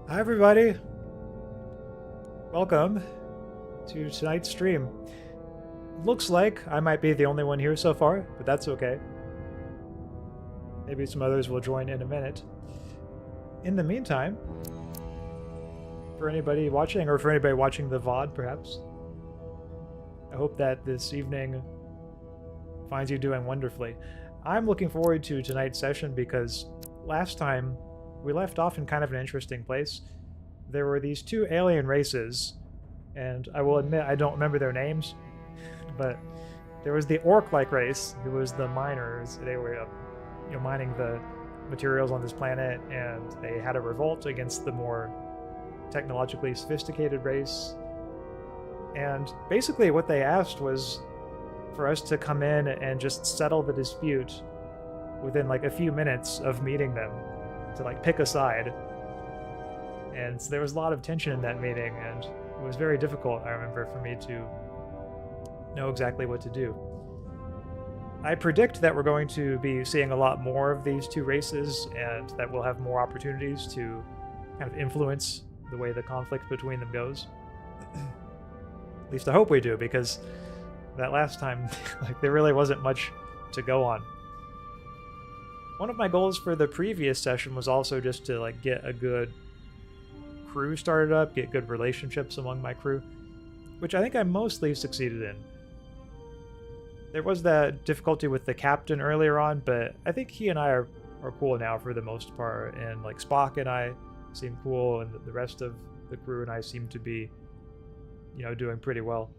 Hi everybody! Welcome to tonight's stream. Looks like I might be the only one here so far, but that's okay. Maybe some others will join in a minute. In the meantime, for anybody watching, or for anybody watching the VOD perhaps, I hope that this evening finds you doing wonderfully. I'm looking forward to tonight's session because last time we left off in kind of an interesting place. There were these two alien races, and I will admit I don't remember their names, but there was the orc-like race, who was the miners. They were, mining the materials on this planet, and they had a revolt against the more technologically sophisticated race. And basically what they asked was for us to come in and just settle the dispute within like a few minutes of meeting them, to like pick a side. And so there was a lot of tension in that meeting, and it was very difficult, I remember, for me to know exactly what to do. I predict that we're going to be seeing a lot more of these two races, and that we'll have more opportunities to kind of influence the way the conflict between them goes. At least I hope we do, because that last time, like, there really wasn't much to go on. One of my goals for the previous session was also just to like get a good crew started up, get good relationships among my crew, which I think I mostly succeeded in. There was that difficulty with the captain earlier on, but I think he and I are cool now for the most part, and like Spock and I seem cool, and the rest of the crew and I seem to be, doing pretty well.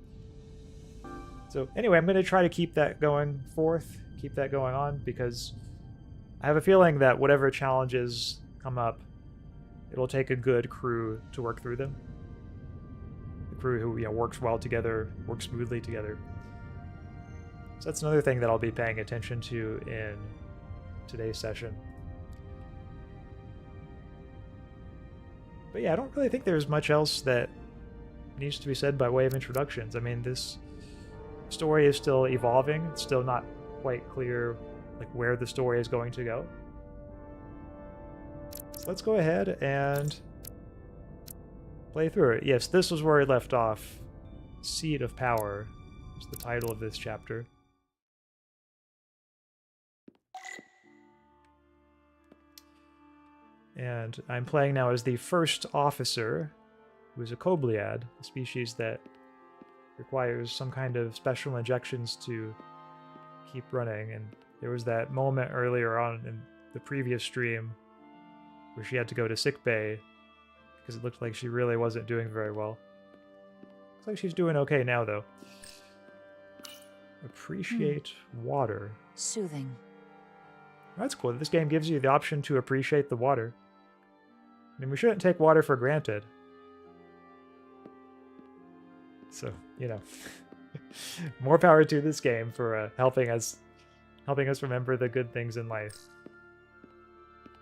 So anyway, I'm going to try to keep that going on, because I have a feeling that whatever challenges come up, it'll take a good crew to work through them. The crew who works well together, works smoothly together. So that's another thing that I'll be paying attention to in today's session. But yeah, I don't really think there's much else that needs to be said by way of introductions. I mean, this story is still evolving. It's still not quite clear like where the story is going to go. So let's go ahead and play through it. Yes, this was where I left off. Seat of Power is the title of this chapter. And I'm playing now as the first officer, who is a Kobliad, a species that requires some kind of special injections to keep running. And there was that moment earlier on in the previous stream where she had to go to sickbay because it looked like she really wasn't doing very well. Looks like she's doing okay now, though. Appreciate water. Soothing. That's cool. This game gives you the option to appreciate the water. I mean, we shouldn't take water for granted. So, more power to this game for helping us remember the good things in life.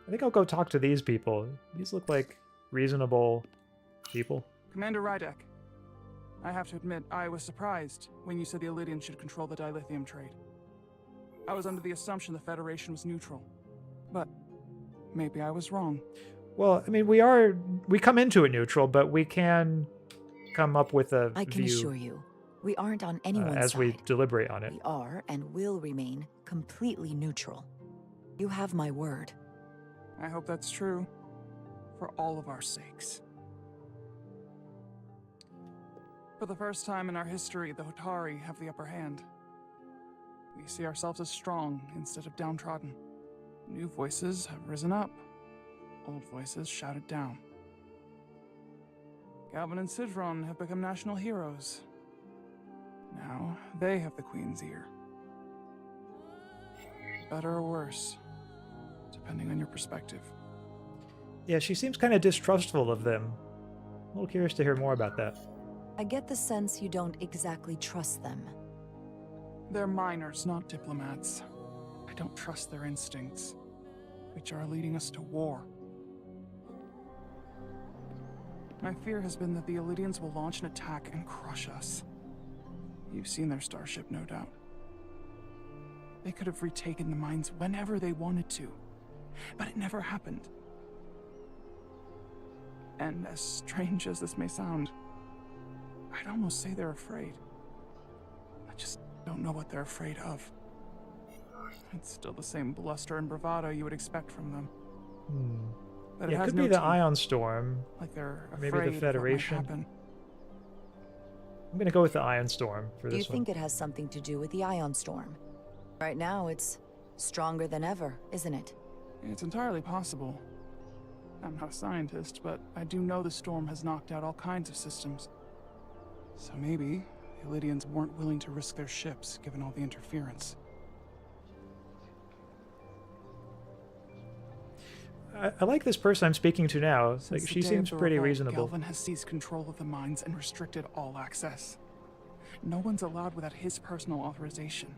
I think I'll go talk to these people. These look like reasonable people. Commander Rydek, I have to admit, I was surprised when you said the Illidians should control the dilithium trade. I was under the assumption the Federation was neutral, but maybe I was wrong. Well, I mean, we come into it neutral, but we can come up with a I can view, assure you, we aren't on anyone's as side. we deliberate on it. We are and will remain completely neutral. You have my word. I hope that's true, for all of our sakes. For the first time in our history, the Hotari have the upper hand. We see ourselves as strong instead of downtrodden. New voices have risen up. Old voices shouted down. Galvin and Sidron have become national heroes. Now they have the Queen's ear. Better or worse, depending on your perspective. Yeah, she seems kind of distrustful of them. I'm a little curious to hear more about that. I get the sense you don't exactly trust them. They're miners, not diplomats. I don't trust their instincts, which are leading us to war. My fear has been that the Illidians will launch an attack and crush us. You've seen their starship, no doubt. They could have retaken the mines whenever they wanted to, but it never happened. And as strange as this may sound, I'd almost say they're afraid. I just don't know what they're afraid of. It's still the same bluster and bravado you would expect from them. But Yeah, it has could no be the teeth, Ion Storm. like they're Maybe afraid the of what might Federation. happen. I'm gonna go with the Ion Storm for Do you this one. think it has something to do with the Ion Storm? Right now, it's stronger than ever, isn't it? It's entirely possible. I'm not a scientist, but I do know the storm has knocked out all kinds of systems. So maybe the Elydians weren't willing to risk their ships, given all the interference. I like this person I'm speaking to now. Since Like, the she day seems of the pretty revolt, reasonable. Galvin has seized control of the mines and restricted all access. No one's allowed without his personal authorization.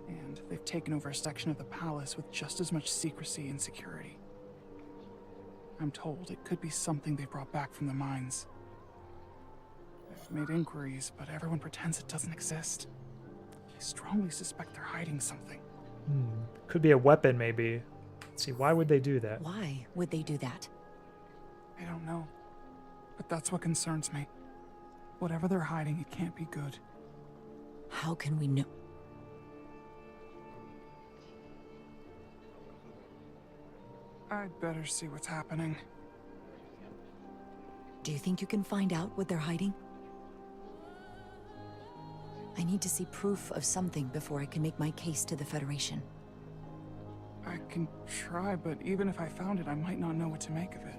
And they've taken over a section of the palace with just as much secrecy and security. I'm told it could be something they brought back from the mines. I've made inquiries, but everyone pretends it doesn't exist. I strongly suspect they're hiding something. Could be a weapon, maybe. Let's see, why would they do that? Why would they do that? I don't know. But that's what concerns me. Whatever they're hiding, it can't be good. How can we know? I'd better see what's happening. Do you think you can find out what they're hiding? I need to see proof of something before I can make my case to the Federation. I can try, but even if I found it, I might not know what to make of it.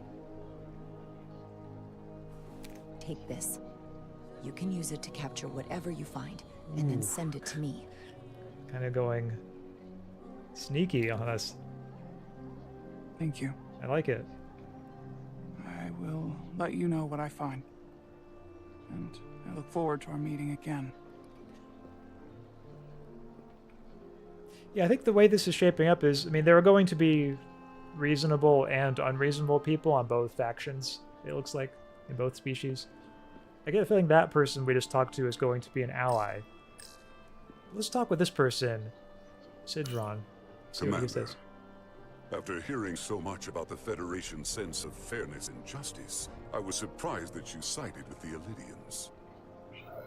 Take this. You can use it to capture whatever you find, and then send it to me. Kind of going sneaky on us. Thank you. I like it. I will let you know what I find. And I look forward to our meeting again. Yeah, I think the way this is shaping up is, I mean, there are going to be reasonable and unreasonable people on both factions, it looks like, in both species. I get a feeling that person we just talked to is going to be an ally. Let's talk with this person, Sidron. See what he says. After hearing so much about the Federation's sense of fairness and justice, I was surprised that you sided with the Elydians.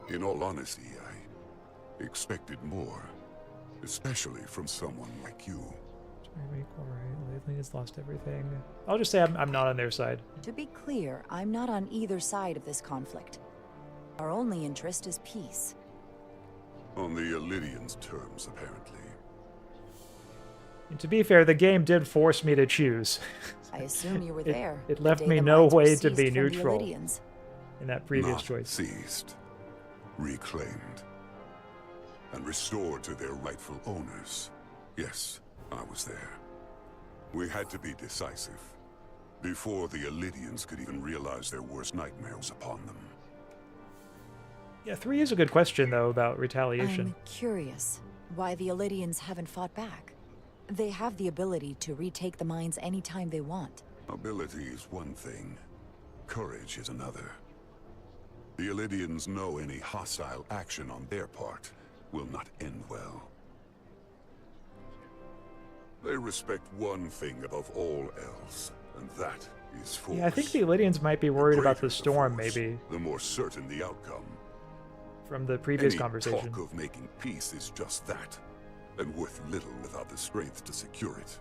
In all honesty, I expected more, especially from someone like you. Lately has lost everything. I'll just say I'm not on their side. To be clear, I'm not on either side of this conflict. Our only interest is peace. On the Elydians' terms, apparently. And to be fair, the game did force me to choose. I assume you were there. It the left day me the no mines were way to seized be from the neutral Elydians. in that previous Not choice. seized, reclaimed, and restored to their rightful owners. Yes, I was there. We had to be decisive, before the Elydians could even realize their worst nightmares upon them. Yeah, 3 is a good question, though, about retaliation. I'm curious why the Elydians haven't fought back. They have the ability to retake the mines anytime they want. Ability is one thing, courage is another. The Elydians know any hostile action on their part will not end well. They respect one thing above all else, and that is force. Yeah, I think the Elydians might be worried about greater the storm, force, maybe, the more certain the outcome. from the previous Any conversation. talk of making peace is just that, and worth little without the strength to secure it.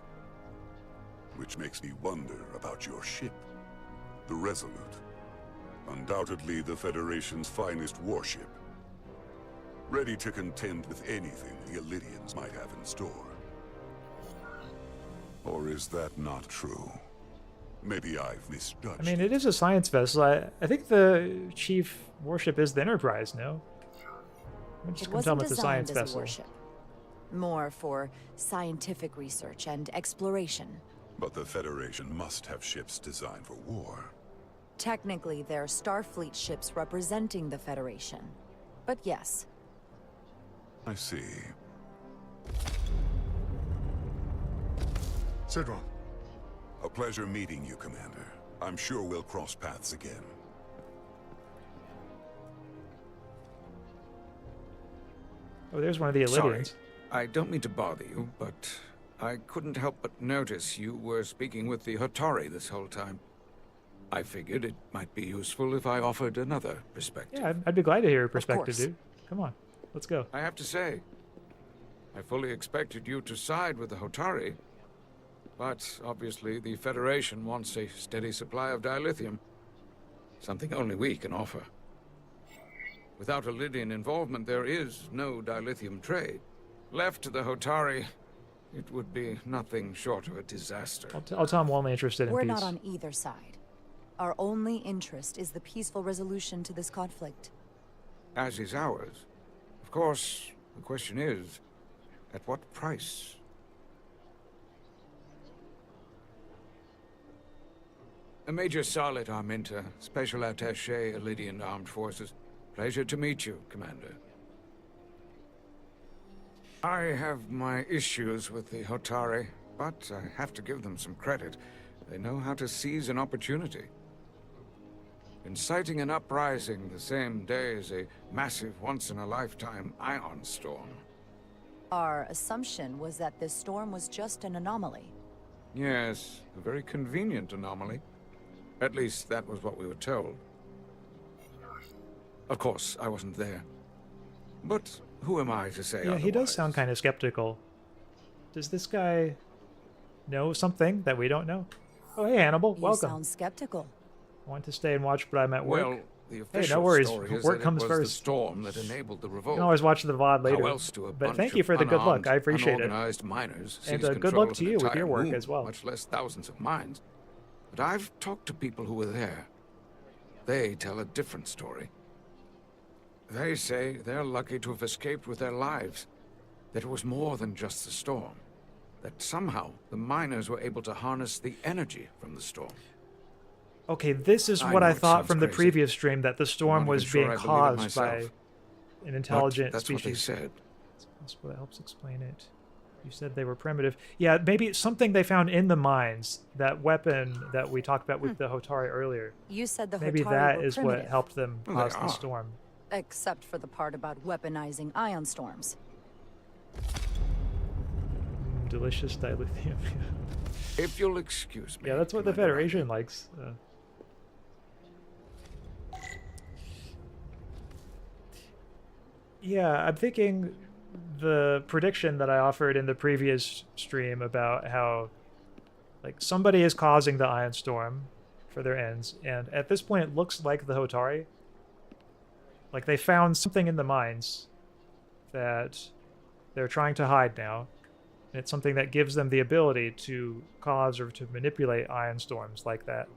Which makes me wonder about your ship, the Resolute. Undoubtedly the Federation's finest warship. Ready to contend with anything the Elydians might have in store. Or is that not true? Maybe I've misjudged. I mean, it is a science vessel. I think the chief warship is the Enterprise, no? I'm just It gonna tell wasn't them it's a science designed as a vessel. warship. More for scientific research and exploration. But the Federation must have ships designed for war. Technically, they're Starfleet ships representing the Federation. But yes, I see. Sidron. A pleasure meeting you, Commander. I'm sure we'll cross paths again. Oh, there's one of the Sorry, Elydians. I don't mean to bother you, but I couldn't help but notice you were speaking with the RyotaRyu this whole time. I figured it might be useful if I offered another perspective. Yeah, I'd be glad to hear your perspective, course. dude. Come on, let's go. I have to say, I fully expected you to side with the Hotari, but obviously the Federation wants a steady supply of dilithium, something only we can offer. Without Lydian involvement, there is no dilithium trade. Left to the Hotari, it would be nothing short of a disaster. I'll tell him we're only interested in We're peace. not on either side. Our only interest is the peaceful resolution to this conflict. As is ours. Of course, the question is, at what price? Major Salit Arminta, Special Attaché, Lydian Armed Forces. Pleasure to meet you, Commander. I have my issues with the Hotari, but I have to give them some credit. They know how to seize an opportunity. Inciting an uprising the same day as a massive, once-in-a-lifetime ion storm. Our assumption was that this storm was just an anomaly. Yes, a very convenient anomaly. At least that was what we were told. Of course, I wasn't there. But who am I to say Yeah, otherwise? he does sound kind of skeptical. Does this guy know something that we don't know? Oh, hey, Hannibal, You welcome. sound skeptical. I want to stay and watch, but I'm at work. Well, the Hey, official no worries. story is Work that comes it was first. the storm that enabled the You revolt. can always watch the VOD later. How else do a But bunch thank you of for the good luck. unarmed, I appreciate it. unorganized miners And seize good control luck of to an you with your entire work moon, as well. Much less thousands of mines. But I've talked to people who were there. They tell a different story. They say they're lucky to have escaped with their lives. That it was more than just the storm. That somehow the miners were able to harness the energy from the storm. Okay, this is I what know I it thought sounds from the crazy. previous stream, that the storm not was even sure being I believe it caused by myself. an intelligent But that's species. what they said. That's what helps explain it. You said they were primitive. Yeah, maybe something they found in the mines, that weapon that we talked about with the Hotari earlier. You said the Maybe Hotari that were is what primitive, helped them Well, they cause the are. storm. except for the part about weaponizing ion storms. Delicious dilithium. If you'll excuse me. Yeah, that's what the Commander Federation likes. Yeah, I'm thinking the prediction that I offered in the previous stream about how, like, somebody is causing the ion storm for their ends, and at this point it looks like the Hotari. Like, they found something in the mines that they're trying to hide now, and it's something that gives them the ability to cause or to manipulate ion storms like that.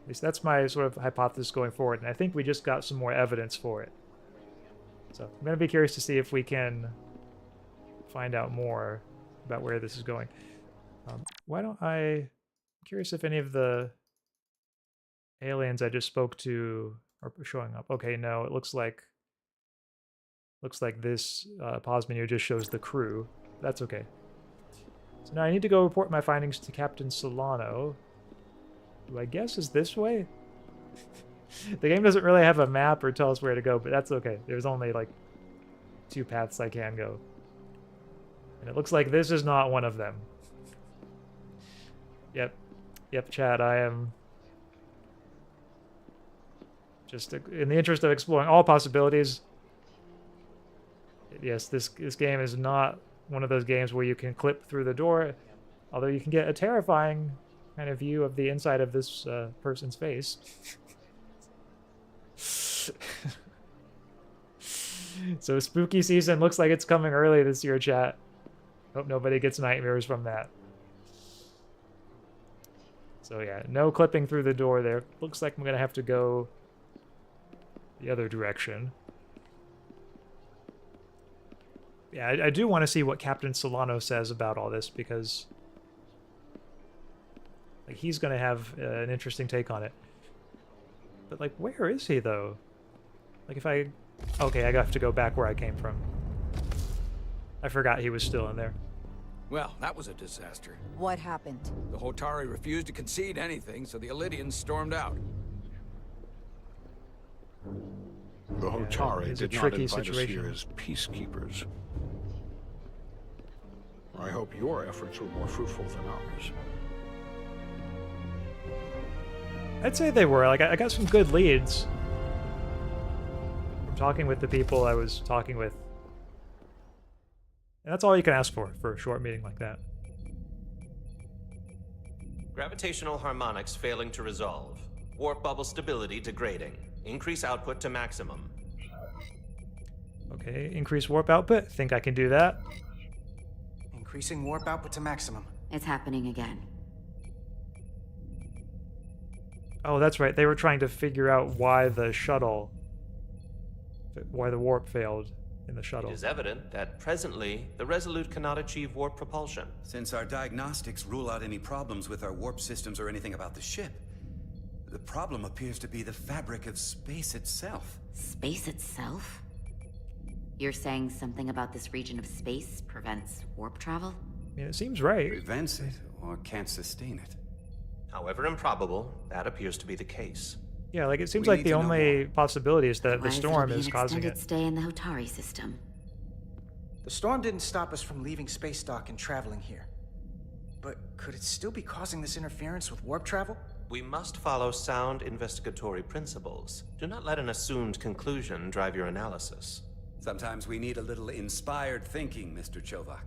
At least that's my sort of hypothesis going forward, and I think we just got some more evidence for it. So I'm going to be curious to see if we can find out more about where this is going. Why don't I'm curious if any of the aliens I just spoke to are showing up. Okay, no, it looks like this pause menu just shows the crew. That's okay. So now I need to go report my findings to Captain Solano, who I guess is this way? The game doesn't really have a map or tell us where to go, but that's okay. There's only like 2 paths I can go. And it looks like this is not one of them. Yep, chat, I am just in the interest of exploring all possibilities. Yes, this game is not one of those games where you can clip through the door, although you can get a terrifying kind of view of the inside of this person's face. So spooky season looks like it's coming early this year, chat. Hope nobody gets nightmares from that. So yeah, no clipping through the door there. Looks like I'm gonna have to go the other direction. Yeah, I do want to see what Captain Solano says about all this, because like he's gonna have an interesting take on it. But like, where is he though? Like if I... Okay, I have to go back where I came from. I forgot he was still in there. Well, that was a disaster. What happened? The Hotari refused to concede anything, so the Elydians stormed out. The Hotari it's a did not tricky invite us situation. here as peacekeepers. I hope your efforts were more fruitful than ours. I'd say they were. Like, I got some good leads from talking with the people I was talking with. And that's all you can ask for a short meeting like that. Gravitational harmonics failing to resolve. Warp bubble stability degrading. Increase output to maximum. Okay, increase warp output. Think I can do that. Increasing warp output to maximum. It's happening again. Oh, that's right. They were trying to figure out why the warp failed in the shuttle. It is evident that presently the Resolute cannot achieve warp propulsion. Since our diagnostics rule out any problems with our warp systems or anything about the ship, the problem appears to be the fabric of space itself. Space itself? You're saying something about this region of space prevents warp travel? I mean, it seems right. Prevents it or can't sustain it. However improbable, that appears to be the case. Yeah, like it seems We like need the to know only more. possibility is that the Otherwise, storm it'll be is an causing extended it. stay in the RyotaRyu system. The storm didn't stop us from leaving space dock and traveling here. But could it still be causing this interference with warp travel? We must follow sound investigatory principles. Do not let an assumed conclusion drive your analysis. Sometimes we need a little inspired thinking, Mr. Chovak.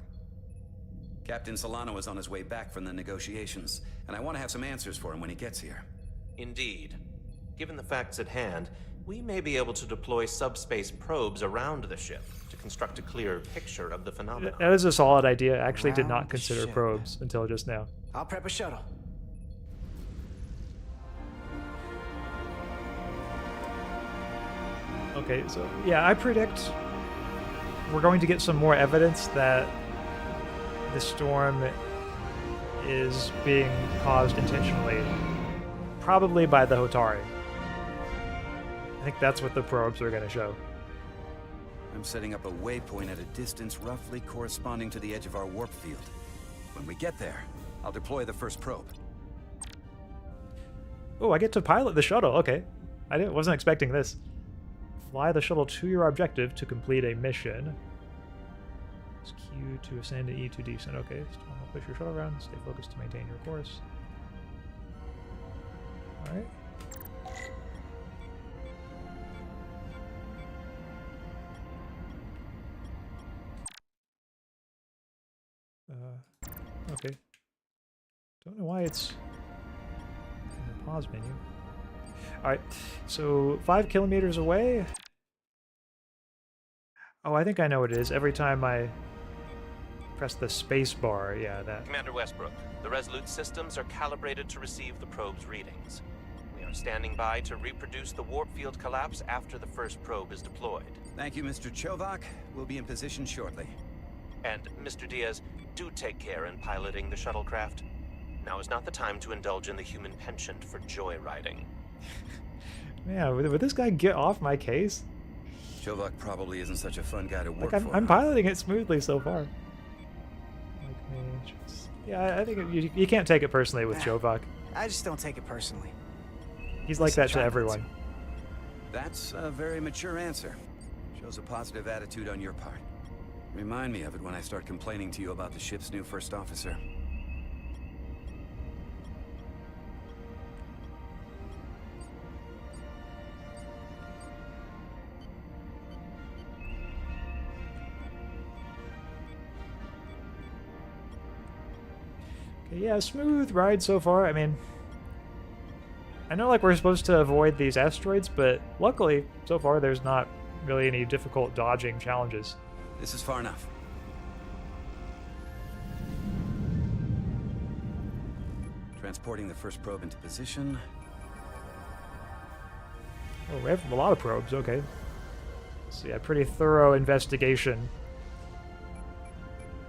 Captain Solano is on his way back from the negotiations, and I want to have some answers for him when he gets here. Indeed. Given the facts at hand, we may be able to deploy subspace probes around the ship to construct a clearer picture of the phenomenon. That is a solid idea. I actually did Around not the consider ship. probes until just now. I'll prep a shuttle. Okay, so yeah, I predict we're going to get some more evidence that the storm is being caused intentionally, probably by the RyotaRyu. I think that's what the probes are going to show. I'm setting up a waypoint at a distance roughly corresponding to the edge of our warp field. When we get there, I'll deploy the first probe. Oh, I get to pilot the shuttle. Okay. Wasn't expecting this. Fly the shuttle to your objective to complete a mission. It's Q to ascend and E to descend. Okay, so I'll push your shuttle around. Stay focused to maintain your course. Alright. Okay. Don't know why it's in the pause menu. Alright, so 5 kilometers away. Oh, I think I know what it is. Every time I press the space bar, yeah, that. Commander Westbrook, the Resolute systems are calibrated to receive the probe's readings. We are standing by to reproduce the warp field collapse after the first probe is deployed. Thank you, Mr. Chovak. We'll be in position shortly. And, Mr. Diaz, do take care in piloting the shuttlecraft. Now is not the time to indulge in the human penchant for joyriding. Yeah, would this guy get off my case? Chovak probably isn't such a fun guy to work Like, for. I'm piloting it smoothly so far. Yeah, I think you can't take it personally with Chovak. I just don't take it personally. He's like that to Try not everyone. That's a very mature answer. Shows a positive attitude on your part. Remind me of it when I start complaining to you about the ship's new first officer. Okay, yeah, smooth ride so far. I mean, I know like we're supposed to avoid these asteroids, but luckily so far there's not really any difficult dodging challenges. This is far enough. Transporting the first probe into position. Oh, we have a lot of probes. Okay. So yeah, pretty thorough investigation.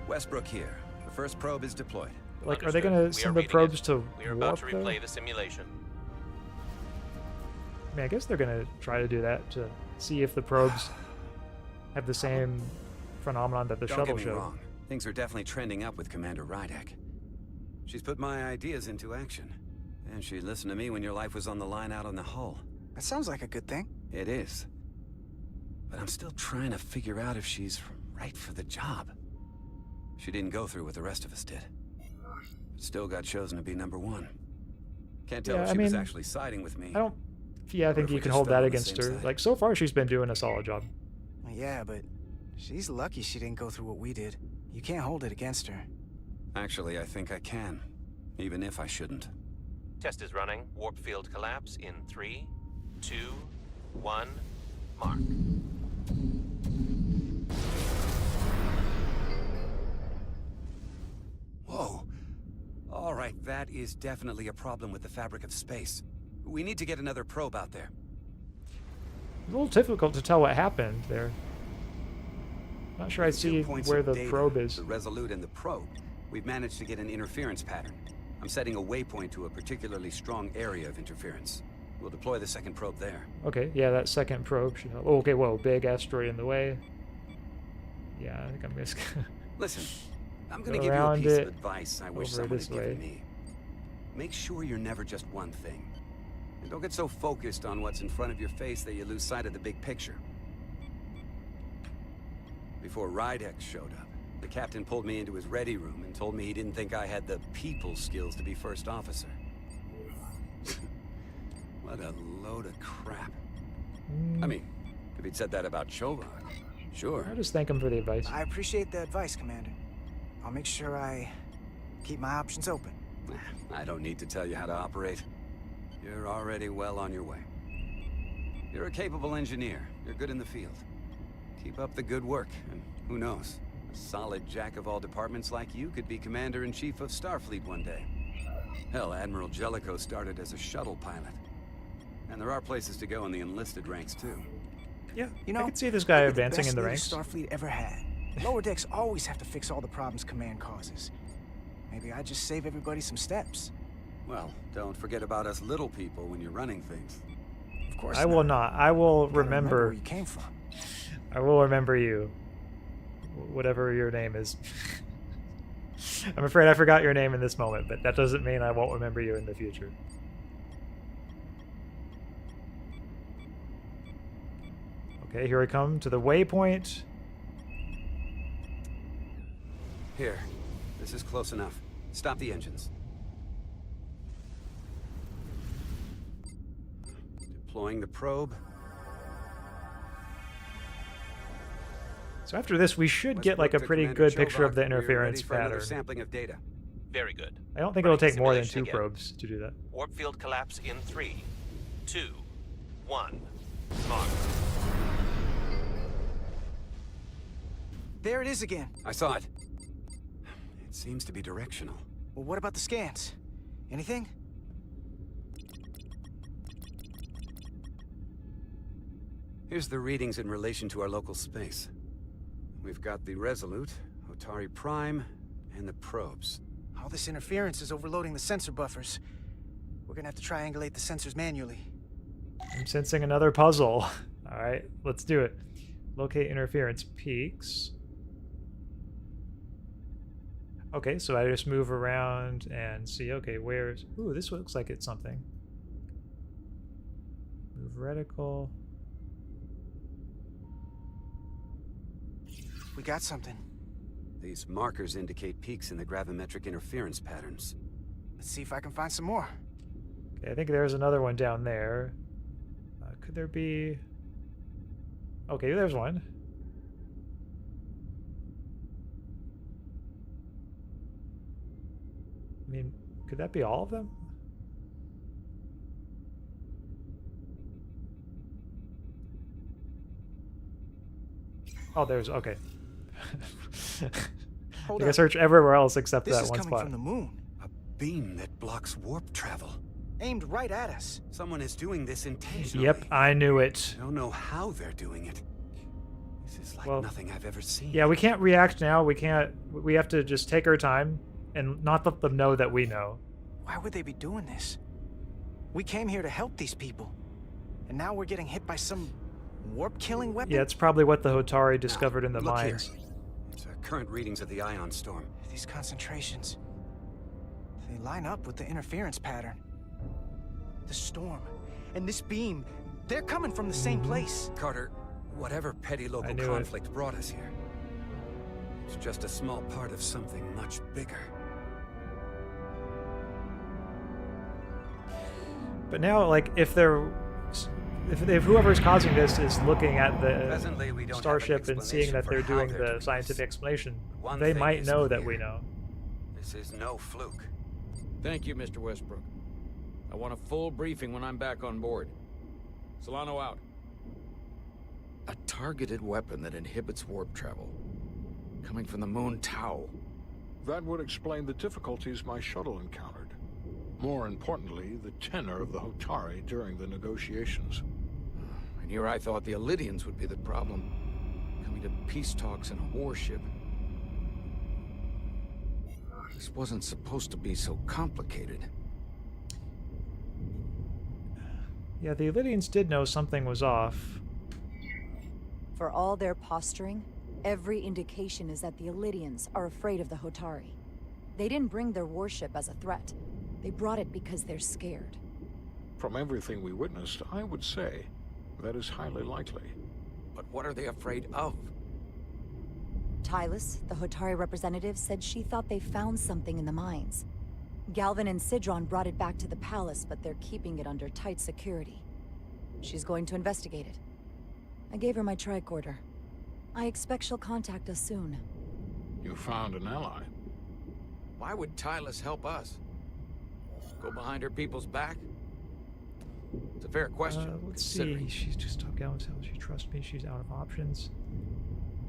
Westbrook here. The first probe is deployed. Like, are they Understood. going to We are send the reading probes it. to We are about warp, to though? replay the simulation. I mean, I guess they're going to try to do that to see if the probes have the same phenomenon that the Don't shuttle get me showed. wrong. Things are definitely trending up with Commander Rydek. She's put my ideas into action. And she listened to me when your life was on the line out on the hull. That sounds like a good thing. It is. But I'm still trying to figure out if she's right for the job. She didn't go through what the rest of us did. Still got chosen to be #1. Can't tell Yeah, if I she was mean, actually siding with me. I don't. Yeah, I think if you we can just hold fell that on the against same her. side. Like, so far, she's been doing a solid job. Yeah, but she's lucky she didn't go through what we did. You can't hold it against her. Actually, I think I can. Even if I shouldn't. Test is running. Warp field collapse in 3, 2, 1, mark. Whoa. All right, that is definitely a problem with the fabric of space. We need to get another probe out there. A little difficult to tell what happened there. Not sure I With 2 see points where of the data, probe is. the Resolute and the probe, we've managed to get an interference pattern. I'm setting a waypoint to a particularly strong area of interference. We'll deploy the second probe there. Okay, yeah, that second probe should help. Oh, okay, whoa, big asteroid in the way. Yeah, I think I'm just gonna Listen, I'm go going to give you a around piece of it advice I wish over someone this had given way. me. Make sure you're never just one thing. And don't get so focused on what's in front of your face that you lose sight of the big picture. Before Rydex showed up, the captain pulled me into his ready room and told me he didn't think I had the people skills to be first officer. What a load of crap. I mean, if he'd said that about Chova, sure. I'll just thank him for the advice. I appreciate the advice, Commander. I'll make sure I keep my options open. I don't need to tell you how to operate. You're already well on your way. You're a capable engineer. You're good in the field. Keep up the good work, and who knows? A solid jack of all departments like you could be Commander-in-Chief of Starfleet one day. Hell, Admiral Jellicoe started as a shuttle pilot. And there are places to go in the enlisted ranks, too. Yeah, You know, I could see this guy we're the advancing best in the leader ranks. Starfleet ever had. Lower decks always have to fix all the problems command causes. Maybe I just save everybody some steps. Well, don't forget about us little people when you're running things. Of course I will not. I will You gotta remember remember. where you came from. I will remember you. Whatever your name is. I'm afraid I forgot your name in this moment, but that doesn't mean I won't remember you in the future. Okay, here we come to the waypoint. Here, this is close enough. Stop the engines. Deploying the probe. So after this, we should get Westbrook like a to pretty Commander good picture of Chobak. the We're interference ready for another pattern. sampling of data. Very good. I don't think it'll Running take more than simulation 2 again. probes to do that. Warp field collapse in 3, 2, 1, mark. There it is again. I saw it. It seems to be directional. Well, what about the scans? Anything? Here's the readings in relation to our local space. We've got the Resolute, Otari Prime, and the probes. All this interference is overloading the sensor buffers. We're gonna have to triangulate the sensors manually. I'm sensing another puzzle. All right, let's do it. Locate interference peaks. Okay, so I just move around and see, okay, where's... Ooh, this looks like it's something. Move reticle. We got something. These markers indicate peaks in the gravimetric interference patterns. Let's see if I can find some more. Okay, I think there's another one down there. Could there be... Okay, there's one. I mean, could that be all of them? Oh, there's... Okay. Hold I can up. search everywhere else except This that is one coming spot. from the moon, A beam that blocks warp travel. aimed right at us. Someone is doing this intentionally. Yep, I knew it. I don't know how they're doing it. This is like Well, nothing I've ever seen. Yeah, we can't react now. We can't... We have to just take our time and not let them know that we know. Why would they be doing this? We came here to help these people. And now we're getting hit by some warp-killing weapon? Yeah, it's probably what the Hotari discovered in the look here. mines. It's current readings of the ion storm. These concentrations, they line up with the interference pattern. The storm and this beam, they're coming from the same place. Carter, whatever petty local knew it. conflict brought us here, it's just a small part of something much bigger. But now, like, if whoever's causing this is looking at the Presently, we don't have an starship and seeing that they're explanation doing for how they're the doing scientific this. explanation, One they thing might is know that clear. we know. This is no fluke. Thank you, Mr. Westbrook. I want a full briefing when I'm back on board. Solano out. A targeted weapon that inhibits warp travel. Coming from the moon Tau. That would explain the difficulties my shuttle encountered. More importantly, the tenor of the Hotari during the negotiations. And here I thought the Elydians would be the problem. Coming to peace talks in a warship. This wasn't supposed to be so complicated. Yeah, the Elydians did know something was off. For all their posturing, every indication is that the Elydians are afraid of the Hotari. They didn't bring their warship as a threat. They brought it because they're scared. From everything we witnessed, I would say that is highly likely. But what are they afraid of? Tylus, the Hotari representative, said she thought they found something in the mines. Galvin and Sidron brought it back to the palace, but they're keeping it under tight security. She's going to investigate it. I gave her my tricorder. I expect she'll contact us soon. You found an ally. Why would Tylus help us? Go behind her people's back? It's a fair question. Let's considering. see. She's just top gal until she trusts me. She's out of options.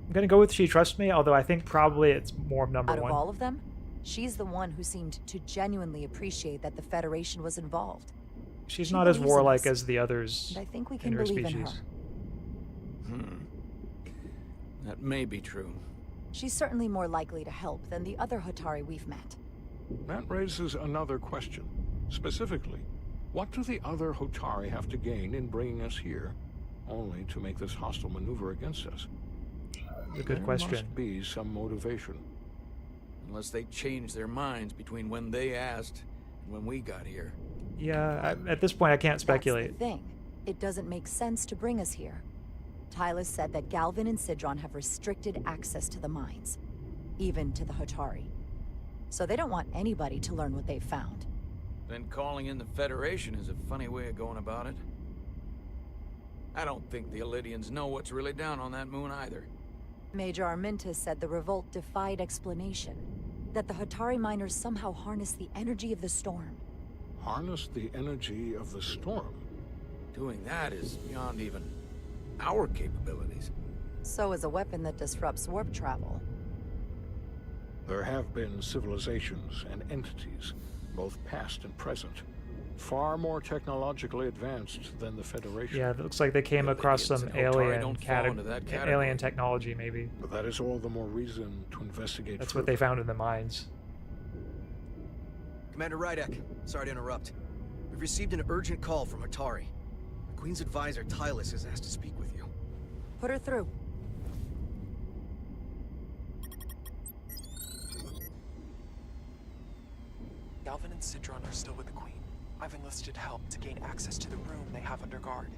I'm gonna go with she trusts me, although I think probably it's more of number Out one. of all of them, she's the one who seemed to genuinely appreciate that the Federation was involved. She's She not as believes in warlike us, as the others and I think we in can her believe species. in her. That may be true. She's certainly more likely to help than the other Hotari we've met. That raises another question. Specifically, what do the other Hotari have to gain in bringing us here, only to make this hostile maneuver against us? A good There question. must be some motivation. Unless they changed their minds between when they asked and when we got here. Yeah, at this point I can't speculate. That's the thing. It doesn't make sense to bring us here. Tylus said that Galvin and Sidron have restricted access to the mines, even to the Hotari. So they don't want anybody to learn what they've found. Then calling in the Federation is a funny way of going about it. I don't think the Elydians know what's really down on that moon either. Major Arminta said the revolt defied explanation, that the Hotari miners somehow harnessed the energy of the storm. Harness the energy of the storm. Doing that is beyond even our capabilities. So is a weapon that disrupts warp travel. There have been civilizations and entities, both past and present, far more technologically advanced than the Federation. Yeah, it looks like they came across some Elydians and Hotari alien don't fall into that category. alien technology, maybe. But that is all the more reason to investigate That's further. what they found in the mines. Commander Rydek, sorry to interrupt. We've received an urgent call from Hotari. The Queen's advisor, Tylus, has asked to speak with you. Put her through. Galvin and Sidron are still with the Queen. I've enlisted help to gain access to the room they have under guard.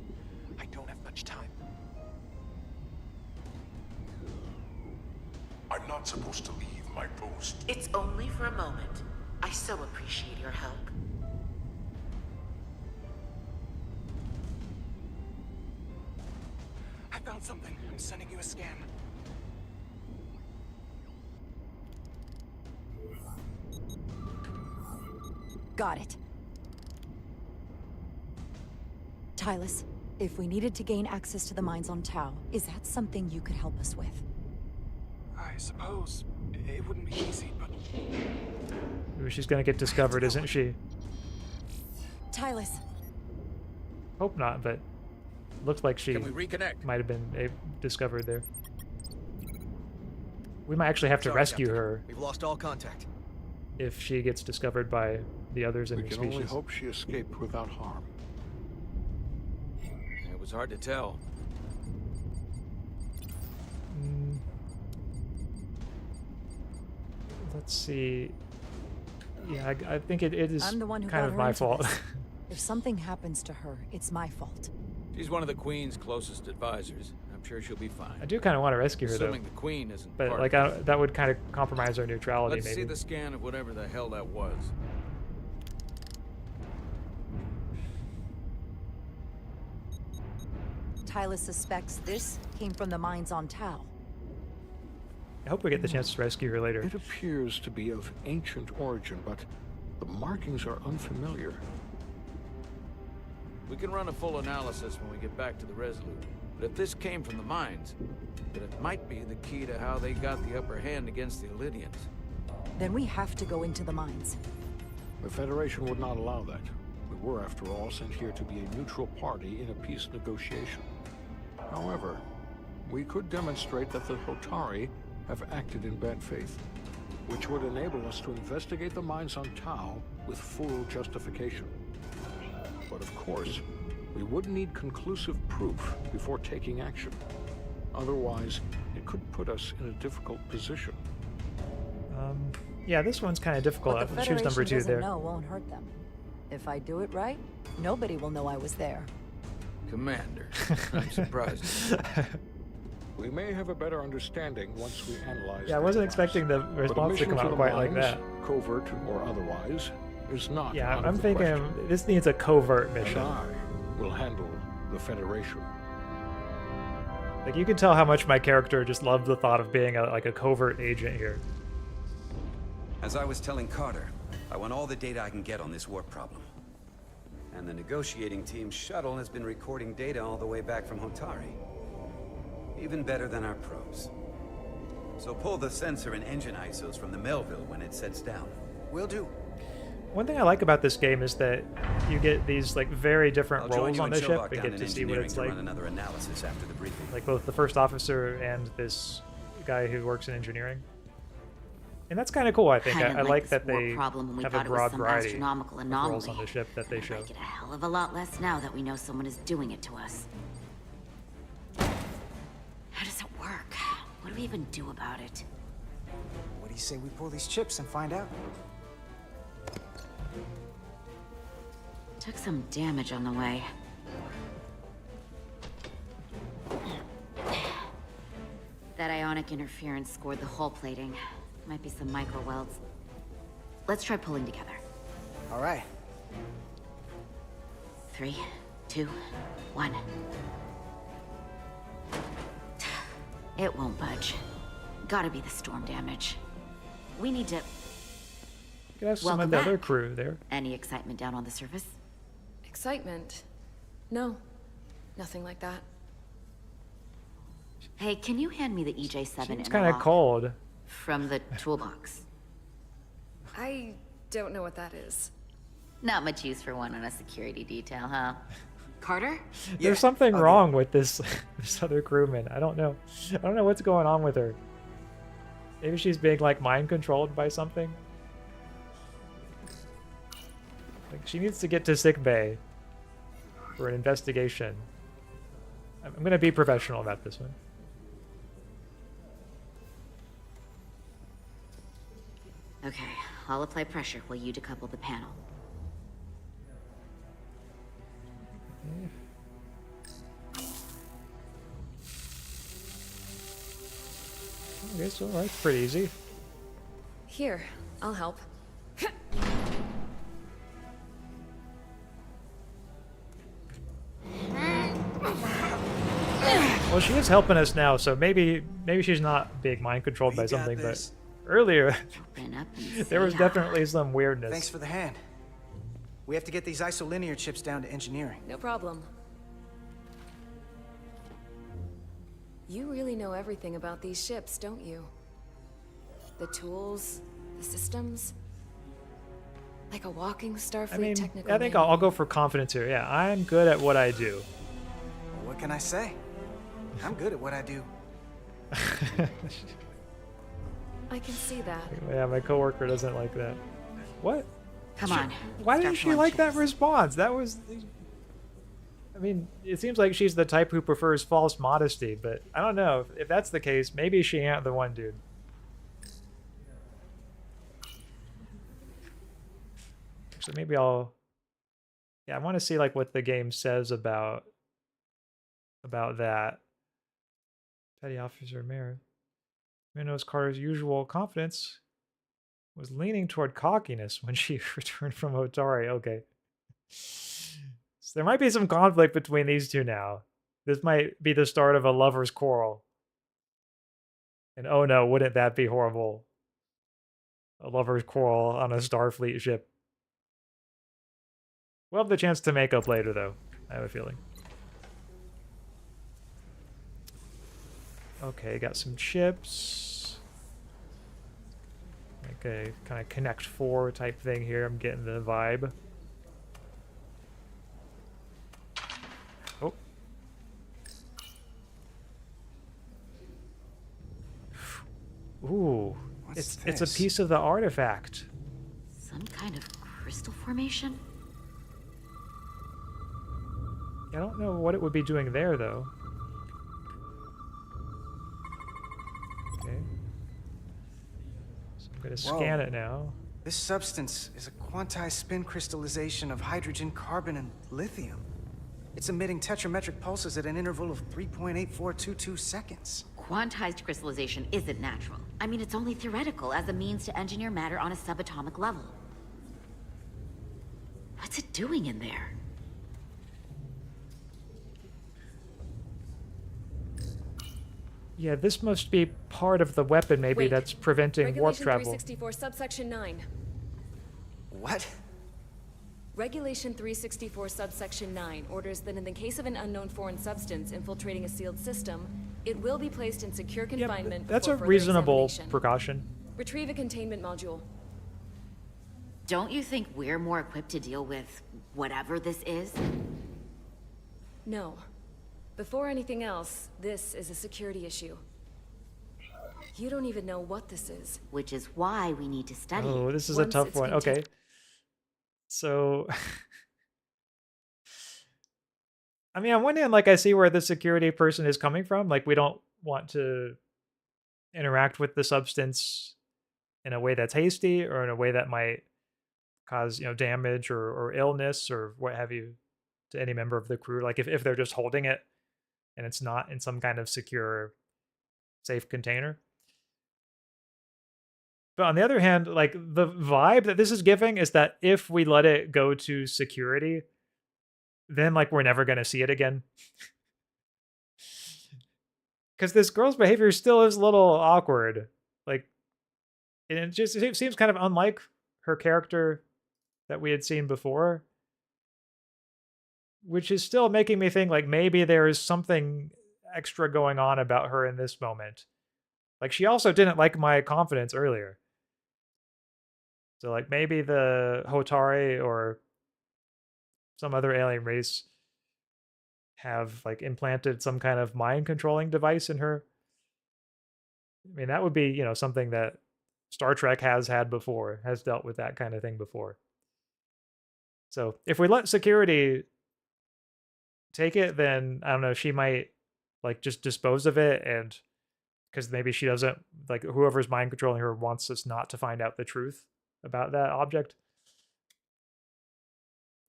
I don't have much time. I'm not supposed to leave my post. It's only for a moment. I so appreciate your help. I found something. I'm sending you a scan. Got it. Tylus, if we needed to gain access to the mines on Tau, is that something you could help us with? I suppose it wouldn't be easy, but Maybe she's gonna get discovered, isn't she? Tylus. Hope not, but looked like she Can we reconnect? might have been discovered there. We might actually have to Sorry, rescue Captain. her We've lost all contact. if she gets discovered by the others in We her can species. only hope she escaped without harm. It was hard to tell. Let's see. Yeah, I think it is I'm the one who kind got of her my into fault. this. If something happens to her, it's my fault. She's one of the Queen's closest advisors. I'm sure she'll be fine. I do kind of want to rescue her, though. Assuming the Queen isn't But part like, of it. that would kind of compromise our neutrality, Let's maybe. see the scan of whatever the hell that was. Tylus suspects this came from the mines on Tau. I hope we get the chance to rescue her later. It appears to be of ancient origin, but the markings are unfamiliar. We can run a full analysis when we get back to the Resolute. But if this came from the mines, then it might be the key to how they got the upper hand against the Illydians. Then we have to go into the mines. The Federation would not allow that. We were, after all, sent here to be a neutral party in a peace negotiation. However, we could demonstrate that the Hotari have acted in bad faith, which would enable us to investigate the mines on Tau with full justification. But of course, we would need conclusive proof before taking action. Otherwise, it could put us in a difficult position. Yeah, this one's kind of difficult. What the I'll choose number 2 Federation there. doesn't know won't hurt them. If I do it right, nobody will know I was there. Commander, I'm surprised. We may have a better understanding once we analyze. Yeah, I wasn't expecting the response to come out quite like that. Covert or otherwise, is not. Yeah, out I'm of the thinking question. this needs a covert mission. And I will handle the Federation. Like, you can tell how much my character just loved the thought of being like a covert agent here. As I was telling Carter, I want all the data I can get on this warp problem. And the negotiating team's shuttle has been recording data all the way back from Hotari. Even better than our probes. So pull the sensor and engine ISOs from the Melville when it sets down. Will do. One thing I like about this game is that you get these like very different I'll join roles you on and the ship Chobak and down get in to see what engineering it's to like. run another analysis after the briefing. Like both the first officer and this guy who works in engineering. And that's kind of cool, I think. I like that they have a broad variety of roles on the ship that they show. I like it a hell of a lot less now that we know someone is doing it to us. How does it work? What do we even do about it? What do you say we pull these chips and find out? Took some damage on the way. That ionic interference scored the hull plating. Might be some micro welds. Let's try pulling together. All right. 3, 2, 1. It won't budge. Gotta be the storm damage. We need to... You could have some of Welcome the other back. crew there. Any excitement down on the surface? Excitement? No. Nothing like that. Hey, can you hand me the EJ7 It's kind of cold. from the toolbox? I don't know what that is. Not much use for one on a security detail, huh? Carter? There's something wrong with this this other crewman. I don't know. I don't know what's going on with her. Maybe she's being like mind controlled by something. Like she needs to get to sick bay for an investigation. I'm gonna be professional about this one. Okay, I'll apply pressure while you decouple the panel. Okay, so alright, pretty easy. Here, I'll help. Well, she is helping us now, so maybe she's not being mind controlled by something, but earlier there was definitely some weirdness. Thanks for the hand. We have to get these isolinear chips down to engineering. No problem. You really know everything about these ships, don't you? The tools, the systems? Like a walking Starfleet I mean, technical I think manual. I'll go for confidence here. Yeah, I'm good at what I do. Well, what can I say? I'm good at what I do. I can see that. Yeah, my coworker doesn't like that. What? Come on. Why didn't she like that response? That was... I mean, it seems like she's the type who prefers false modesty, but I don't know. If that's the case, maybe she ain't the one, dude. So maybe I'll... Yeah, I want to see like what the game says about that. Petty Officer Mayor. Minos Carter's usual confidence was leaning toward cockiness when she returned from Hotari. Okay. So there might be some conflict between these two now. This might be the start of a lover's quarrel. And oh no, wouldn't that be horrible? A lover's quarrel on a Starfleet ship. We'll have the chance to make up later, though. I have a feeling. Okay, got some chips. Like a kind of Connect 4 type thing here. I'm getting the vibe. Oh. Ooh. It's a piece of the artifact. Some kind of crystal formation? I don't know what it would be doing there, though. Okay. So I'm going to scan it now. This substance is a quantized spin crystallization of hydrogen, carbon, and lithium. It's emitting tetrametric pulses at an interval of 3.8422 seconds. Quantized crystallization isn't natural. I mean, it's only theoretical as a means to engineer matter on a subatomic level. What's it doing in there? Yeah, this must be part of the weapon, maybe, Wait. that's preventing warp travel. Regulation 364, subsection 9. What? Regulation 364, subsection 9 orders that in the case of an unknown foreign substance infiltrating a sealed system, it will be placed in secure confinement. That's a before further reasonable examination. precaution. Retrieve a containment module. Don't you think we're more equipped to deal with whatever this is? No. Before anything else, this is a security issue. You don't even know what this is. Which is why we need to study. Oh, this is a tough one. Okay. So, I mean, I'm wondering, like, I see where the security person is coming from. Like, we don't want to interact with the substance in a way that's hasty or in a way that might cause, damage or illness or what have you to any member of the crew. Like, if they're just holding it and it's not in some kind of secure, safe container. But on the other hand, like, the vibe that this is giving is that if we let it go to security, then, like, we're never going to see it again. Because this girl's behavior still is a little awkward. Like, and it seems kind of unlike her character that we had seen before. Which is still making me think, like, maybe there is something extra going on about her in this moment. Like, she also didn't like my confidence earlier. So, like, maybe the Hotari or some other alien race have, like, implanted some kind of mind-controlling device in her. I mean, that would be, something that Star Trek has had before, has dealt with that kind of thing before. So, if we let security take it, then, I don't know, she might, like, just dispose of it, and because maybe she doesn't, like, whoever's mind controlling her wants us not to find out the truth about that object.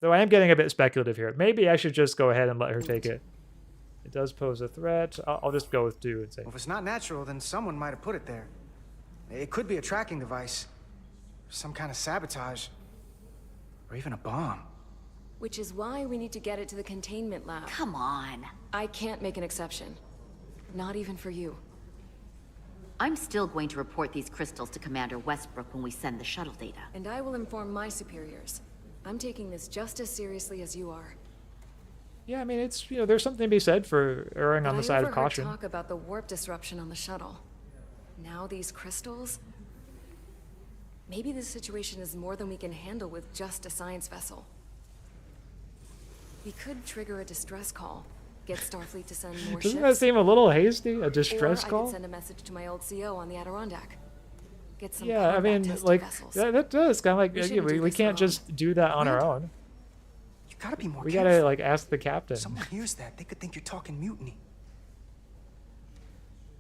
Though I am getting a bit speculative here. Maybe I should just go ahead and let her take it. It does pose a threat. I'll just go with 2 and say. Well, if it's not natural, then someone might have put it there. It could be a tracking device, some kind of sabotage, or even a bomb. Which is why we need to get it to the containment lab. Come on. I can't make an exception. Not even for you. I'm still going to report these crystals to Commander Westbrook when we send the shuttle data. And I will inform my superiors. I'm taking this just as seriously as you are. Yeah, I mean, it's, there's something to be said for erring on the side of caution. I overheard talk about the warp disruption on the shuttle. Now these crystals? Maybe this situation is more than we can handle with just a science vessel. We could trigger a distress call. Get Starfleet to send more ships. Doesn't that seem a little hasty? A distress call? I could send a message to my old CO on the Adirondack. Get some I mean, like, vessels. that does kind of like, we can't just do that on our own. You gotta be more We careful. gotta, like, ask the captain. Someone hears that, they could think you're talking mutiny.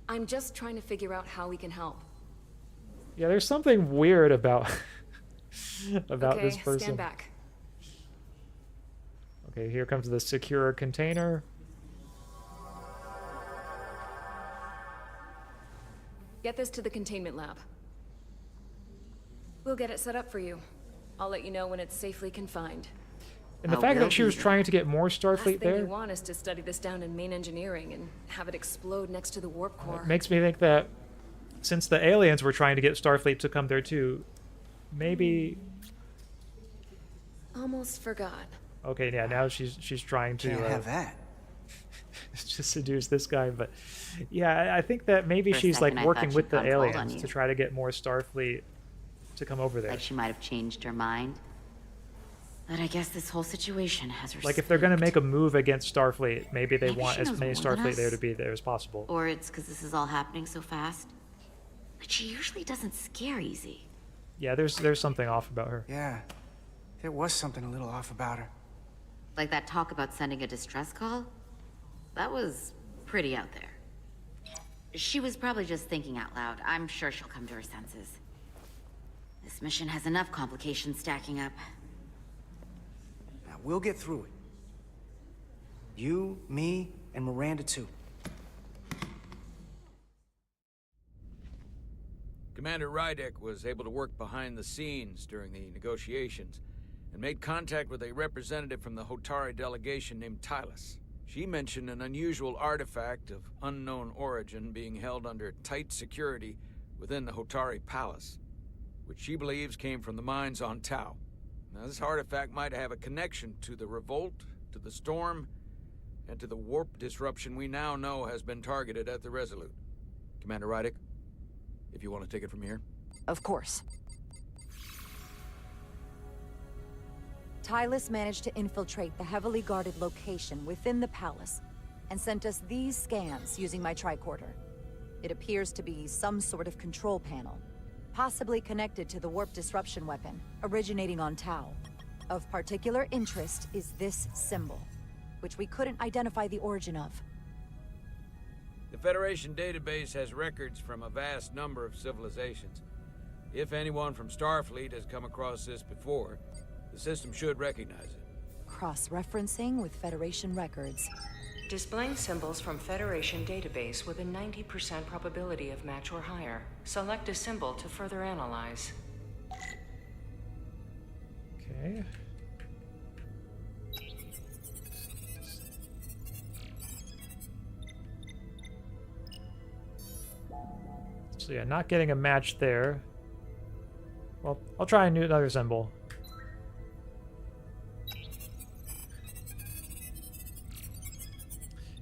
I'm just trying to figure out how we can help. Yeah, there's something weird about about this Okay, person. stand back. Okay, here comes the secure container. Get this to the containment lab. We'll get it set up for you. I'll let you know when it's safely confined. And the fact that she was trying to get more Last Starfleet thing there you want is to study this down in main engineering and have it explode next to the warp core. makes me think that since the aliens were trying to get Starfleet to come there too, maybe... Almost forgot. Okay, yeah, now she's trying to... Can't have that. just seduce this guy, but yeah, I think that maybe For a she's like second, I working thought with she'd the gone cold on aliens you. to try to get more Starfleet to come over there. Like she might have changed her mind. But I guess this whole situation has her Like if they're going to make a move against Starfleet, maybe they Maybe want she as knows many more than Starfleet there us. to be there as possible. Or it's because this is all happening so fast. But she usually doesn't scare easy. Yeah, there's something off about her. Yeah, there was something a little off about her. Like that talk about sending a distress call? That was pretty out there. She was probably just thinking out loud. I'm sure she'll come to her senses. This mission has enough complications stacking up. Now, we'll get through it. You, me, and Miranda too. Commander Rydek was able to work behind the scenes during the negotiations and made contact with a representative from the Hotari delegation named Tylus. She mentioned an unusual artifact of unknown origin being held under tight security within the Hotari Palace, which she believes came from the mines on Tau. Now, this artifact might have a connection to the revolt, to the storm, and to the warp disruption we now know has been targeted at the Resolute. Commander Rydek, if you want to take it from here. Of course. Tylus managed to infiltrate the heavily guarded location within the palace and sent us these scans using my tricorder. It appears to be some sort of control panel, possibly connected to the warp disruption weapon originating on Tau. Of particular interest is this symbol, which we couldn't identify the origin of. The Federation database has records from a vast number of civilizations. If anyone from Starfleet has come across this before, the system should recognize it. Cross-referencing with Federation records. Displaying symbols from Federation database with a 90% probability of match or higher. Select a symbol to further analyze. Okay. So yeah, not getting a match there. Well, I'll try another symbol.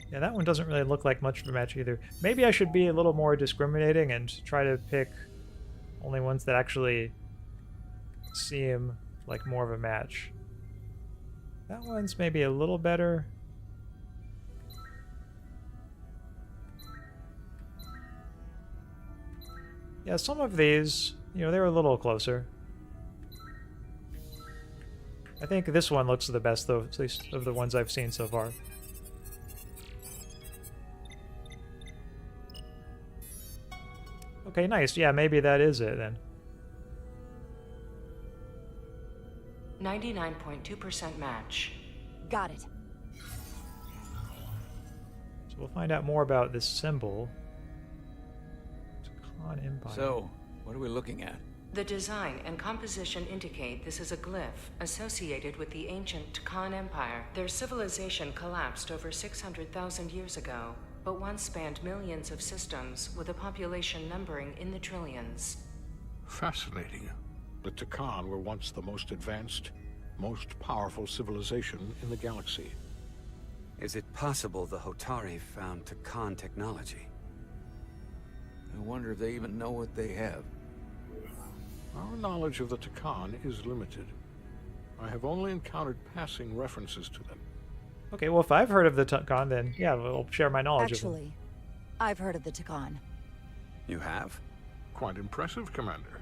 Yeah, that one doesn't really look like much of a match either. Maybe I should be a little more discriminating and try to pick only ones that actually seem like more of a match. That one's maybe a little better. Yeah, some of these, you know, they're a little closer. I think this one looks the best, though, at least of the ones I've seen so far. Okay, nice. Yeah, maybe that is it then. 99.2% match. Got it. So we'll find out more about this symbol. Takhan Empire. So, what are we looking at? The design and composition indicate this is a glyph associated with the ancient Takhan Empire. Their civilization collapsed over 600,000 years ago, but once spanned millions of systems with a population numbering in the trillions. Fascinating. The Takhan were once the most advanced, most powerful civilization in the galaxy. Is it possible the Hotari found Takhan technology? I wonder if they even know what they have. Our knowledge of the Takhan is limited. I have only encountered passing references to them. Okay, well, if I've heard of the Takhan, then yeah, I'll share my knowledge of them. Actually, I've heard of the Takhan. You have? Quite impressive, Commander.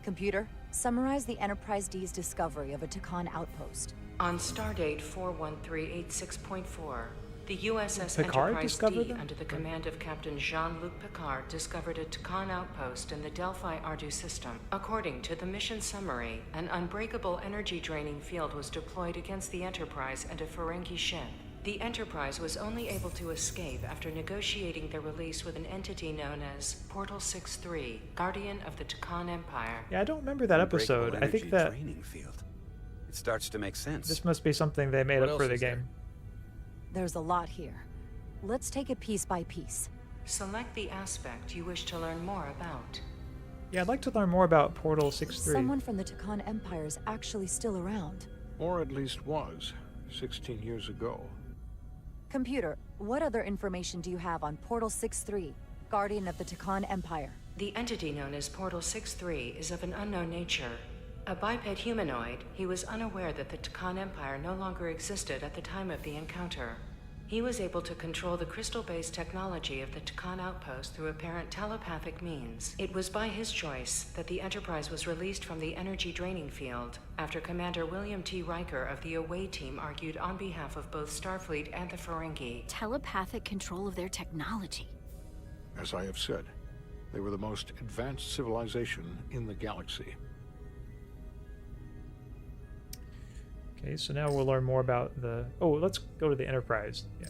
Computer, summarize the Enterprise D's discovery of a Takhan outpost. On stardate 41386.4, the USS Picard Enterprise discovered D, them? under the command of Captain Jean-Luc Picard, discovered a Takhan outpost in the Delphi Ardu system. According to the mission summary, an unbreakable energy-draining field was deployed against the Enterprise and a Ferengi ship. The Enterprise was only able to escape after negotiating their release with an entity known as Portal 6-3, Guardian of the Takhan Empire. Yeah, I don't remember that episode. I think that... Training field. It starts to make sense. This must be something they made What up for else the is game. there? There's a lot here. Let's take it piece by piece. Select the aspect you wish to learn more about. Yeah, I'd like to learn more about Portal 6-3. Someone from the Takan Empire is actually still around. Or at least was, 16 years ago. Computer, what other information do you have on Portal 6-3, Guardian of the Takan Empire? The entity known as Portal 6-3 is of an unknown nature. A biped humanoid, he was unaware that the Takan Empire no longer existed at the time of the encounter. He was able to control the crystal-based technology of the Takan outpost through apparent telepathic means. It was by his choice that the Enterprise was released from the energy draining field after Commander William T. Riker of the Away Team argued on behalf of both Starfleet and the Ferengi. Telepathic control of their technology. As I have said, they were the most advanced civilization in the galaxy. Okay, so now we'll learn more about the... Oh, let's go to the Enterprise. Yeah.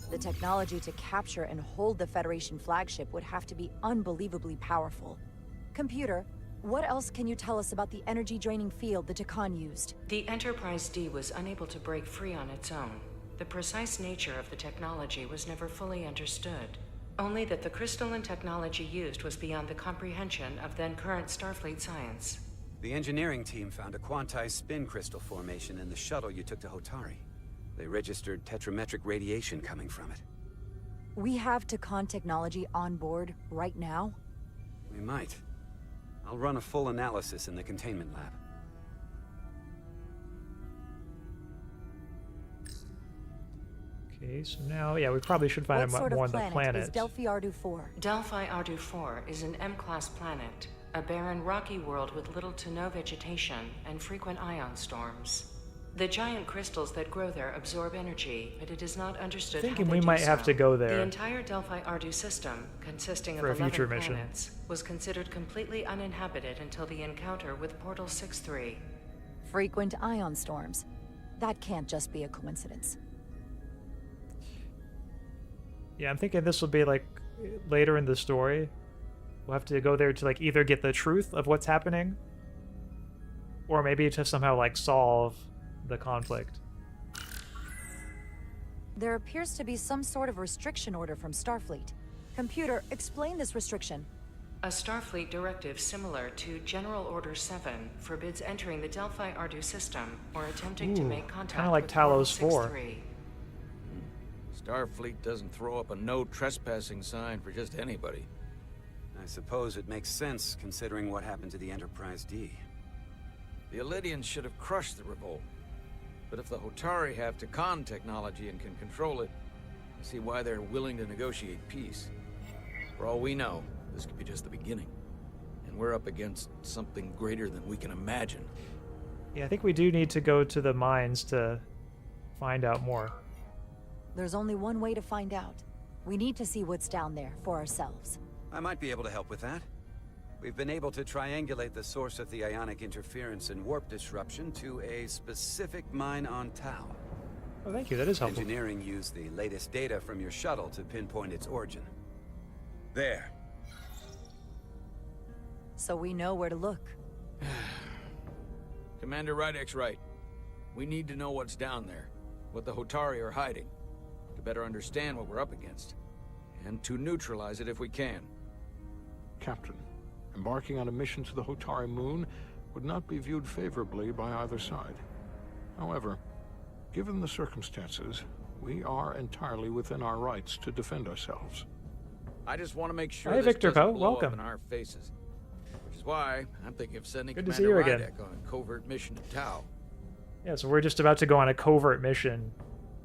The technology to capture and hold the Federation flagship would have to be unbelievably powerful. Computer, what else can you tell us about the energy-draining field the Takan used? The Enterprise D was unable to break free on its own. The precise nature of the technology was never fully understood. Only that the crystalline technology used was beyond the comprehension of then-current Starfleet science. The engineering team found a quantized spin crystal formation in the shuttle you took to Hotari. They registered tetrametric radiation coming from it. We have Takan technology on board right now? We might. I'll run a full analysis in the containment lab. Okay, so now, yeah, we probably should find out more on the planet. What sort of planet is Delphi Ardu 4? Delphi Ardu 4 is an M-class planet, a barren rocky world with little to no vegetation and frequent ion storms. The giant crystals that grow there absorb energy, but it is not understood how they do so. Thinking we might have to go there. The entire Delphi Ardu system, consisting of 11 planets, was considered completely uninhabited until the encounter with Portal 6-3. Frequent ion storms. That can't just be a coincidence. Yeah, I'm thinking this will be like later in the story. We'll have to go there to like either get the truth of what's happening, or maybe to somehow like solve the conflict. There appears to be some sort of restriction order from Starfleet. Computer, explain this restriction. A Starfleet directive similar to General Order 7 forbids entering the Delphi Ardu system or attempting to make contact kind of like with Talos Portal 4. 6-3. Starfleet doesn't throw up a no trespassing sign for just anybody. I suppose it makes sense considering what happened to the Enterprise D. The Elydians should have crushed the revolt. But if the Hotari have Takan technology and can control it, I see why they're willing to negotiate peace. For all we know, this could be just the beginning. And we're up against something greater than we can imagine. Yeah, I think we do need to go to the mines to find out more. There's only one way to find out. We need to see what's down there for ourselves. I might be able to help with that. We've been able to triangulate the source of the ionic interference and warp disruption to a specific mine on Tau. Oh, thank you. That is helpful. Engineering used the latest data from your shuttle to pinpoint its origin. There. So we know where to look. Commander Rydek's right. We need to know what's down there, what the Hotari are hiding, to better understand what we're up against, and to neutralize it if we can. Captain, embarking on a mission to the Hotari moon would not be viewed favorably by either side. However, given the circumstances, we are entirely within our rights to defend ourselves. I just want to make sure Hi, this Victor doesn't Poe. blow Welcome. up in our faces. Which is why I'm thinking of sending Good to see Commander you again. Rydek on a covert mission to Tau. Yeah, so we're just about to go on a covert mission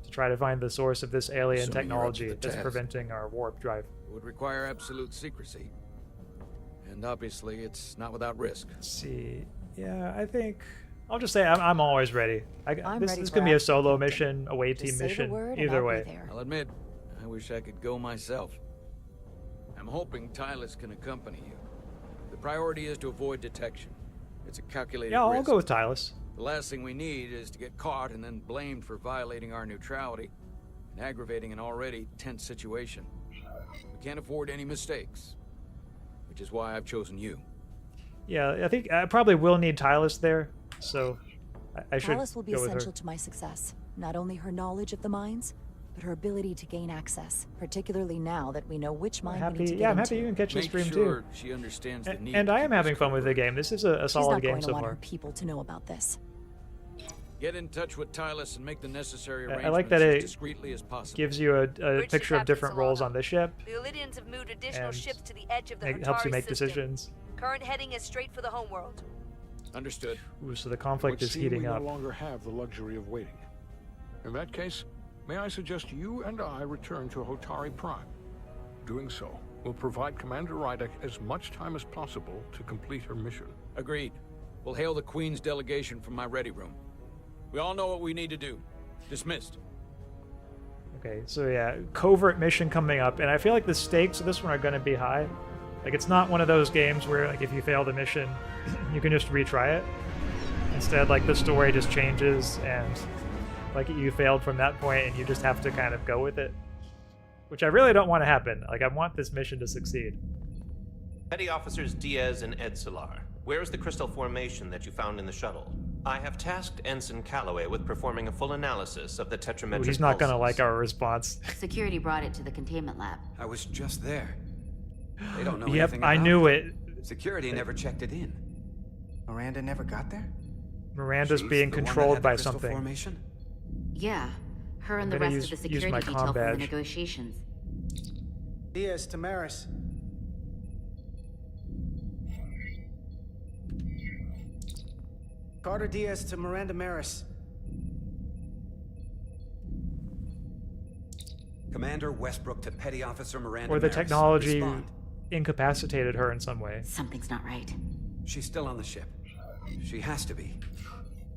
to try to find the source of this alien Assuming you're up to technology the that's task. preventing our warp drive. It would require absolute secrecy. And obviously, it's not without risk. Let's see. Yeah, I think I'll just say I'm always ready. I'm this ready this for could be a action, solo Captain. mission, away Just team say the mission, word and either I'll be way. there. I'll admit, I wish I could go myself. I'm hoping Tylus can accompany you. The priority is to avoid detection. It's a calculated Yeah, I'll risk. go with Tylus. The last thing we need is to get caught and then blamed for violating our neutrality and aggravating an already tense situation. We can't afford any mistakes, which is why I've chosen you. Yeah, I think I probably will need Tylus there, so I should Alice will be go with her. essential to my success. Not only her knowledge of the mines, but her ability to gain access, particularly now that we know which mine we need to get I'm into. happy you can catch the Make stream sure too. she understands the need And to I keep am having us fun with the covered. game. This is a She's solid not game going to so want far. her people to know about this. Get in touch with Tylus and make the necessary I arrangements like that as it discreetly as possible. gives you a Bridge picture of Captain different roles on the ship. The Illidians have moved additional and ships to the edge of the helps you Hotari make system. decisions. Current heading is straight for the homeworld. Understood. Ooh, so the conflict is heating up. We no longer have the luxury of waiting. In that case, may I suggest you and I return to Hotari Prime? Doing so will provide Commander Rydek as much time as possible to complete her mission. Agreed. We'll hail the Queen's delegation from my ready room. We all know what we need to do. Dismissed. Okay, so yeah, covert mission coming up, and I feel like the stakes of this one are going to be high. Like, it's not one of those games where, like, if you fail the mission, you can just retry it. Instead, like, the story just changes, and, like, you failed from that point, and you just have to kind of go with it. Which I really don't want to happen. Like, I want this mission to succeed. Petty Officers Diaz and Edsolar, where is the crystal formation that you found in the shuttle? I have tasked Ensign Calloway with performing a full analysis of the tetrametric Ooh, he's not going to pulses. like our response. Security brought it to the containment lab. I was just there. They don't know Yep, anything I about knew it. it. Security never checked it in. Miranda never got there? Miranda's She's being the one that controlled had the by crystal something. Formation? Yeah, her and I'm the gonna rest of the use my security comm detail from the badge. negotiations. Diaz, Tamaris. Carter Diaz to Miranda Maris. Commander Westbrook to Petty Officer Miranda Or the Maris. technology Respond. incapacitated her in some way. Something's not right. She's still on the ship. She has to be.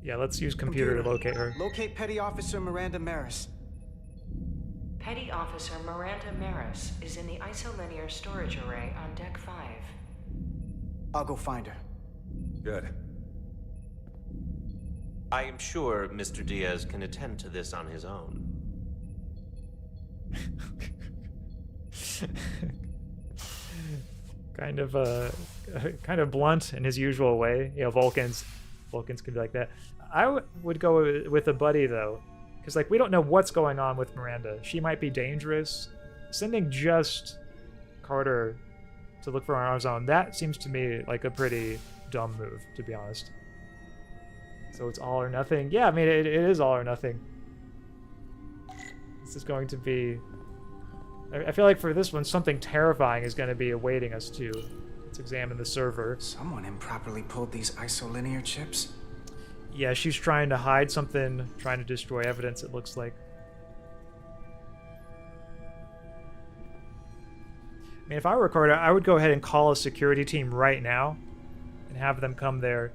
Yeah, let's use computer to locate her. Locate Petty Officer Miranda Maris. Petty Officer Miranda Maris is in the isolinear storage array on Deck 5. I'll go find her. Good. I am sure Mr. Diaz can attend to this on his own. kind of blunt in his usual way. You know, Vulcans can be like that. I would go with a buddy though, because like we don't know what's going on with Miranda. She might be dangerous. Sending just Carter to look for her on his own, that seems to me like a pretty dumb move, to be honest. So it's all or nothing. Yeah, I mean it is all or nothing. This is going to be. I feel like for this one, something terrifying is going to be awaiting us too. Let's examine the server. Someone improperly pulled these isolinear chips. Yeah, she's trying to hide something, trying to destroy evidence, it looks like. I mean, if I were Carter, I would go ahead and call a security team right now and have them come there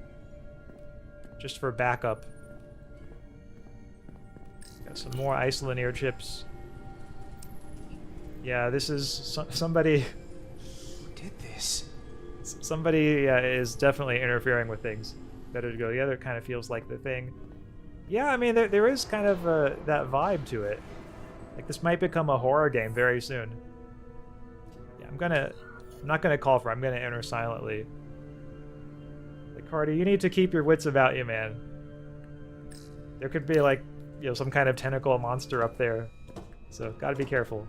just for backup. Got some more isolinear chips. Yeah, this is somebody. Who did this? Somebody is definitely interfering with things. Better to go together. It kind of feels like the thing. Yeah, I mean, there is kind of that vibe to it. Like, this might become a horror game very soon. Yeah, I'm not gonna call for it. I'm gonna enter silently. Like, Carter, you need to keep your wits about you, man. There could be, like, you know, some kind of tentacle monster up there. So, gotta be careful.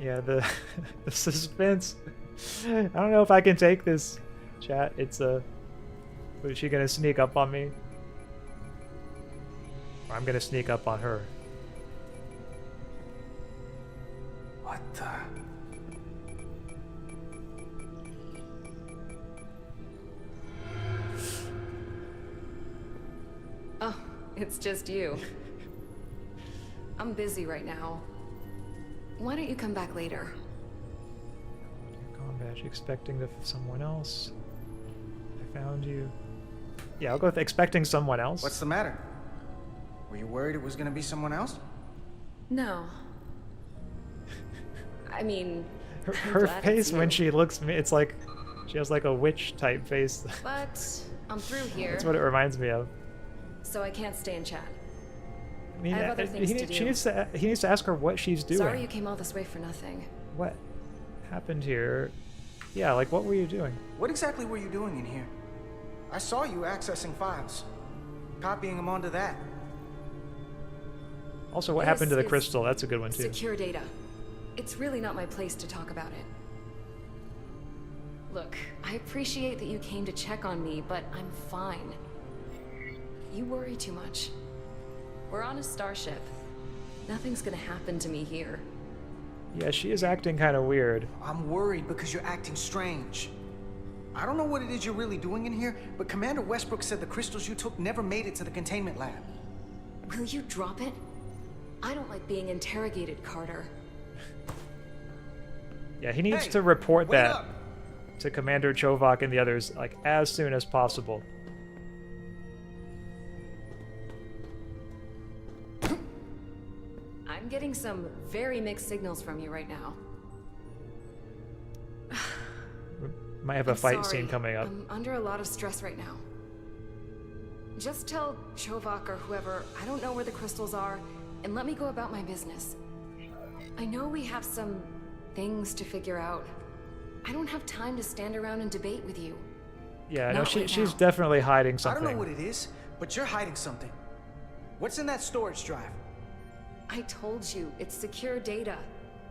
Yeah, the suspense. I don't know if I can take this, chat. It's is she gonna sneak up on me? Or I'm gonna sneak up on her. What the? Oh, it's just you. I'm busy right now. Why don't you come back later? Combat, expecting someone else. I found you. Yeah, I'll go with expecting someone else. What's the matter? Were you worried it was gonna be someone else? No. I mean, Her face when she looks me, it's like she has like a witch type face. But I'm through here. That's what it reminds me of. So I can't stay and chat. I mean, I have other things to do. he needs to ask her what she's doing. Sorry you came all this way for nothing. What happened here? Yeah, like what were you doing? What exactly were you doing in here? I saw you accessing files, copying them onto that. Also, what happened to the crystal? That's a good one too. Secure data. It's really not my place to talk about it. Look, I appreciate that you came to check on me, but I'm fine. You worry too much. We're on a starship. Nothing's gonna happen to me here. Yeah, she is acting kind of weird. I'm worried because you're acting strange. I don't know what it is you're really doing in here, but Commander Westbrook said the crystals you took never made it to the containment lab. Will you drop it? I don't like being interrogated, Carter. Yeah, he needs to report that to Commander Chovak and the others, like, as soon as possible. I'm getting some very mixed signals from you right now. Might have a fight scene coming up. I'm under a lot of stress right now. Just tell Chovak or whoever I don't know where the crystals are, and let me go about my business. I know we have some things to figure out. I don't have time to stand around and debate with you. Yeah, no, she's definitely hiding something. I don't know what it is, but you're hiding something. What's in that storage drive? I told you, it's secure data.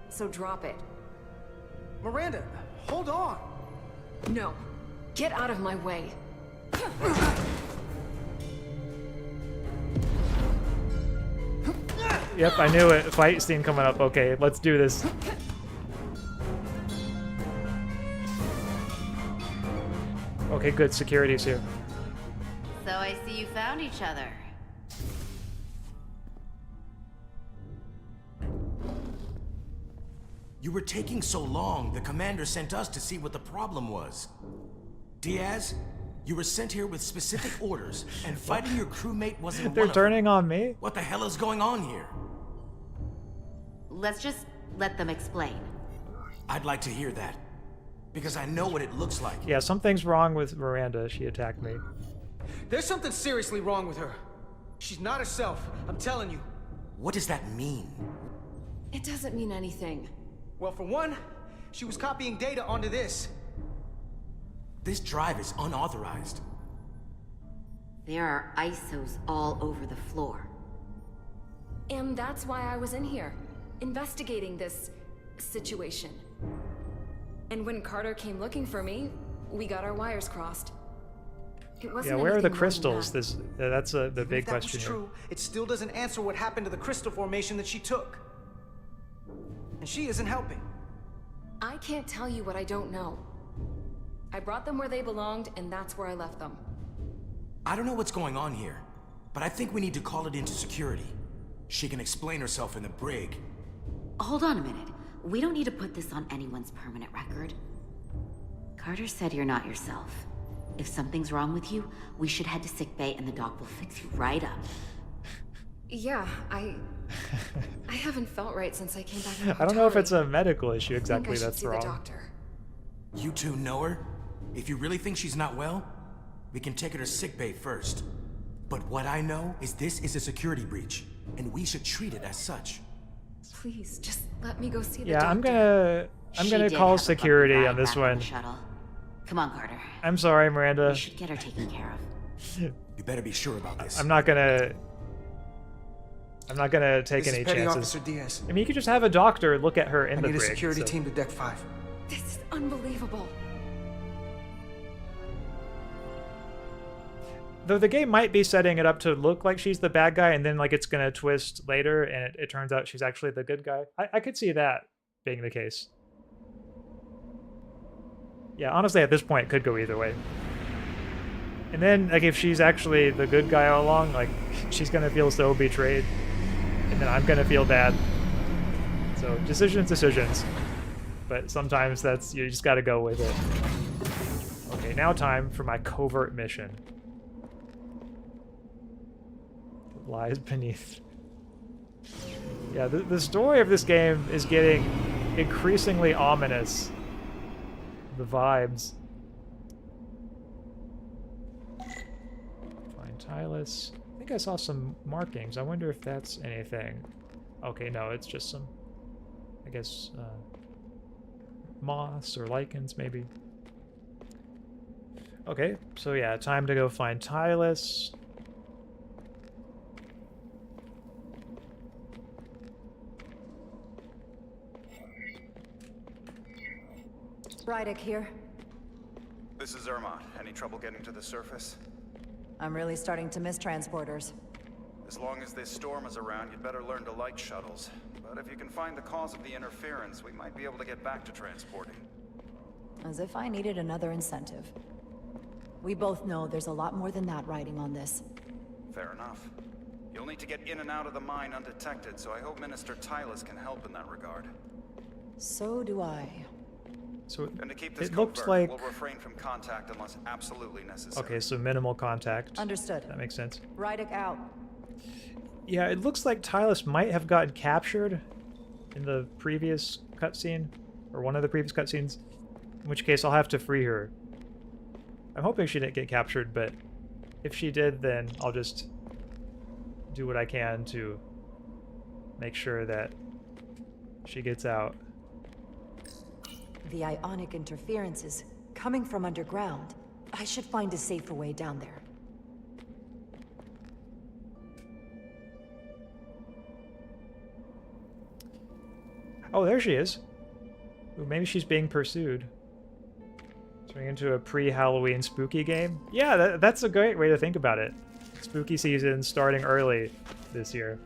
So drop it. Miranda, hold on. No. Get out of my way. Yep, I knew it. Fight scene coming up. Okay, let's do this. Okay, good. Security's here. So I see you found each other. You were taking so long, the commander sent us to see what the problem was. Diaz, you were sent here with specific orders, and fighting your crewmate wasn't They're one of turning them. on me? What the hell is going on here? Let's just let them explain. I'd like to hear that, because I know what it looks like. Yeah, something's wrong with Miranda. She attacked me. There's something seriously wrong with her. She's not herself, I'm telling you. What does that mean? It doesn't mean anything. Well, for one, she was copying data onto this. This drive is unauthorized. There are ISOs all over the floor. And that's why I was in here, investigating this situation. And when Carter came looking for me, we got our wires crossed. It wasn't Yeah, where are the anything more than crystals? that. That's the big If that question was here. true, it still doesn't answer what happened to the crystal formation that she took. And she isn't helping. I can't tell you what I don't know. I brought them where they belonged, and that's where I left them. I don't know what's going on here, but I think we need to call it into security. She can explain herself in the brig. Hold on a minute. We don't need to put this on anyone's permanent record. Carter said you're not yourself. If something's wrong with you, we should head to sickbay and the doc will fix you right up. Yeah, I haven't felt right since I came back from I don't know if Hatari. it's a medical issue I exactly think I should that's see wrong. the doctor. You two know her? If you really think she's not well, we can take her to sickbay first. But what I know is this is a security breach, and we should treat it as such. Please, just let me go see the Yeah, doctor. I'm gonna call security on this one. Come on, Carter. I'm sorry, Miranda. We should get her taken care of. You better be sure about this. I'm not gonna take This any is Petty chances. Officer Diaz. I mean, you could just have a doctor look at her in I the need a brig. security so- team to Deck 5. This is unbelievable. Though the game might be setting it up to look like she's the bad guy, and then like it's gonna twist later, and it turns out she's actually the good guy. I could see that being the case. Yeah, honestly, at this point, it could go either way. And then, like, if she's actually the good guy all along, like, she's gonna feel so betrayed, and then I'm gonna feel bad. So decisions. But sometimes you just gotta go with it. Okay, now time for my covert mission. Lies beneath. Yeah, the story of this game is getting increasingly ominous. The vibes. Find Tylus. I think I saw some markings. I wonder if that's anything. Okay, no, it's just some, I guess, moss or lichens, maybe. Okay, so yeah, time to go find Tylus. Rydick here. This is Ermont. Any trouble getting to the surface? I'm really starting to miss transporters. As long as this storm is around, you'd better learn to like shuttles. But if you can find the cause of the interference, we might be able to get back to transporting. As if I needed another incentive. We both know there's a lot more than that riding on this. Fair enough. You'll need to get in and out of the mine undetected, so I hope Minister Tylus can help in that regard. So do I. So and to keep this it looks covert, like... we'll refrain from contact unless absolutely necessary. Okay, so minimal contact. Understood. That makes sense. Rydick out. Yeah, it looks like Tylus might have gotten captured in the previous cutscene, or one of the previous cutscenes, in which case I'll have to free her. I'm hoping she didn't get captured, but if she did, then I'll just do what I can to make sure that she gets out. The ionic interferences coming from underground. I should find a safer way down there. Oh, there she is. Ooh, maybe she's being pursued. Turning into a pre-Halloween spooky game? Yeah, that's a great way to think about it. Spooky season starting early this year.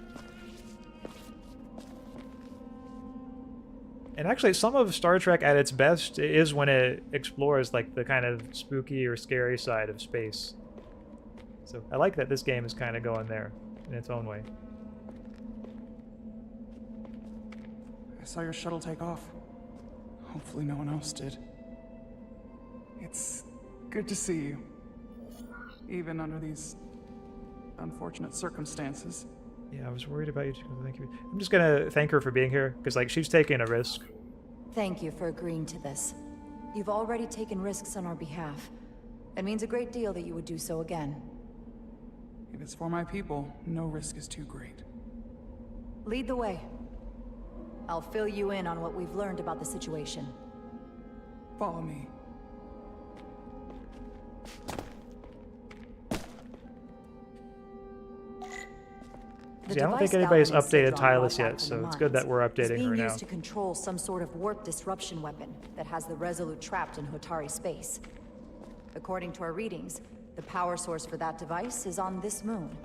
And actually, some of Star Trek at its best is when it explores like the kind of spooky or scary side of space. So I like that this game is kind of going there in its own way. I saw your shuttle take off. Hopefully no one else did. It's good to see you. Even under these unfortunate circumstances. Yeah, I was worried about you too. Thank you. I'm just gonna thank her for being here, because like she's taking a risk. Thank you for agreeing to this. You've already taken risks on our behalf. It means a great deal that you would do so again. If it's for my people, no risk is too great. Lead the way. I'll fill you in on what we've learned about the situation. Follow me. Yeah, I don't think anybody's updated Tylus yet, so it's good that we're updating her now. It's being used to control some sort of warp disruption weapon that has the Resolute trapped in Hotari space. According to our readings, the power source for that device is on this moon,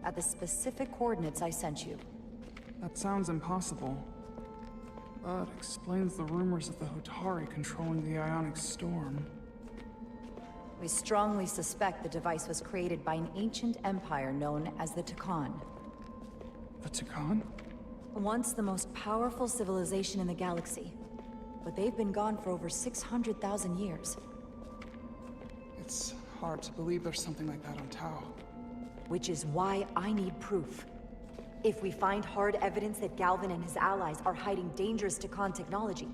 at the specific coordinates I sent you. That sounds impossible. But explains the rumors of the Hotari controlling the ionic storm. We strongly suspect the device was created by an ancient empire known as the Takan. The Takan? Once the most powerful civilization in the galaxy, but they've been gone for over 600,000 years. It's hard to believe there's something like that on Tau. Which is why I need proof. If we find hard evidence that Galvin and his allies are hiding dangerous Takan technology,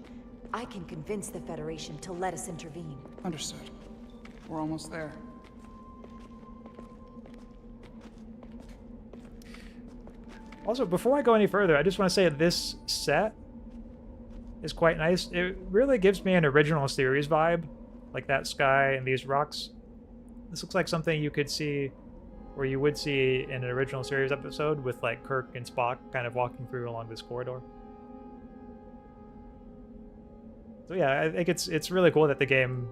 I can convince the Federation to let us intervene. Understood. We're almost there. Also, before I go any further, I just want to say that this set is quite nice. It really gives me an original series vibe, like that sky and these rocks. This looks like something you could see, or you would see in an original series episode with like Kirk and Spock kind of walking through along this corridor. So yeah, I think it's really cool that the game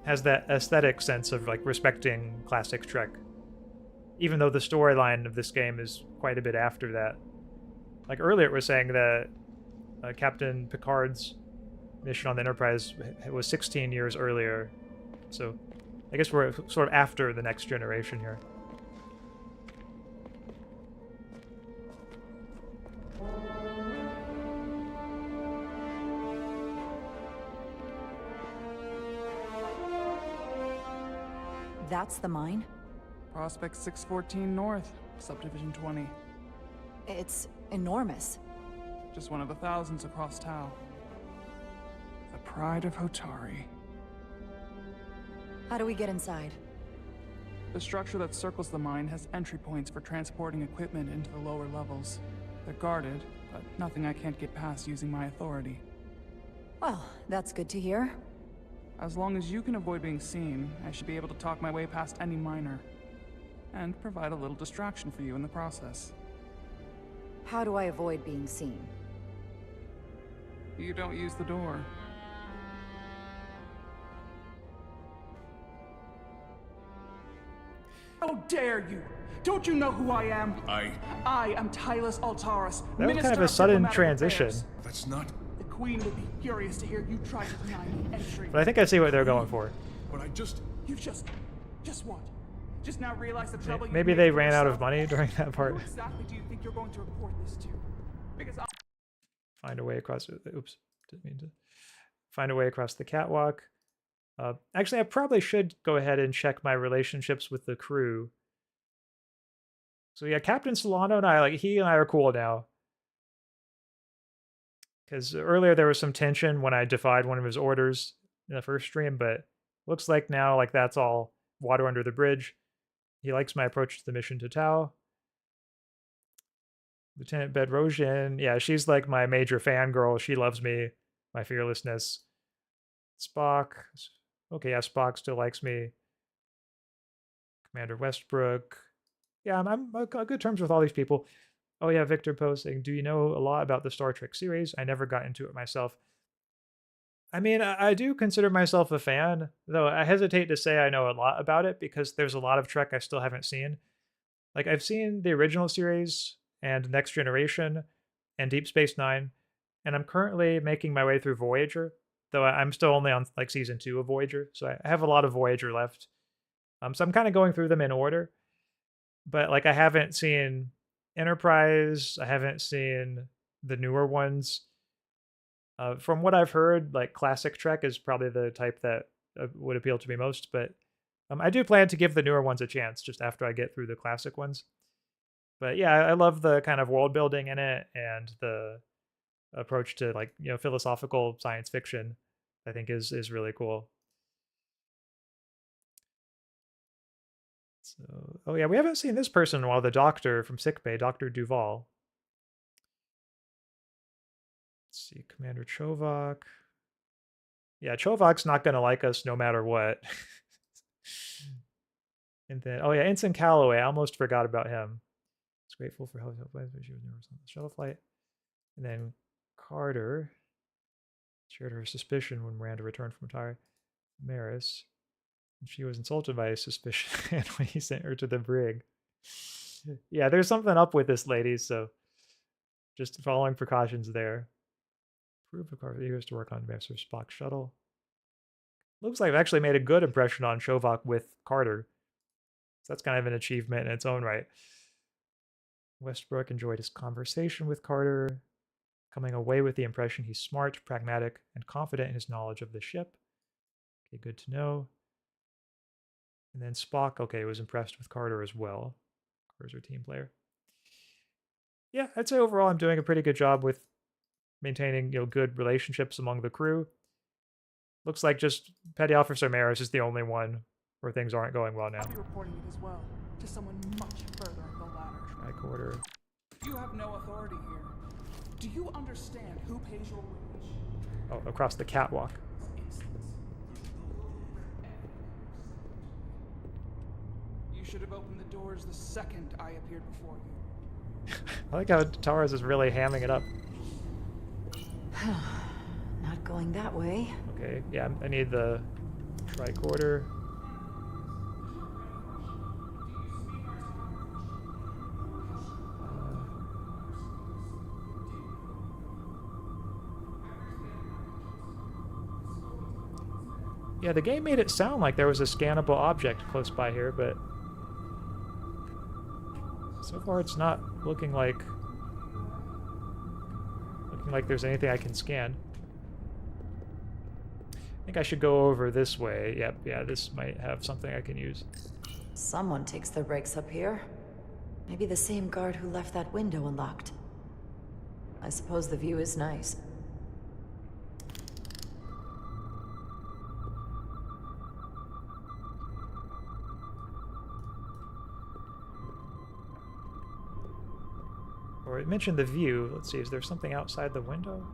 has that aesthetic sense of like respecting classic Trek. Even though the storyline of this game is quite a bit after that. Like earlier it was saying that Captain Picard's mission on the Enterprise was 16 years earlier. So I guess we're sort of after the next generation here. That's the mine? Prospect 614 North, Subdivision 20. It's enormous. Just one of the thousands across Tau. The pride of Hotari. How do we get inside? The structure that circles the mine has entry points for transporting equipment into the lower levels. They're guarded, but nothing I can't get past using my authority. Well, that's good to hear. As long as you can avoid being seen, I should be able to talk my way past any miner. And provide a little distraction for you in the process. How do I avoid being seen? You don't use the door. How dare you! Don't you know who I am? I am Tylus Altaris, That was Minister kind of a of sudden Diplomatic transition. Affairs. That's not... The Queen would be furious to hear you try to deny me entry. But I think I see what they're going for. But I just... You just what? Just now realize the trouble you Maybe made they for ran out of yourself? money during that part. Who exactly do you think you're going to report this to? Because Find a way across. Oops, didn't mean to. Find a way across the catwalk. Actually, I probably should go ahead and check my relationships with the crew. So yeah, Captain Solano and I, he and I are cool now. Because earlier there was some tension when I defied one of his orders in the first stream, but looks like now, that's all water under the bridge. He likes my approach to the mission to Tau. Lieutenant Bedrosian, yeah, she's like my major fangirl. She loves me, my fearlessness. Spock, okay, yeah, Spock still likes me. Commander Westbrook, yeah, I'm on good terms with all these people. Oh yeah, Victor posting, do you know a lot about the Star Trek series? I never got into it myself. I mean, I do consider myself a fan, though I hesitate to say I know a lot about it because there's a lot of Trek I still haven't seen. I've seen the original series and Next Generation and Deep Space Nine, and I'm currently making my way through Voyager, though I'm still only on season 2 of Voyager, so I have a lot of Voyager left. So I'm kind of going through them in order, but I haven't seen Enterprise, I haven't seen the newer ones. From what I've heard, classic Trek is probably the type that would appeal to me most, but I do plan to give the newer ones a chance just after I get through the classic ones. But yeah, I love the kind of world building in it and the approach to philosophical science fiction. I think is really cool. So, oh yeah, we haven't seen this person in a while, the doctor from sickbay, Dr. Duval. Let's see, Commander Chovak. Yeah, Chovak's not going to like us no matter what. And then, oh yeah, Ensign Calloway, I almost forgot about him. He's grateful for help, but she was never on the shuttle flight. And then Carter shared her suspicion when Miranda returned from Atari. Maris. And she was insulted by his suspicion when he sent her to the brig. Yeah, there's something up with this lady, so just following precautions there. Proof of Carter eagers to work on Master Spock's shuttle. Looks like I've actually made a good impression on Chovak with Carter. So that's kind of an achievement in its own right. Westbrook enjoyed his conversation with Carter, coming away with the impression he's smart, pragmatic, and confident in his knowledge of the ship. Okay, good to know. And then Spock, okay, was impressed with Carter as well. Carter's our team player. Yeah, I'd say overall I'm doing a pretty good job with maintaining good relationships among the crew. Looks like just Petty Officer Maris is the only one where things aren't going well now. I'll be reporting it as well to someone much further up the ladder. Tricorder. You have no authority here. Do you understand who pays your wage? Oh, across the catwalk. You should have opened the doors the second I appeared before you. I like how Torres is really hamming it up. Not going that way. Okay, yeah, I need the tricorder. Yeah, the game made it sound like there was a scannable object close by here, but so far it's not looking like there's anything I can scan. I think I should go over this way. Yep, yeah, this might have something I can use. Someone takes their breaks up here. Maybe the same guard who left that window unlocked. I suppose the view is nice. Or it mentioned the view. Let's see, is there something outside the window?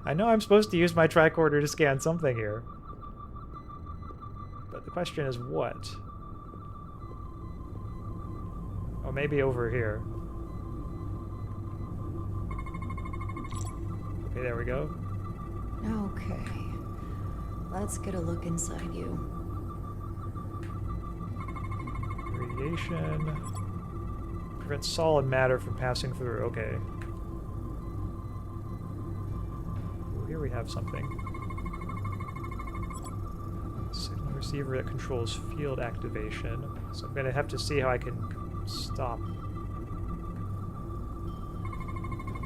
I know I'm supposed to use my tricorder to scan something here. But the question is what? Oh, maybe over here. Okay, there we go. Okay. Let's get a look inside you. Radiation. Prevents solid matter from passing through. Okay. Ooh, here we have something. Signal receiver that controls field activation. So I'm going to have to see how I can stop.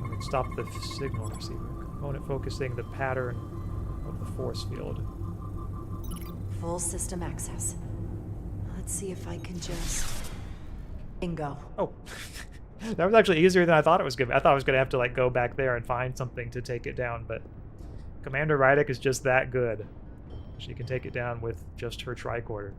I can stop the signal receiver. Component focusing the pattern of the force field. Full system access. Let's see if I can just... Bingo. Oh. That was actually easier than I thought it was going to be. I thought I was going to have to like go back there and find something to take it down, but Commander Rydick is just that good. She can take it down with just her tricorder.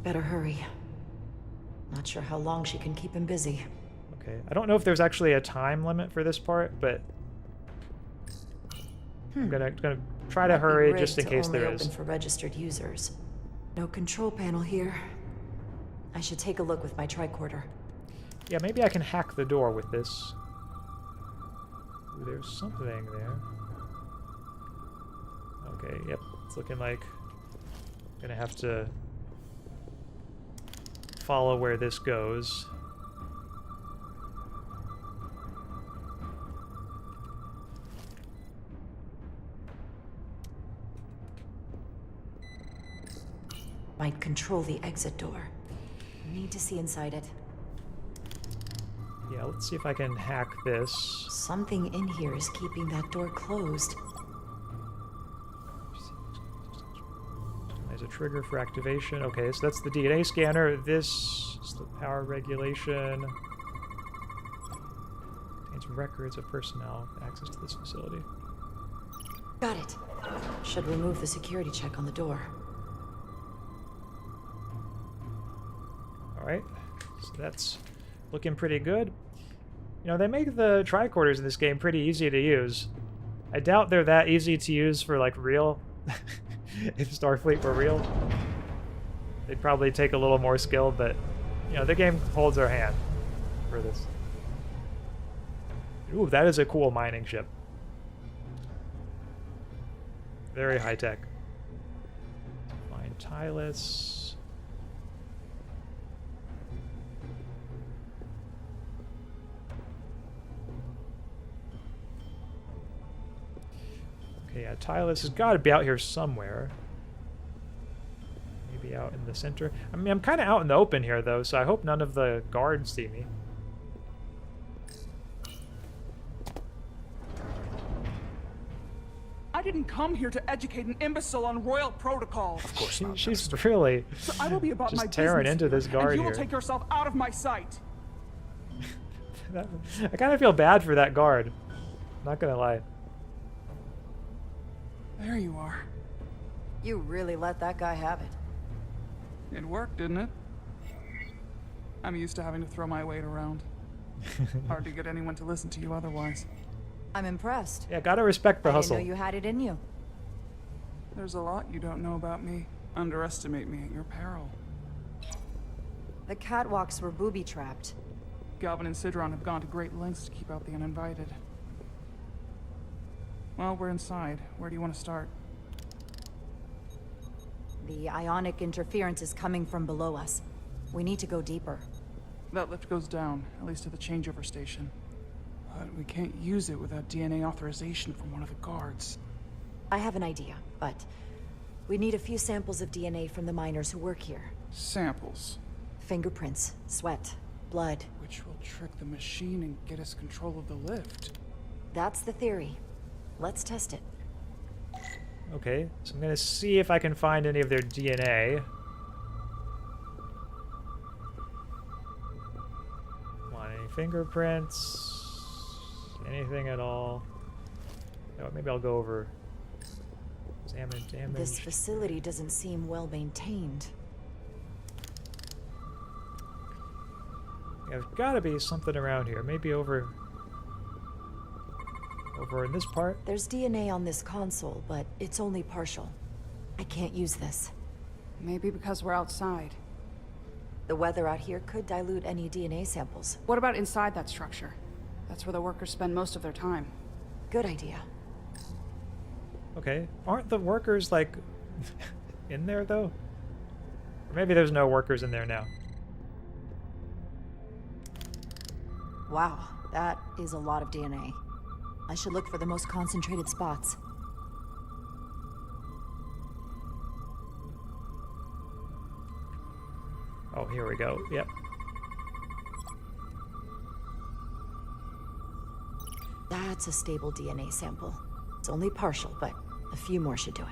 Better hurry. Not sure how long she can keep him busy. Okay, I don't know if there's actually a time limit for this part, but I'm gonna try to hurry just in case there is. Open for registered users. No control panel here. I should take a look with my tricorder. Yeah, maybe I can hack the door with this. Ooh, there's something there. Okay, yep, it's looking like I'm gonna have to follow where this goes. Might control the exit door. Need to see inside it. Yeah, let's see if I can hack this. Something in here is keeping that door closed. There's a trigger for activation. Okay, so that's the DNA scanner. This is the power regulation. Contains records of personnel with access to this facility. Got it. Should remove the security check on the door. Alright, so that's looking pretty good. You know, they make the tricorders in this game pretty easy to use. I doubt they're that easy to use for, like, real. If Starfleet were real, they'd probably take a little more skill, but, you know, the game holds their hand for this. Ooh, that is a cool mining ship. Very high-tech. Mine Tylus. Okay, yeah, Tylus has got to be out here somewhere. Maybe out in the center. I mean, I'm kind of out in the open here, though, so I hope none of the guards see me. I didn't come here to educate an imbecile on royal protocol. Of course not. She's really so I will be about just my tearing business into this guard and you here. will take yourself out of my sight. I kind of feel bad for that guard. Not gonna lie. There you are. You really let that guy have it. It worked, didn't it? I'm used to having to throw my weight around. Hard to get anyone to listen to you otherwise. I'm impressed. Yeah, gotta respect the hustle. I didn't know you had it in you. There's a lot you don't know about me. Underestimate me at your peril. The catwalks were booby-trapped. Galvin and Sidron have gone to great lengths to keep out the uninvited. Well, we're inside. Where do you want to start? The ionic interference is coming from below us. We need to go deeper. That lift goes down, at least to the changeover station. But we can't use it without DNA authorization from one of the guards. I have an idea, but we need a few samples of DNA from the miners who work here. Samples? Fingerprints, sweat, blood. Which will trick the machine and get us control of the lift. That's the theory. Let's test it. Okay, so I'm gonna see if I can find any of their DNA. Come on, any fingerprints? Anything at all? Oh, maybe I'll go over. Examine damage. This facility doesn't seem well maintained. There's gotta be something around here. Maybe over in this part? There's DNA on this console, but it's only partial. I can't use this. Maybe because we're outside. The weather out here could dilute any DNA samples. What about inside that structure? That's where the workers spend most of their time. Good idea. Okay. Aren't the workers, like, in there, though? Or maybe there's no workers in there now. Wow, that is a lot of DNA. I should look for the most concentrated spots. Oh, here we go. Yep. That's a stable DNA sample. It's only partial, but a few more should do it.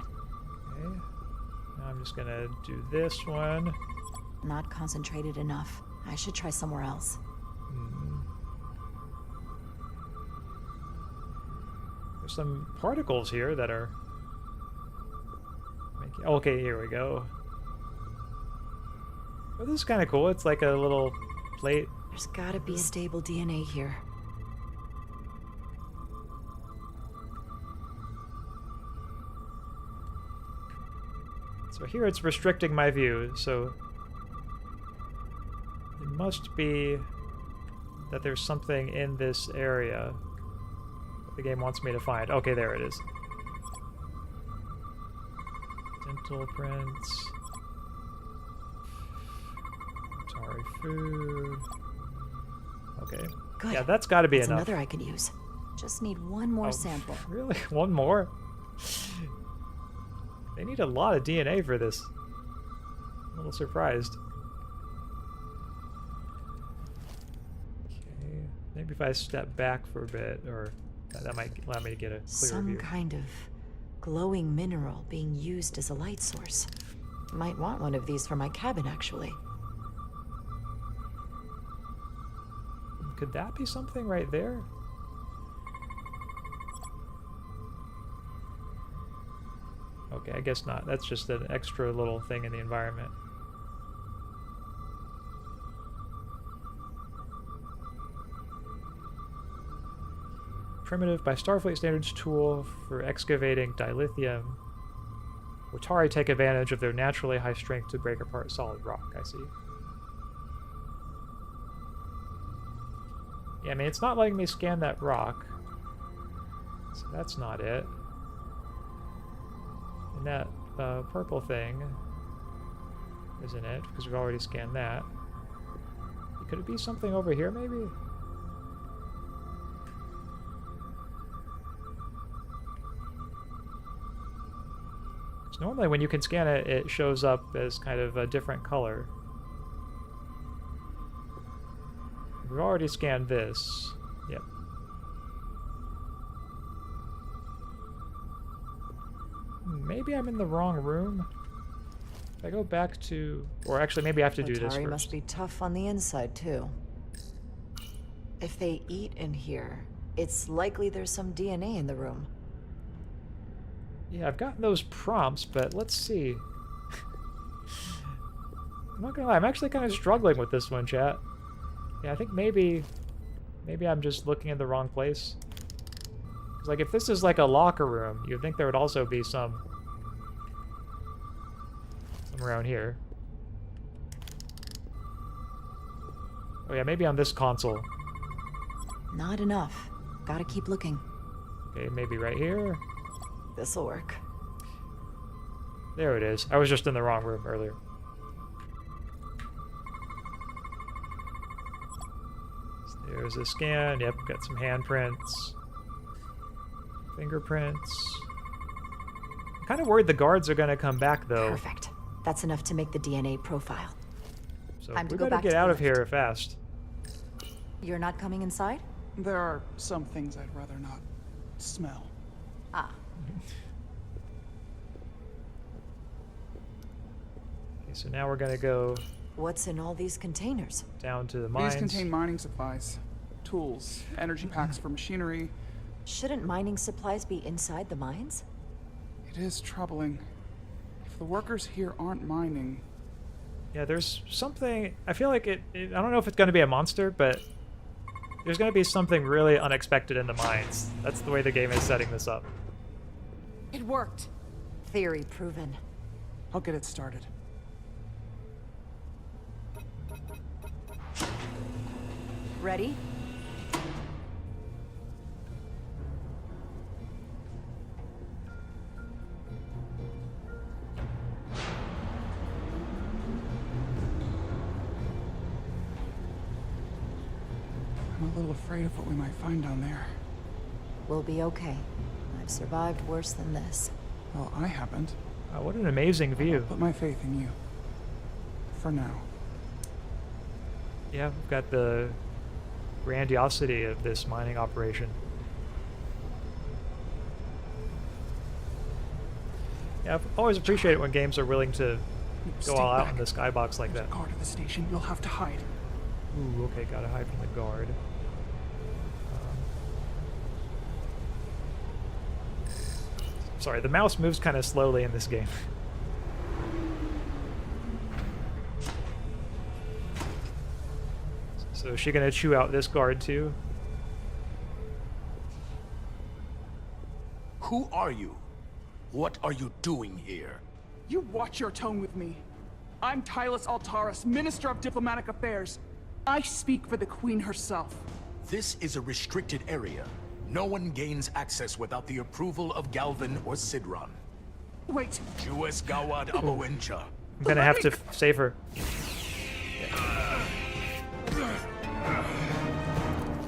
Okay. Now I'm just gonna do this one. Not concentrated enough. I should try somewhere else. There's some particles here that are... Okay, here we go. Oh, this is kind of cool. It's like a little plate. There's gotta be stable DNA here. So here it's restricting my view, so... It must be that there's something in this area the game wants me to find. Okay, there it is. Dental prints. Sorry, food. Okay. Good. Yeah, that's got to be That's enough. another I can use. Just need one more sample. Really? One more? They need a lot of DNA for this. I'm a little surprised. Okay. Maybe if I step back for a bit, or that might allow me to get a clearer view. Some kind of glowing mineral being used as a light source. Might want one of these for my cabin, actually. Could that be something right there? Okay, I guess not. That's just an extra little thing in the environment. Primitive by Starfleet standards tool for excavating dilithium. RyotaRyu take advantage of their naturally high strength to break apart solid rock, I see. Yeah, I mean, it's not letting me scan that rock. So that's not it. And that purple thing isn't it, because we've already scanned that. Could it be something over here, maybe? Normally when you can scan it, it shows up as kind of a different color. We've already scanned this. Yep. Maybe I'm in the wrong room. If I go back to... Or actually, maybe I have to do this RyotaRyu first. must be tough on the inside, too. If they eat in here, it's likely there's some DNA in the room. Yeah, I've gotten those prompts, but let's see. I'm not gonna lie, I'm actually kind of struggling with this one, chat. Yeah, I think maybe I'm just looking in the wrong place. 'Cause, like, if this is like a locker room, you'd think there would also be some around here. Oh yeah, maybe on this console. Not enough. Gotta keep looking. Okay, maybe right here. This'll work. There it is. I was just in the wrong room earlier. So there's a scan. Yep, got some handprints. Fingerprints. I'm kind of worried the guards are going to come back, though. Perfect. That's enough to make the DNA profile. So Time we to go better back get to out the of here fast. You're not coming inside? There are some things I'd rather not smell. Ah. Okay, so now we're gonna go What's in all these containers? down to the mines. These contain mining supplies, tools, energy packs for machinery. Shouldn't mining supplies be inside the mines? It is troubling. If the workers here aren't mining... Yeah, there's something... I feel like I don't know if it's going to be a monster, but there's going to be something really unexpected in the mines. That's the way the game is setting this up. It worked. Theory proven. I'll get it started. Ready? I'm a little afraid of what we might find down there. We'll be okay. I've survived worse than this. Well, I haven't. What an amazing view. I'll put my faith in you. For now. Yeah, we've got the grandiosity of this mining operation. Yeah, I've always appreciated when games are willing to go all out in the skybox like that. Guard of the station, you'll have to hide. Ooh, okay, gotta hide from the guard. Sorry, the mouse moves kind of slowly in this game. So is she gonna chew out this guard too? Who are you? What are you doing here? You watch your tone with me. I'm Tylus Altaris, Minister of Diplomatic Affairs. I speak for the Queen herself. This is a restricted area. No one gains access without the approval of Galvin or Sidron. Wait. Jues Gawad Abowincha. I'm gonna have to save her.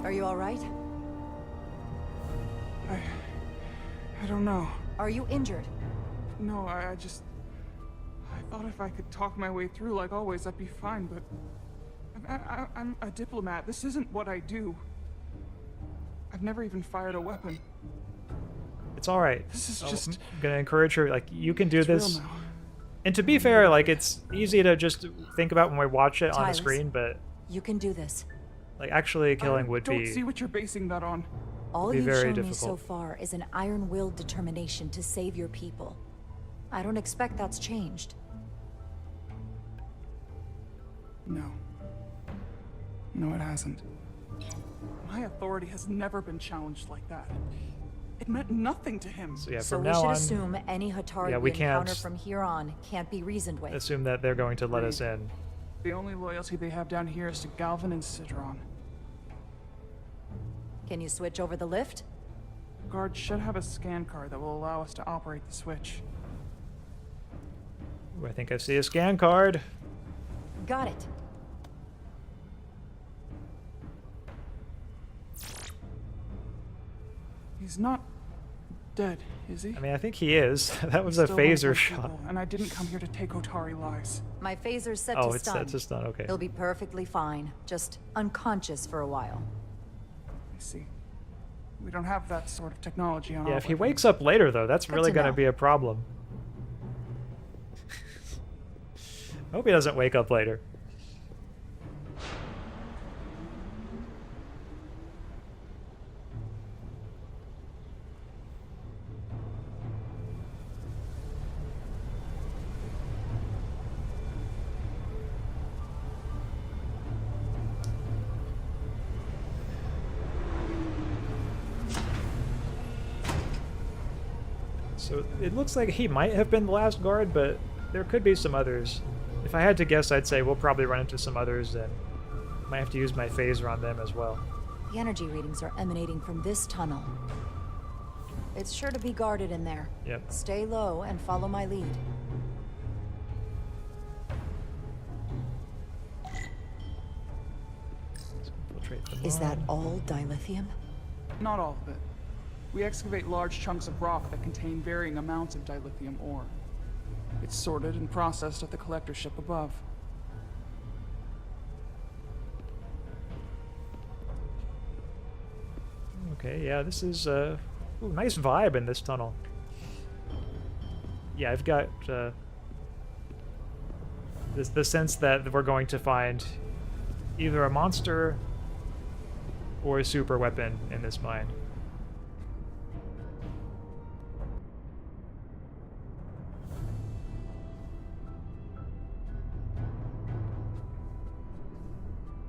Are you alright? I don't know. Are you injured? No, I thought if I could talk my way through like always, I'd be fine, but... I'm a diplomat. This isn't what I do. I've never even fired a weapon. It's alright. This is just... I'm gonna encourage her, like, you can do this. Real now. And to be fair, like, it's easy to just think about when we watch it on the Tylus, screen, but... You can do this. Like, actually killing would don't be... see what you're basing that on. All be you've very shown me difficult. so far is an iron-willed determination to save your people. I don't expect that's changed. No. No, it hasn't. My authority has never been challenged like that. It meant nothing to him. So yeah, So from we now should on, assume any Hatari yeah, we we encounter can't from here on can't be reasoned with. assume that they're going to let us in. The only loyalty they have down here is to Galvin and Sidron. Can you switch over the lift? Guard should have a scan card that will allow us to operate the switch. Ooh, I think I see a scan card. Got it. He's not dead, is he? I mean, I think he is. That was He a still phaser wants shot. people, and I didn't come here to take Otari lives. My phaser's set Oh, to it's stun. set to stun, okay. He'll be perfectly fine, just unconscious for a while. I see. We don't have that sort of technology on Yeah, our if he weapons. wakes up later, though, that's Good really to going to know. be a problem. I hope he doesn't wake up later. So it looks like he might have been the last guard, but there could be some others. If I had to guess, I'd say we'll probably run into some others, and might have to use my phaser on them as well. The energy readings are emanating from this tunnel. It's sure to be guarded in there. Yep. Stay low and follow my lead. Infiltrate the Is that mine. all dilithium? Not all of it. We excavate large chunks of rock that contain varying amounts of dilithium ore. It's sorted and processed at the collector ship above. Okay, yeah, this is ooh, nice vibe in this tunnel. Yeah, I've got the sense that we're going to find either a monster or a super weapon in this mine.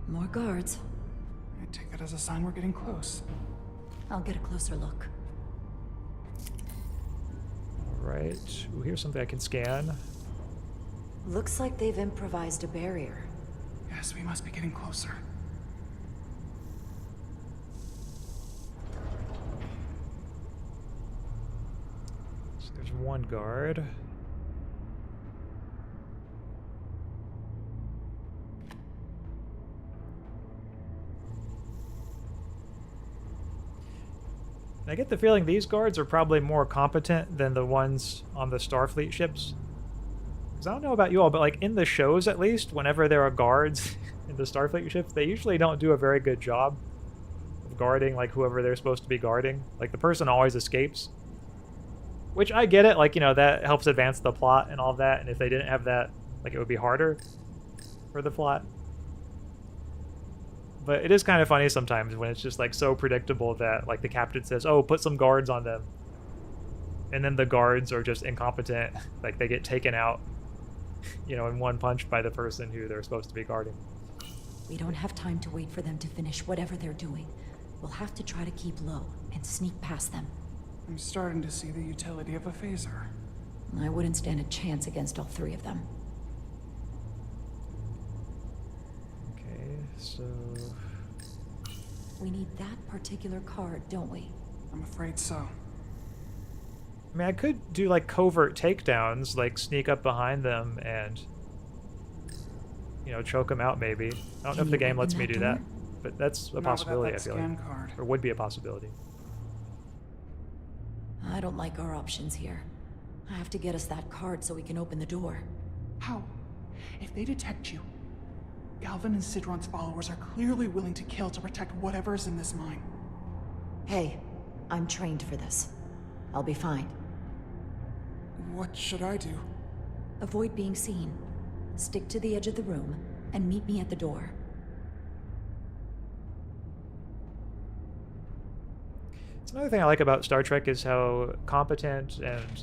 More guards. I take that as a sign we're getting close. I'll get a closer look. Right. Ooh, here's something I can scan. Looks like they've improvised a barrier. Yes, we must be getting closer. So there's one guard. I get the feeling these guards are probably more competent than the ones on the Starfleet ships. Because I don't know about you all, but like in the shows at least, whenever there are guards in the Starfleet ships, they usually don't do a very good job of guarding like whoever they're supposed to be guarding. Like the person always escapes. Which I get it, like, you know, that helps advance the plot and all that, and if they didn't have that, like it would be harder for the plot. But it is kind of funny sometimes when it's just like so predictable that like the captain says, oh, put some guards on them. And then the guards are just incompetent. Like they get taken out, you know, in one punch by the person who they're supposed to be guarding. We don't have time to wait for them to finish whatever they're doing. We'll have to try to keep low and sneak past them. I'm starting to see the utility of a phaser. I wouldn't stand a chance against all three of them. Okay, so... We need that particular card, don't we? I'm afraid so. I mean, I could do like covert takedowns, like sneak up behind them and, you know, choke them out maybe. I don't know if the game lets me do that, but that's a possibility, I feel like. Or would be a possibility. I don't like our options here. I have to get us that card so we can open the door. How? If they detect you, Galvin and Sidron's followers are clearly willing to kill to protect whatever is in this mine. Hey, I'm trained for this. I'll be fine. What should I do? Avoid being seen. Stick to the edge of the room and meet me at the door. It's another thing I like about Star Trek is how competent and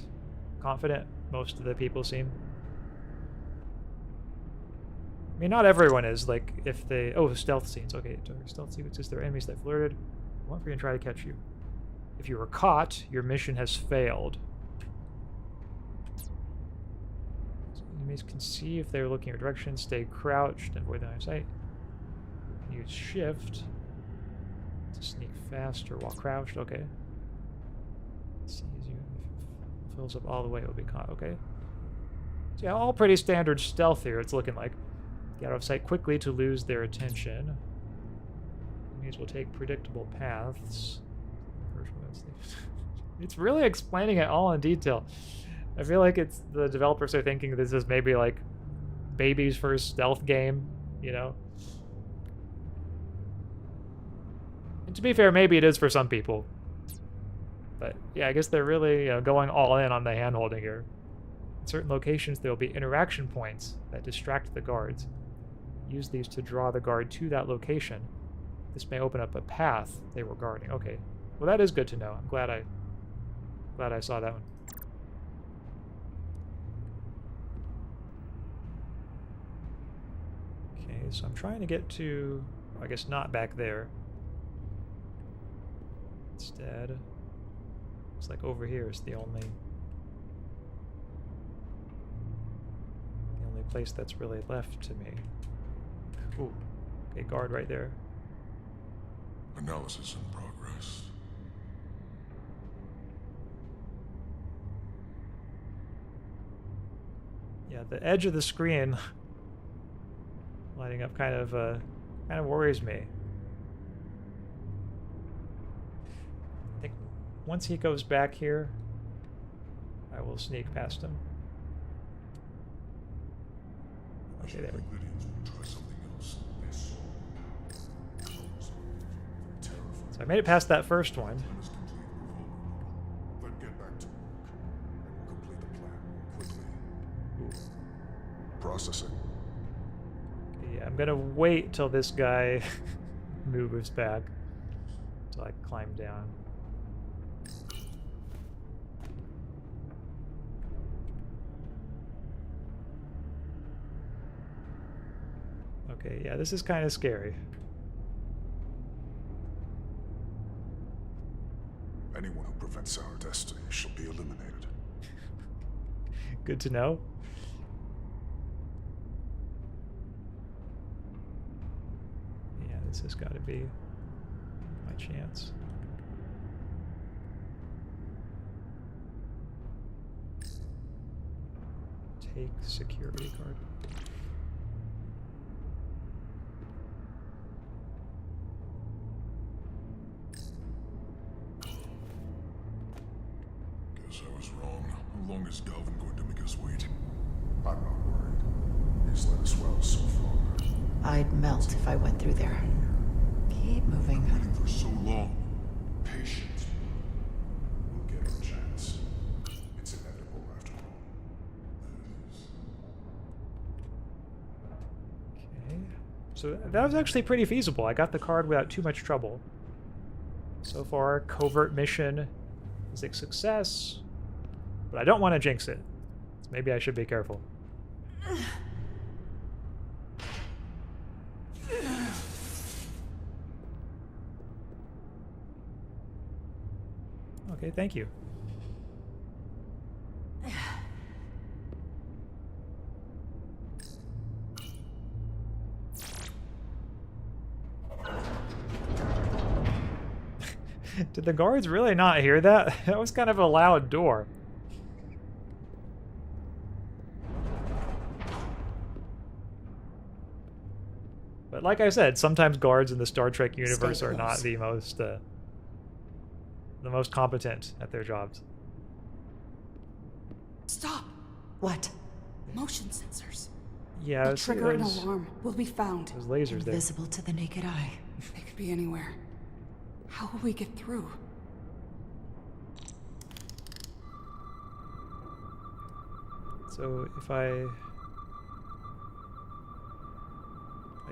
confident most of the people seem. I mean, not everyone is, like, if they... Oh, stealth scenes. Okay, stealth sequences. There are enemies that flirted. I want for you to try to catch you. If you were caught, your mission has failed. So enemies can see if they're looking your direction. Stay crouched and avoid the line of sight. Use shift to sneak fast or while crouched. Okay. Let's see, if it fills up all the way, it will be caught. Okay. So yeah, all pretty standard stealth here, it's looking like. Get out of sight quickly to lose their attention. Enemies will take predictable paths. It's really explaining it all in detail. I feel like it's the developers are thinking this is maybe like baby's first stealth game, you know? And to be fair, maybe it is for some people. But yeah, I guess they're really going all in on the hand-holding here. In certain locations, there will be interaction points that distract the guards. Use these to draw the guard to that location. This may open up a path they were guarding. Okay, well that is good to know. I'm glad I saw that one. Okay, so I'm trying to get to, I guess not back there. Instead, looks like over here is the only place that's really left to me. Ooh, okay, guard right there. Analysis in progress. Yeah, the edge of the screen lighting up kind of worries me. I think once he goes back here, I will sneak past him. Okay, there we go. So I made it past that first one. Then get back to work. And we'll complete the plan more quickly. Ooh. Processing. Yeah, I'm gonna wait till this guy moves back. Till I climb down. Okay, yeah, this is kind of scary. Anyone who prevents our destiny shall be eliminated. Good to know. Yeah, this has got to be my chance. Take security card. Guess I was wrong. How long is Galvin going to make us wait? I'm not worried. He's let us well so far. I'd melt if I went through there. Keep moving. Waiting for so long. Patience. We'll get our chance. It's inevitable after all. Okay. So that was actually pretty feasible. I got the card without too much trouble. So far, covert mission is a success. But I don't want to jinx it. So maybe I should be careful. Okay, thank you. Did the guards really not hear that? That was kind of a loud door. But like I said, sometimes guards in the Star Trek universe are not the most competent at their jobs. Stop! What? Motion sensors. Yeah, A trigger and alarm will be found. There's lasers there. Invisible to the naked eye. They could be anywhere. How will we get through? So if I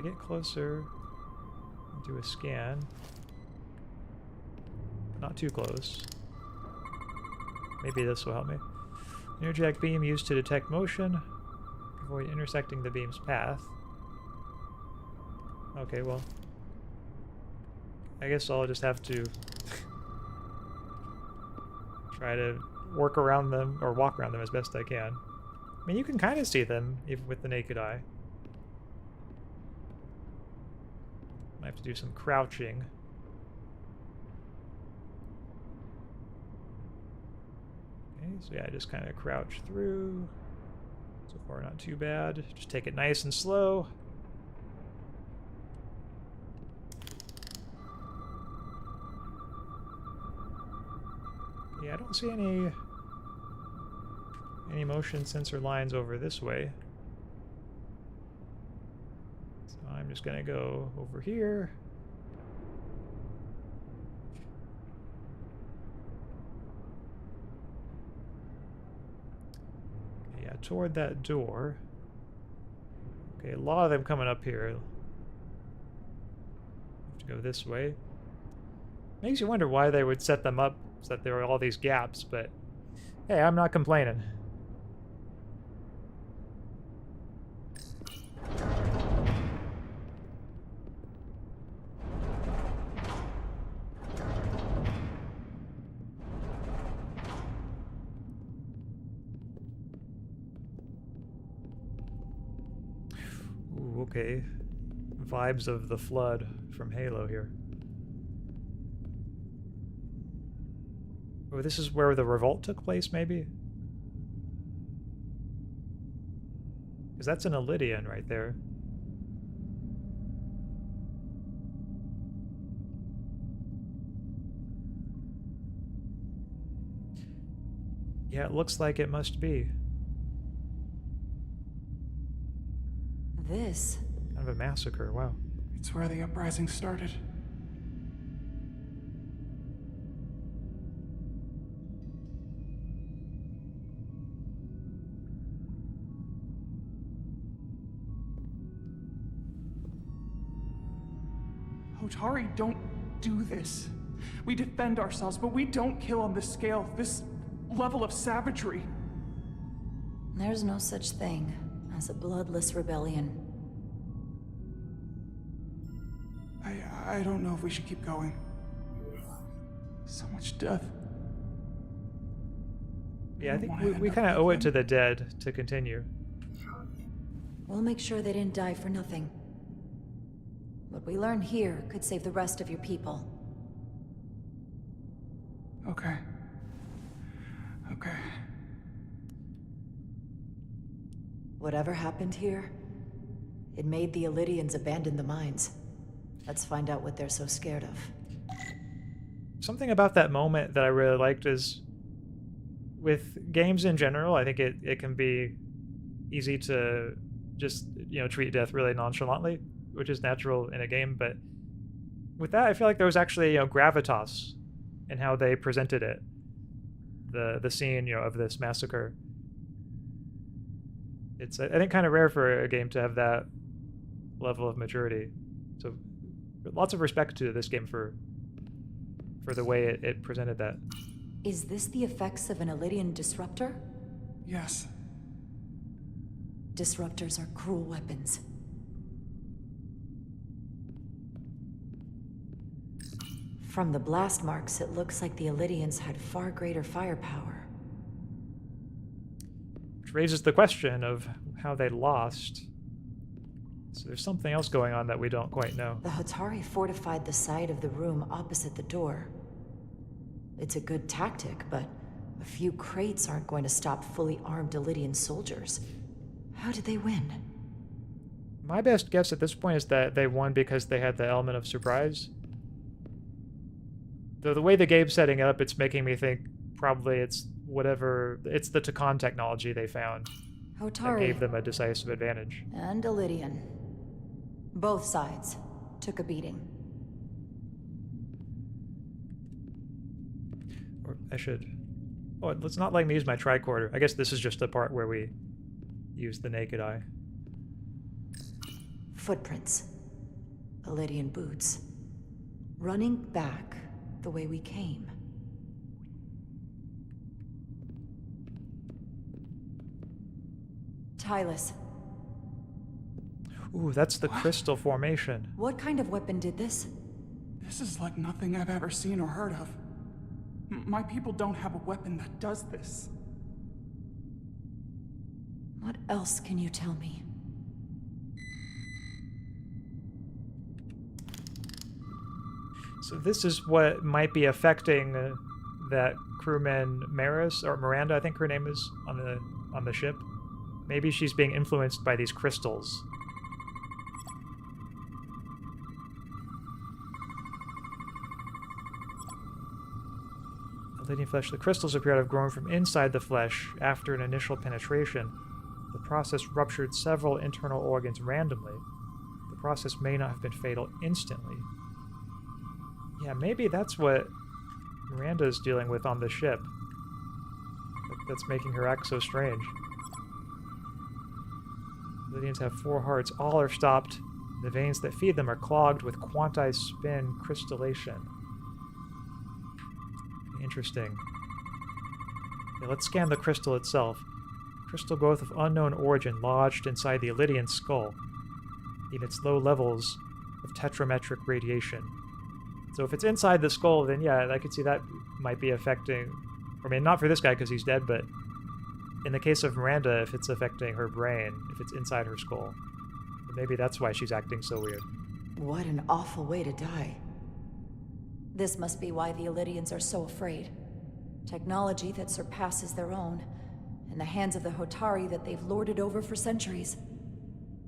get closer, do a scan. Not too close. Maybe this will help me. Interject beam used to detect motion. Avoid intersecting the beam's path. Okay, well. I guess I'll just have to try to work around them, or walk around them as best I can. I mean, you can kind of see them, even with the naked eye. Might have to do some crouching. Okay, so yeah, just kind of crouch through. So far, not too bad. Just take it nice and slow. Yeah, I don't see any motion sensor lines over this way. So I'm just gonna go over here. Okay, yeah, toward that door. Okay, a lot of them coming up here. Have to go this way. Makes you wonder why they would set them up so that there were all these gaps, but hey, I'm not complaining. Ooh, okay. Vibes of the Flood from Halo here. Oh, this is where the revolt took place, maybe? Because that's an Elydian right there. Yeah, it looks like it must be. This? Kind of a massacre, wow. It's where the uprising started. Hotari don't do this. We defend ourselves, but we don't kill on this scale, this level of savagery. There's no such thing as a bloodless rebellion. I don't know if we should keep going. So much death. Yeah, I think we kind of owe it to the dead to continue. We'll make sure they didn't die for nothing. What we learn here could save the rest of your people. Okay. Okay. Whatever happened here, it made the Elydians abandon the mines. Let's find out what they're so scared of. Something about that moment that I really liked is, with games in general, I think it can be easy to just, treat death really nonchalantly, which is natural in a game, but with that, I feel like there was actually, gravitas in how they presented it. The scene, of this massacre. It's, I think, kind of rare for a game to have that level of maturity. So, lots of respect to this game for the way it presented that. Is this the effects of an Elydian disruptor? Yes. Disruptors are cruel weapons. From the blast marks, it looks like the Elydians had far greater firepower. Which raises the question of how they lost. So there's something else going on that we don't quite know. The Hotari fortified the side of the room opposite the door. It's a good tactic, but a few crates aren't going to stop fully armed Elydian soldiers. How did they win? My best guess at this point is that they won because they had the element of surprise. Though the way the game's setting it up, it's making me think probably it's the Takan technology they found Hotari that gave them a decisive advantage. And Elydian. Both sides took a beating. Or I should... Oh, it's not letting me use my tricorder. I guess this is just the part where we use the naked eye. Footprints. Elydian boots. Running back the way we came. Tylus. Ooh, that's the crystal formation. What kind of weapon did this? This is like nothing I've ever seen or heard of. My people don't have a weapon that does this. What else can you tell me? So this is what might be affecting that crewman Maris, or Miranda, I think her name is, on the ship. Maybe she's being influenced by these crystals. Elydian flesh. The crystals appear to have grown from inside the flesh after an initial penetration. The process ruptured several internal organs randomly. The process may not have been fatal instantly. Yeah, maybe that's what Miranda's dealing with on the ship. That's making her act so strange. Elydians have 4 hearts. All are stopped. The veins that feed them are clogged with quantized spin crystallation. Interesting. Yeah, let's scan the crystal itself. Crystal growth of unknown origin lodged inside the Elydian skull. Emits low levels of tetrametric radiation. So if it's inside the skull, then yeah, I could see that might be affecting... I mean, not for this guy because he's dead, but in the case of Miranda, if it's affecting her brain, if it's inside her skull, then maybe that's why she's acting so weird. What an awful way to die. This must be why the Elydians are so afraid. Technology that surpasses their own, in the hands of the Hotari that they've lorded over for centuries.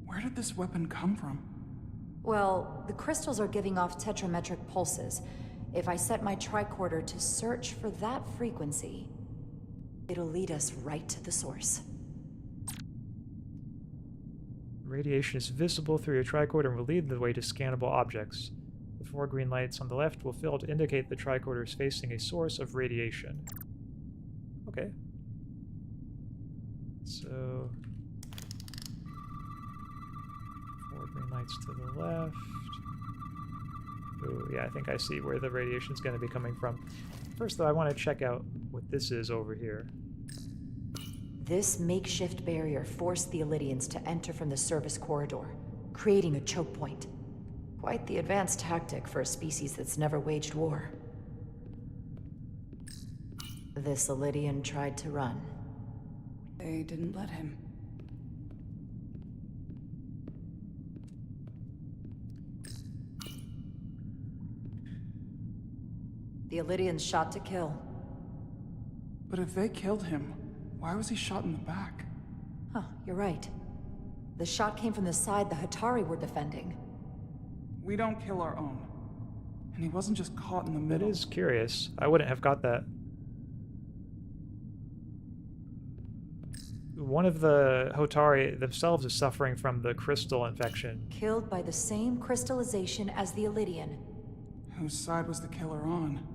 Where did this weapon come from? Well, the crystals are giving off tetrametric pulses. If I set my tricorder to search for that frequency, it'll lead us right to the source. Radiation is visible through your tricorder and will lead the way to scannable objects. The 4 green lights on the left will fill to indicate the tricorder is facing a source of radiation. Okay. So... 4 green lights to the left. Ooh, yeah, I think I see where the radiation's going to be coming from. First, though, I want to check out what this is over here. This makeshift barrier forced the Illidians to enter from the service corridor, creating a choke point. Quite the advanced tactic for a species that's never waged war. This Illidian tried to run. They didn't let him. The Illidians shot to kill. But if they killed him, why was he shot in the back? Huh, you're right. The shot came from the side the Hatari were defending. We don't kill our own. And he wasn't just caught in the middle. That is curious. I wouldn't have got that. One of the Hotari themselves is suffering from the crystal infection. Killed by the same crystallization as the Illidian. Whose side was the killer on?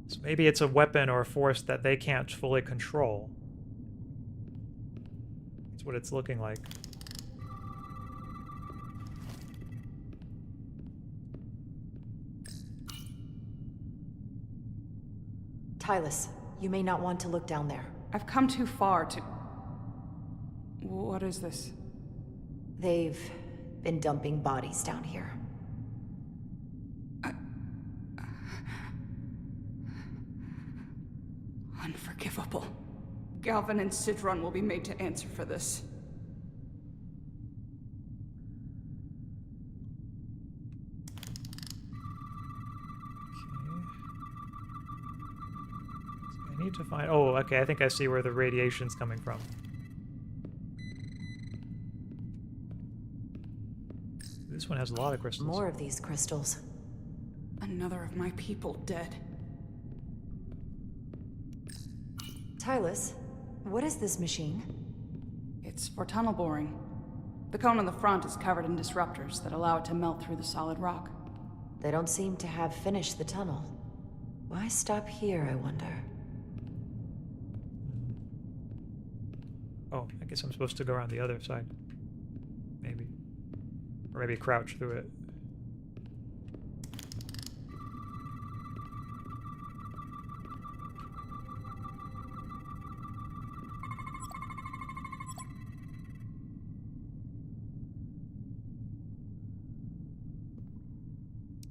So maybe it's a weapon or a force that they can't fully control. That's what it's looking like. Tylus, you may not want to look down there. I've come too far to... What is this? They've been dumping bodies down here. Unforgivable. Galvin and Sidron will be made to answer for this. I need to find... Oh, okay, I think I see where the radiation's coming from. This one has a lot of crystals. More of these crystals. Another of my people dead. Tylus, what is this machine? It's for tunnel boring. The cone on the front is covered in disruptors that allow it to melt through the solid rock. They don't seem to have finished the tunnel. Why stop here, I wonder? Oh, I guess I'm supposed to go around the other side. Maybe. Or maybe crouch through it.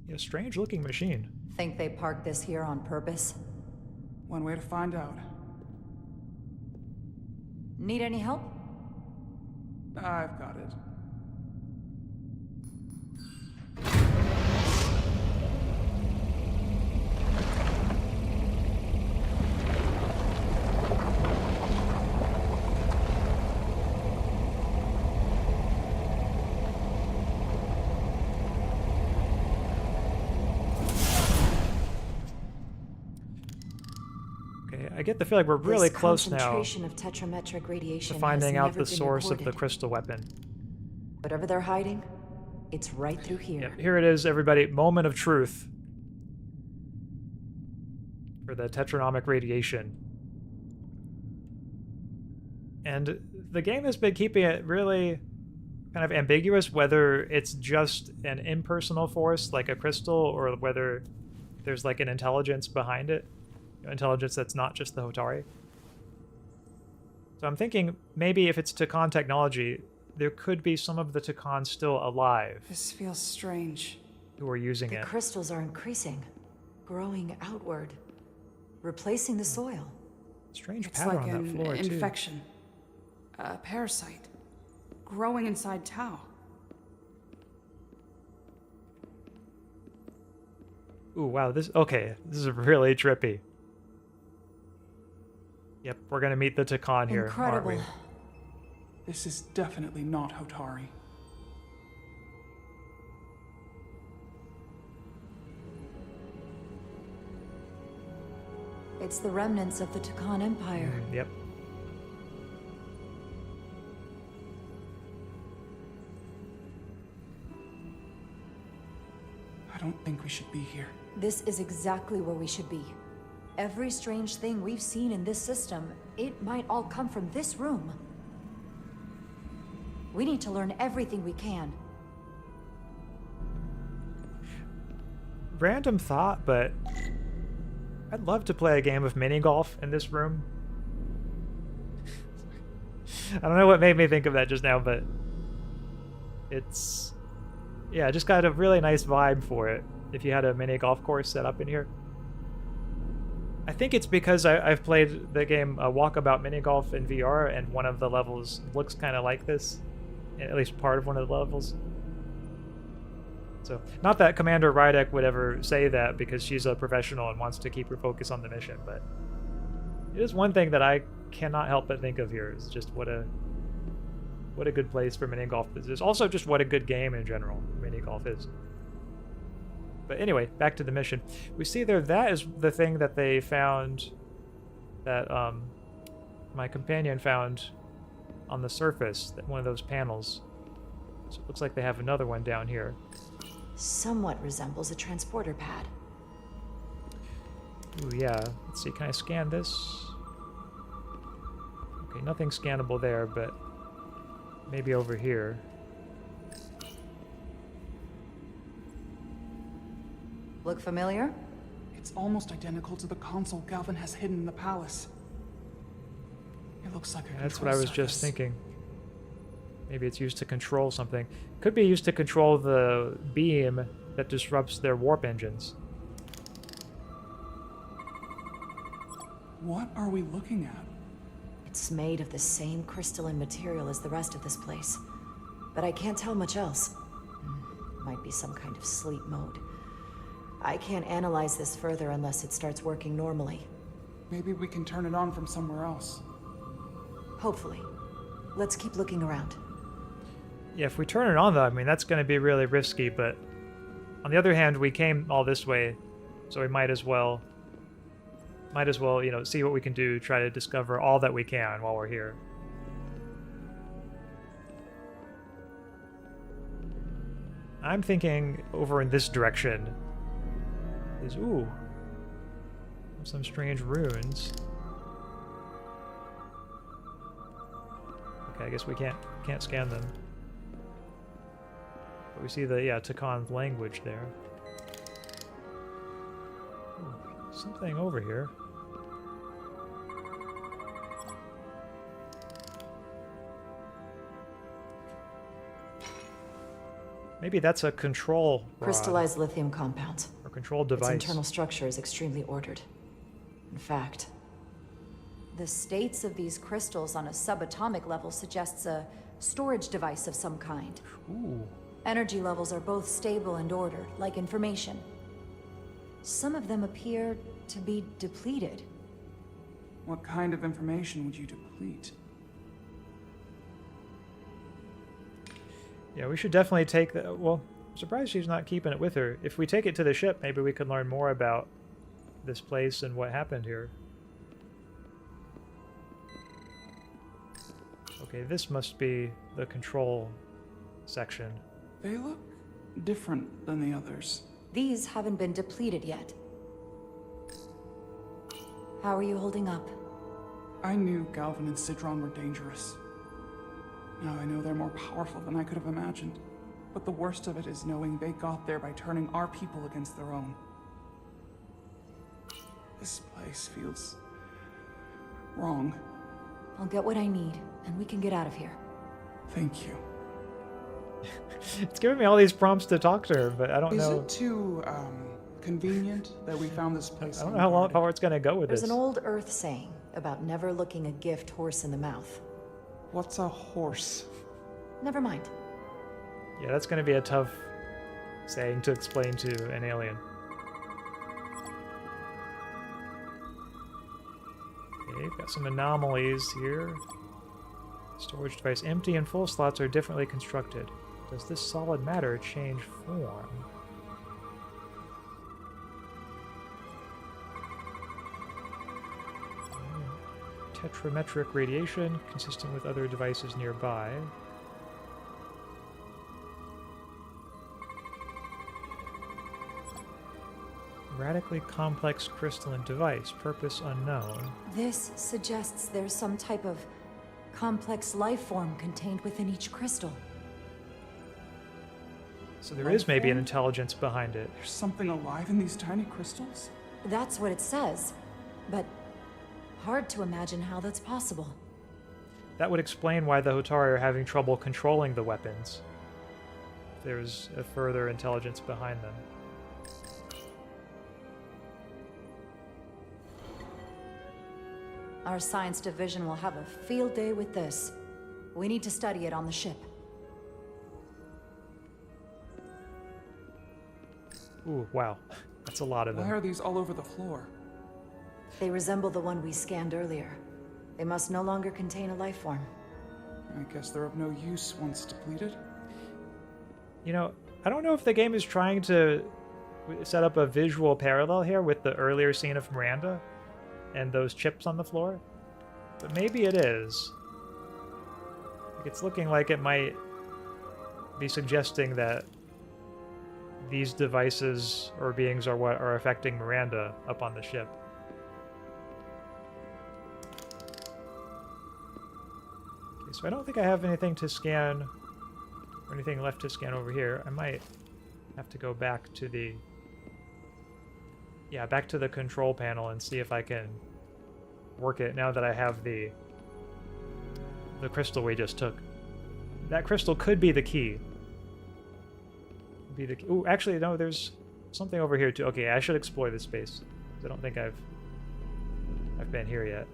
Yeah, strange looking machine. Think they parked this here on purpose? One way to find out. Need any help? I've got it. I get the feeling we're really close now concentration of tetrametric radiation to finding has out never the been source of recorded. the crystal weapon. Whatever they're hiding, it's right through here. Yep, here it is, everybody. Moment of truth for the tetranomic radiation. And the game has been keeping it really kind of ambiguous whether it's just an impersonal force like a crystal or whether there's like an intelligence behind it. Intelligence that's not just the Hotari. So I'm thinking maybe if it's Takan technology, there could be some of the Takan still alive. This feels strange. Who are using it. The crystals are increasing, growing outward, replacing the soil. Strange It's pattern like on that floor, an too. infection. A parasite. Growing inside Tau. Ooh, wow, this is really trippy. Yep, we're gonna meet the Takan here, Incredible. aren't we? This is definitely not Hotari. It's the remnants of the Takan Empire. Yep. I don't think we should be here. This is exactly where we should be. Every strange thing we've seen in this system, it might all come from this room. We need to learn everything we can. random thought, but I'd love to play a game of mini golf in this room. I don't know what made me think of that just now, but it's, yeah, just got a really nice vibe for it if you had a mini golf course set up in here. I think it's because I've played the game Walkabout Mini Golf in VR, and one of the levels looks kind of like this, at least part of one of the levels. So, not that Commander Rydek would ever say that, because she's a professional and wants to keep her focus on the mission, but it is one thing that I cannot help but think of here, is just what a good place for mini golf is. Also just what a good game in general mini golf is. But anyway, back to the mission. We see there, that is the thing that they found, that my companion found on the surface, that one of those panels. So it looks like they have another one down here. Somewhat resembles a transporter pad. Ooh, yeah. Let's see, can I scan this? Okay, nothing scannable there, but maybe over here. Look familiar? It's almost identical to the console Galvin has hidden in the palace. It looks like a That's what I was just thinking. Maybe it's used to control something. Could be used to control the beam that disrupts their warp engines. What are we looking at? It's made of the same crystalline material as the rest of this place, but I can't tell much else. Might be some kind of sleep mode. I can't analyze this further unless it starts working normally. Maybe we can turn it on from somewhere else. Hopefully. Let's keep looking around. Yeah, if we turn it on though, I mean, that's going to be really risky, but on the other hand, we came all this way, so we might as well, you know, see what we can do, try to discover all that we can while we're here. I'm thinking over in this direction is, ooh, some strange runes. Okay, I guess we can't scan them. But we see the, yeah, Takan language there. Ooh, something over here. Maybe that's a control rod. Crystallized lithium compounds. Or control device. Its internal structure is extremely ordered. In fact, the states of these crystals on a subatomic level suggests a storage device of some kind. Ooh. Energy levels are both stable and ordered, like information. Some of them appear to be depleted. What kind of information would you deplete? Yeah, we should definitely take the... Well, I'm surprised she's not keeping it with her. If we take it to the ship, maybe we can learn more about this place and what happened here. Okay, this must be the control section. They look different than the others. These haven't been depleted yet. How are you holding up? I knew Galvin and Sidron were dangerous. Now I know they're more powerful than I could have imagined. But the worst of it is knowing they got there by turning our people against their own. This place feels wrong. I'll get what I need, and we can get out of here. Thank you. It's giving me all these prompts to talk to her, but I don't know. Is it too, convenient that we found this place? I don't know how far it's going to go with this. There's an old Earth saying about never looking a gift horse in the mouth. What's a horse? Never mind. Yeah, that's going to be a tough saying to explain to an alien. Okay, we've got some anomalies here. Storage device. Empty and full slots are differently constructed. Does this solid matter change form? Tetrametric radiation, consistent with other devices nearby. Radically complex crystalline device, purpose unknown. This suggests there's some type of complex life form contained within each crystal. So there is maybe an intelligence behind it. There's something alive in these tiny crystals? That's what it says. But hard to imagine how that's possible. That would explain why the Hotari are having trouble controlling the weapons. There's a further intelligence behind them. Our science division will have a field day with this. We need to study it on the ship. Ooh, wow. That's a lot of them. Why are these all over the floor? They resemble the one we scanned earlier. They must no longer contain a life form. I guess they're of no use once depleted. You know, I don't know if the game is trying to set up a visual parallel here with the earlier scene of Miranda and those chips on the floor, but maybe it is. Like, it's looking like it might be suggesting that these devices or beings are what are affecting Miranda up on the ship. Okay, so I don't think I have anything to scan or anything left to scan over here. I might have to go back to the... Yeah, back to the control panel and see if I can work it now that I have the crystal we just took. That crystal could be the key. Ooh, actually, no, there's something over here too. Okay, I should explore this space. I don't think I've been here yet.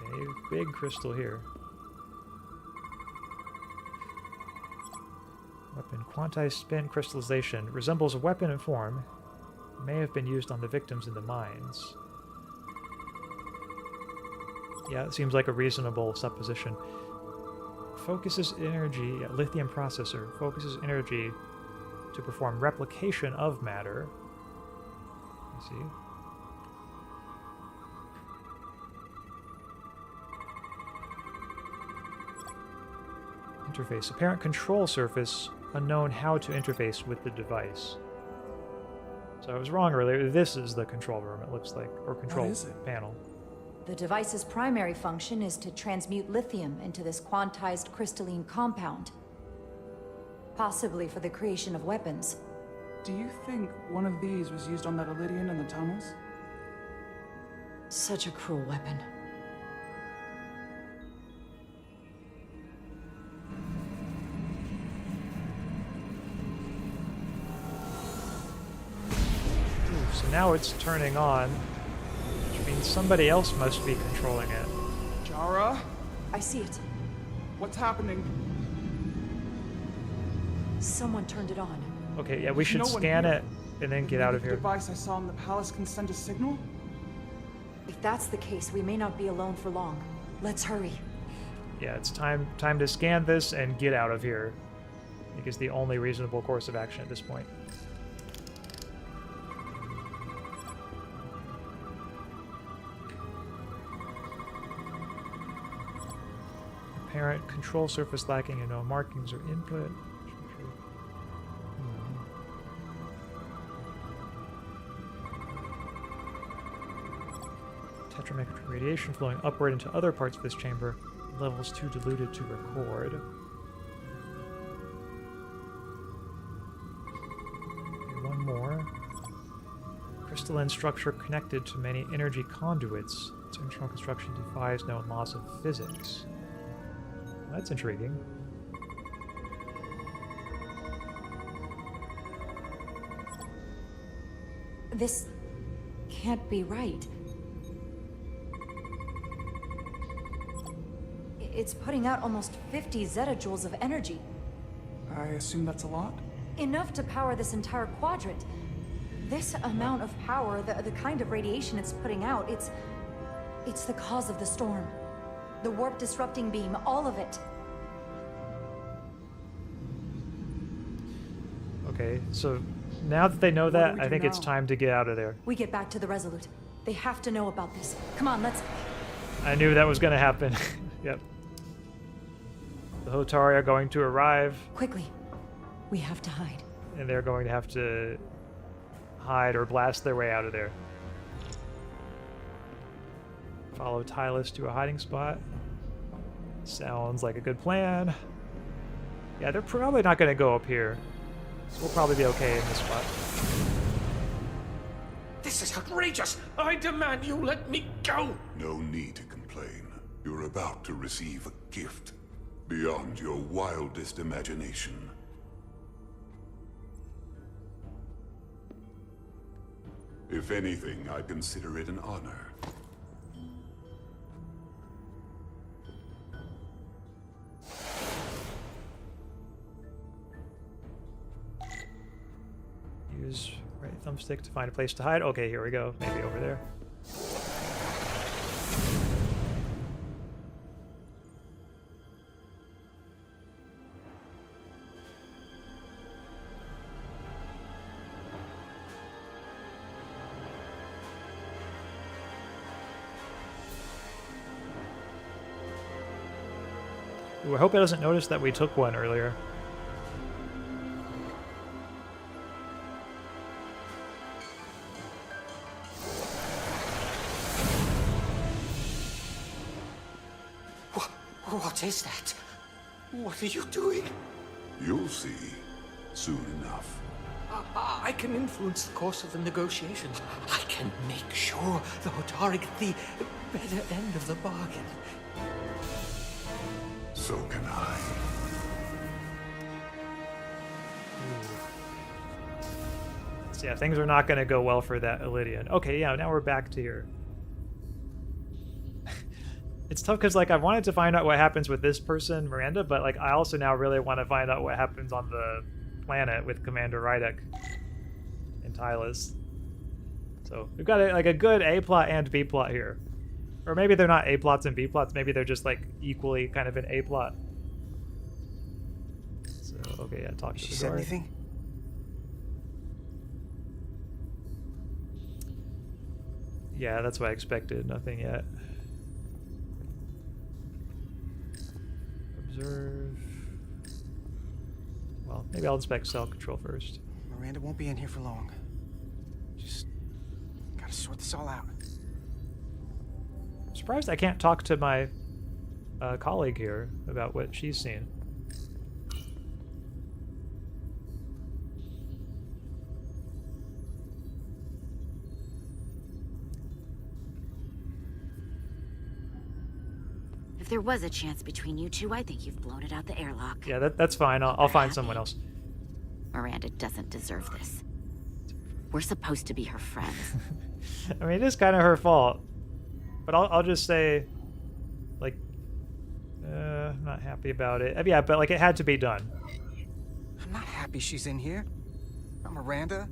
A big crystal here. Weapon. Quantized spin crystallization. Resembles a weapon in form. May have been used on the victims in the mines. Yeah, it seems like a reasonable supposition. Focuses energy... Yeah, lithium processor. Focuses energy to perform replication of matter. Let's see. Interface. Apparent control surface. Unknown how to interface with the device. So I was wrong earlier. This is the control room, it looks like. Or control panel. The device's primary function is to transmute lithium into this quantized crystalline compound. Possibly for the creation of weapons. Do you think one of these was used on that Elydian in the tunnels? Such a cruel weapon. So now it's turning on, which means somebody else must be controlling it. Jara? I see it. What's happening? Someone turned it on. Okay, yeah, we should scan it and then get out of here. The device I saw in the palace can send a signal? If that's the case, we may not be alone for long. Let's hurry. Yeah, it's time to scan this and get out of here. I think is the only reasonable course of action at this point. Apparent control surface lacking and no markings or input. Tetrametric radiation flowing upward into other parts of this chamber. Levels too diluted to record. Okay, one more. Crystalline structure connected to many energy conduits. Its internal construction defies known laws of physics. That's intriguing. This can't be right. It's putting out almost 50 zettajoules of energy. I assume that's a lot? Enough to power this entire quadrant. This amount of power, the kind of radiation it's putting out, it's the cause of the storm. The warp disrupting beam, all of it. Okay, so now that they know that, I think it's time to get out of there. We get back to the Resolute. They have to know about this. Come on, let's... I knew that was going to happen. Yep. The Hotari are going to arrive. Quickly. We have to hide. And they're going to have to hide or blast their way out of there. Follow Tylus to a hiding spot. Sounds like a good plan. Yeah, they're probably not going to go up here. So we'll probably be okay in this spot. This is outrageous! I demand you let me go! No need to complain. You're about to receive a gift beyond your wildest imagination. If anything, I consider it an honor. Use right thumbstick to find a place to hide. Okay, here we go. Maybe over there. Ooh, I hope it doesn't notice that we took one earlier. What is that? What are you doing? You'll see soon enough. I can influence the course of the negotiations. I can make sure the Hotari get the better end of the bargain. So can I. So yeah, things are not going to go well for that Elydian. Okay, yeah, now we're back to here. It's tough because, like, I wanted to find out what happens with this person, Miranda, but, like, I also now really want to find out what happens on the planet with Commander Rydek and Tylus. So we've got, like, a good A plot and B plot here. Or maybe they're not A plots and B plots. Maybe they're just, like, equally kind of an A plot. So, okay, yeah, talk to the guard. She said anything? Yeah, that's what I expected. Nothing yet. Observe. Well, maybe I'll inspect cell control first. Miranda won't be in here for long. Just gotta sort this all out. I'm surprised I can't talk to my colleague here about what she's seen. If there was a chance between you two, I think you've blown it out the airlock. Yeah, that's fine. I'll find someone else. Miranda doesn't deserve this. We're supposed to be her friends. I mean, it is kind of her fault. But I'll just say, like, I'm not happy about it. Yeah, but, like, it had to be done. I'm not happy she's in here. But Miranda,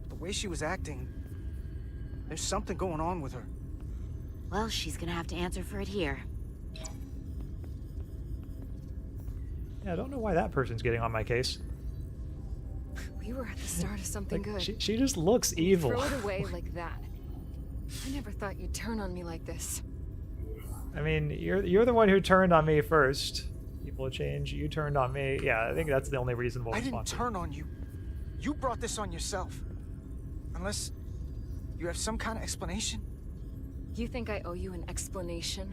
the way she was acting, there's something going on with her. Well, she's gonna have to answer for it here. Yeah, I don't know why that person's getting on my case. We were at the start of something Like, good. she just looks evil. Throw it away like that. I never thought you'd turn on me like this. I mean, you're the one who turned on me first. People change. You turned on me. Yeah, I think that's the only reasonable I didn't response. turn on you. You brought this on yourself. Unless you have some kind of explanation. You think I owe you an explanation?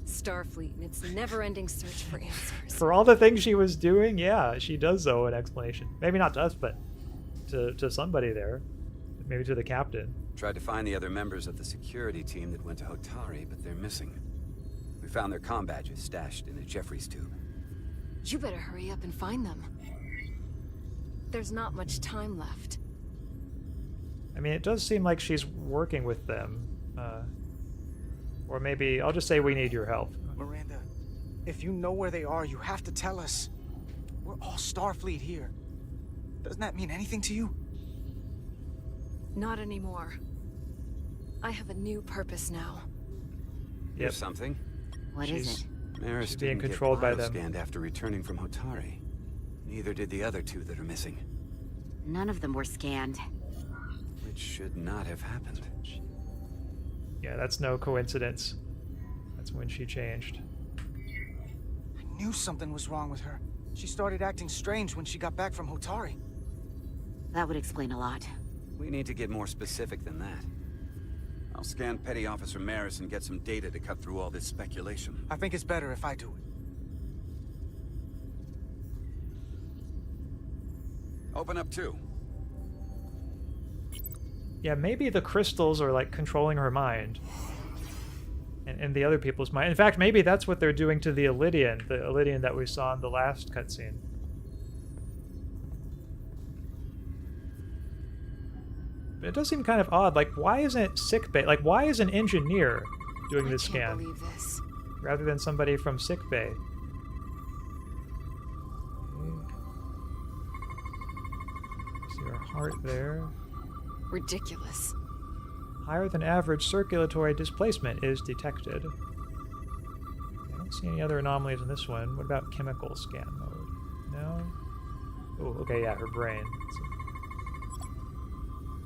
Starfleet and its never-ending search for answers. For all the things she was doing, yeah, she does owe an explanation. Maybe not to us, but to somebody there. Maybe to the captain. Tried to find the other members of the security team that went to Hotari, but they're missing. We found their comm badges stashed in a Jeffries tube. You better hurry up and find them. There's not much time left. I mean, it does seem like she's working with them. Or maybe, I'll just say we need your help. Miranda, if you know where they are, you have to tell us. We're all Starfleet here. Doesn't that mean anything to you? Not anymore. I have a new purpose now. Here's something. What is it? Maris she's being didn't controlled get by them. scanned after returning from Hotari. Neither did the other two that are missing. None of them were scanned. Which should not have happened. Yeah, that's no coincidence. That's when she changed. I knew something was wrong with her. She started acting strange when she got back from Hotari. That would explain a lot. We need to get more specific than that. I'll scan Petty Officer Maris and get some data to cut through all this speculation. I think it's better if I do it. Open up too. Yeah, maybe the crystals are like controlling her mind. And the other people's mind. In fact, maybe that's what they're doing to the Elydian that we saw in the last cutscene. But it does seem kind of odd. Like, why isn't sickbay? Like, why is an engineer doing this scan? I can't believe this. Rather than somebody from sickbay? See her heart there. Ridiculous. Higher than average circulatory displacement is detected. I don't see any other anomalies in this one. What about chemical scan mode? No? Oh, okay, yeah, her brain.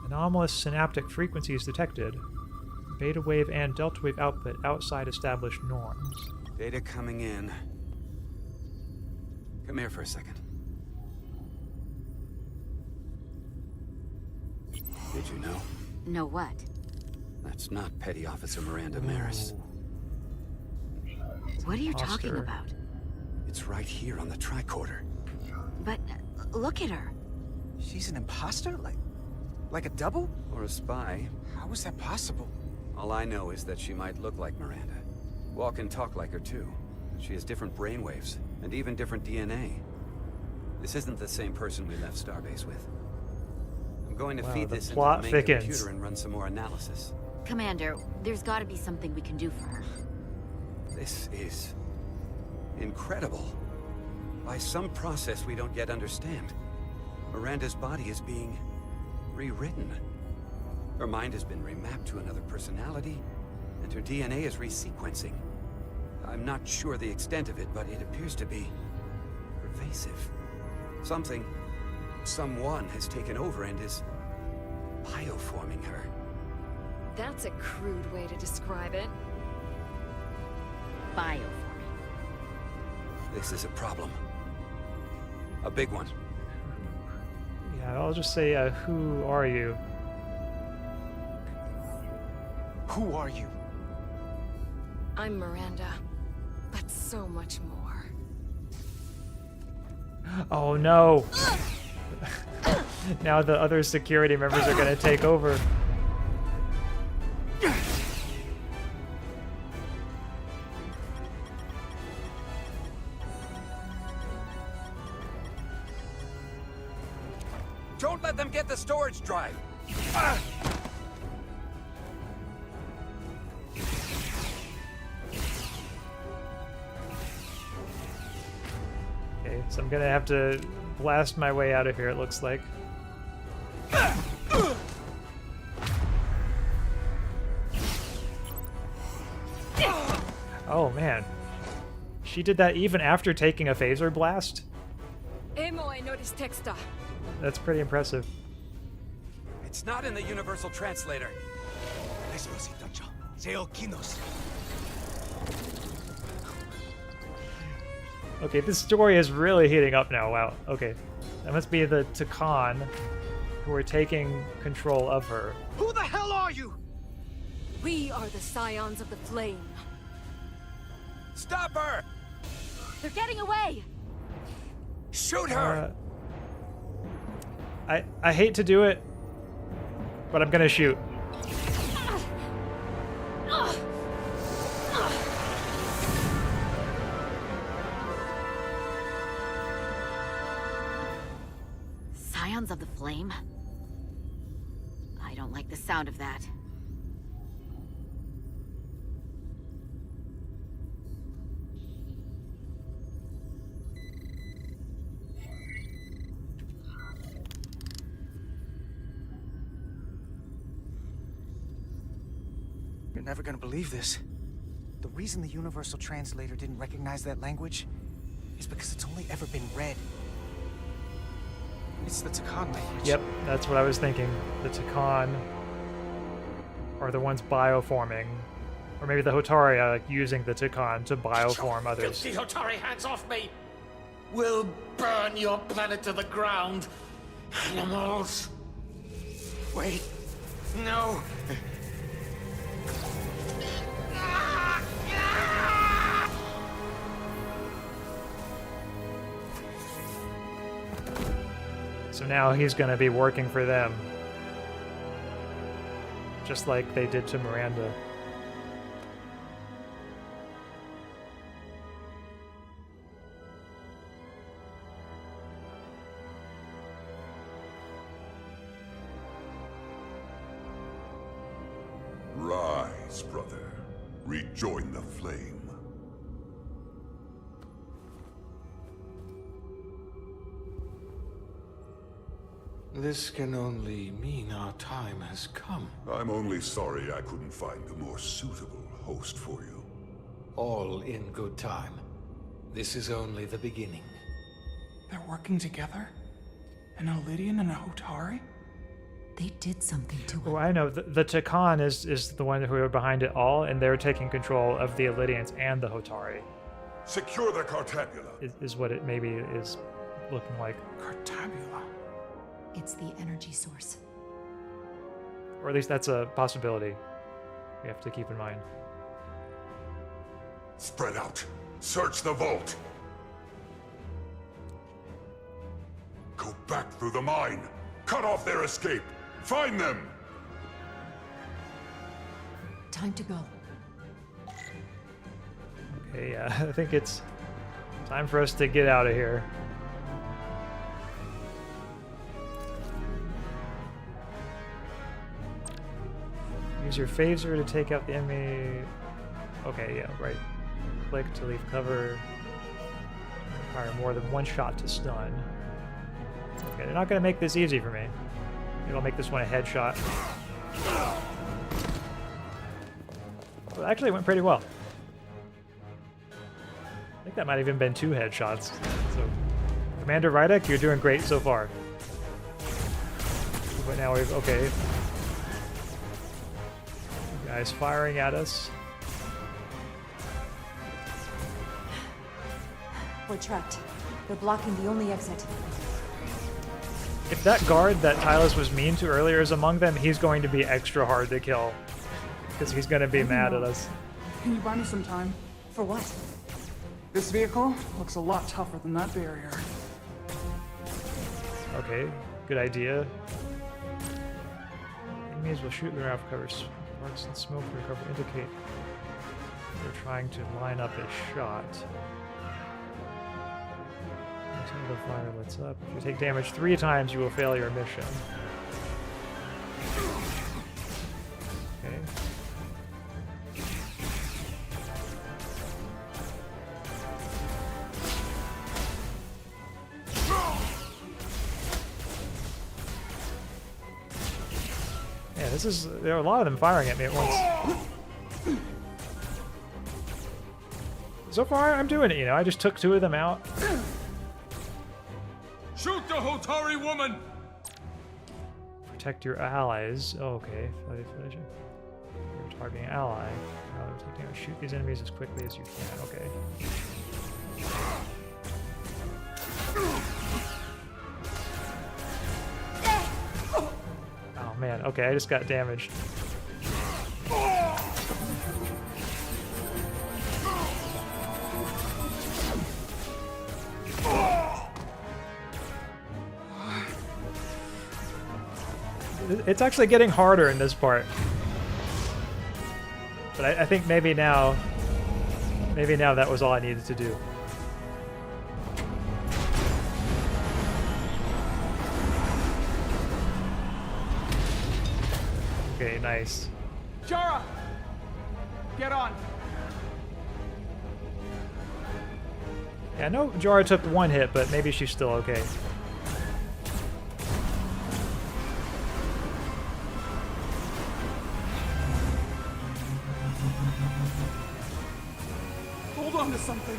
Anomalous synaptic frequencies detected. Beta wave and delta wave output outside established norms. Data coming in. Come here for a second. Did you know? Know what? That's not Petty Officer Miranda Maris. What are you talking about? It's right here on the tricorder. But look at her. She's an imposter? Like a double? Or a spy. How is that possible? All I know is that she might look like Miranda. Walk and talk like her too. She has different brainwaves, and even different DNA. This isn't the same person we left Starbase with. I'm going to feed this into the main computer and run some more analysis. Commander, there's got to be something we can do for her. This is incredible. By some process we don't yet understand, Miranda's body is being rewritten. Her mind has been remapped to another personality, and her DNA is resequencing. I'm not sure the extent of it, but it appears to be pervasive. Someone has taken over and is bioforming her. That's a crude way to describe it. Bioforming. This is a problem. A big one. Yeah, I'll just say, who are you? Who are you? I'm Miranda, but so much more. Oh no! Now the other security members are gonna take over. Don't let them get the storage drive! Okay, so I'm gonna have to blast my way out of here, it looks like. Oh man. She did that even after taking a phaser blast? That's pretty impressive. It's not in the universal translator. Okay, this story is really heating up now. Wow. Okay. That must be the Takan who are taking control of her. Who the hell are you? We are the Scions of the Flame. Stop her! They're getting away! Shoot her! I hate to do it, but I'm gonna shoot. Scions of the Flame? I don't like the sound of that. You're never gonna believe this. The reason the Universal Translator didn't recognize that language is because it's only ever been read. It's the Takan language. Yep, that's what I was thinking. The Takan are the ones bioforming. Or maybe the Hotari are like, using the Takan to bioform others. Filthy Hotari, hands off me! We'll burn your planet to the ground. Animals. Wait. No. So now he's going to be working for them. Just like they did to Miranda. Rise, brother. Rejoin the flame. This can only mean our time has come. I'm only sorry I couldn't find a more suitable host for you. All in good time. This is only the beginning. They're working together? An Elidian and a Hotari? They did something to him. Oh, I know. The Takan is the one who are behind it all, and they're taking control of the Elidians and the Hotari. Secure the Cartabula. Is what it maybe is looking like. Cartabula? It's the energy source. Or at least that's a possibility we have to keep in mind. Spread out. Search the vault. Go back through the mine. Cut off their escape. Find them. Time to go. Okay, yeah, I think it's time for us to get out of here. Use your phaser to take out the enemy. Okay, yeah, right. Click to leave cover. Fire more than one shot to stun. Okay, they're not going to make this easy for me. Maybe I'll make this one a headshot. Well, actually, it went pretty well. I think that might have even been 2 headshots. So, Commander Rydek, you're doing great so far. But now we've... okay. Guys firing at us. We're trapped. They're blocking the only exit. If that guard that Tylus was mean to earlier is among them, he's going to be extra hard to kill. Because he's going to be mad at us. Can you buy me some time? For what? This vehicle looks a lot tougher than that barrier. Okay, good idea. Enemies will shoot their off cover. Sparks and smoke from cover indicate they're trying to line up a shot. Continue to fire what's up. If you take damage 3 times, you will fail your mission. Okay. Yeah, this is... there are a lot of them firing at me at once. So far, I'm doing it, you know. I just took 2 of them out. Shoot the Hotari woman! Protect your allies. Oh, okay. You're targeting an ally. Shoot these enemies as quickly as you can. Okay. Oh man. Okay, I just got damaged. It's actually getting harder in this part. But I think maybe now that was all I needed to do. Okay, nice. Jara! Get on! Yeah, I know Jara took 1 hit, but maybe she's still okay. Hold on to something.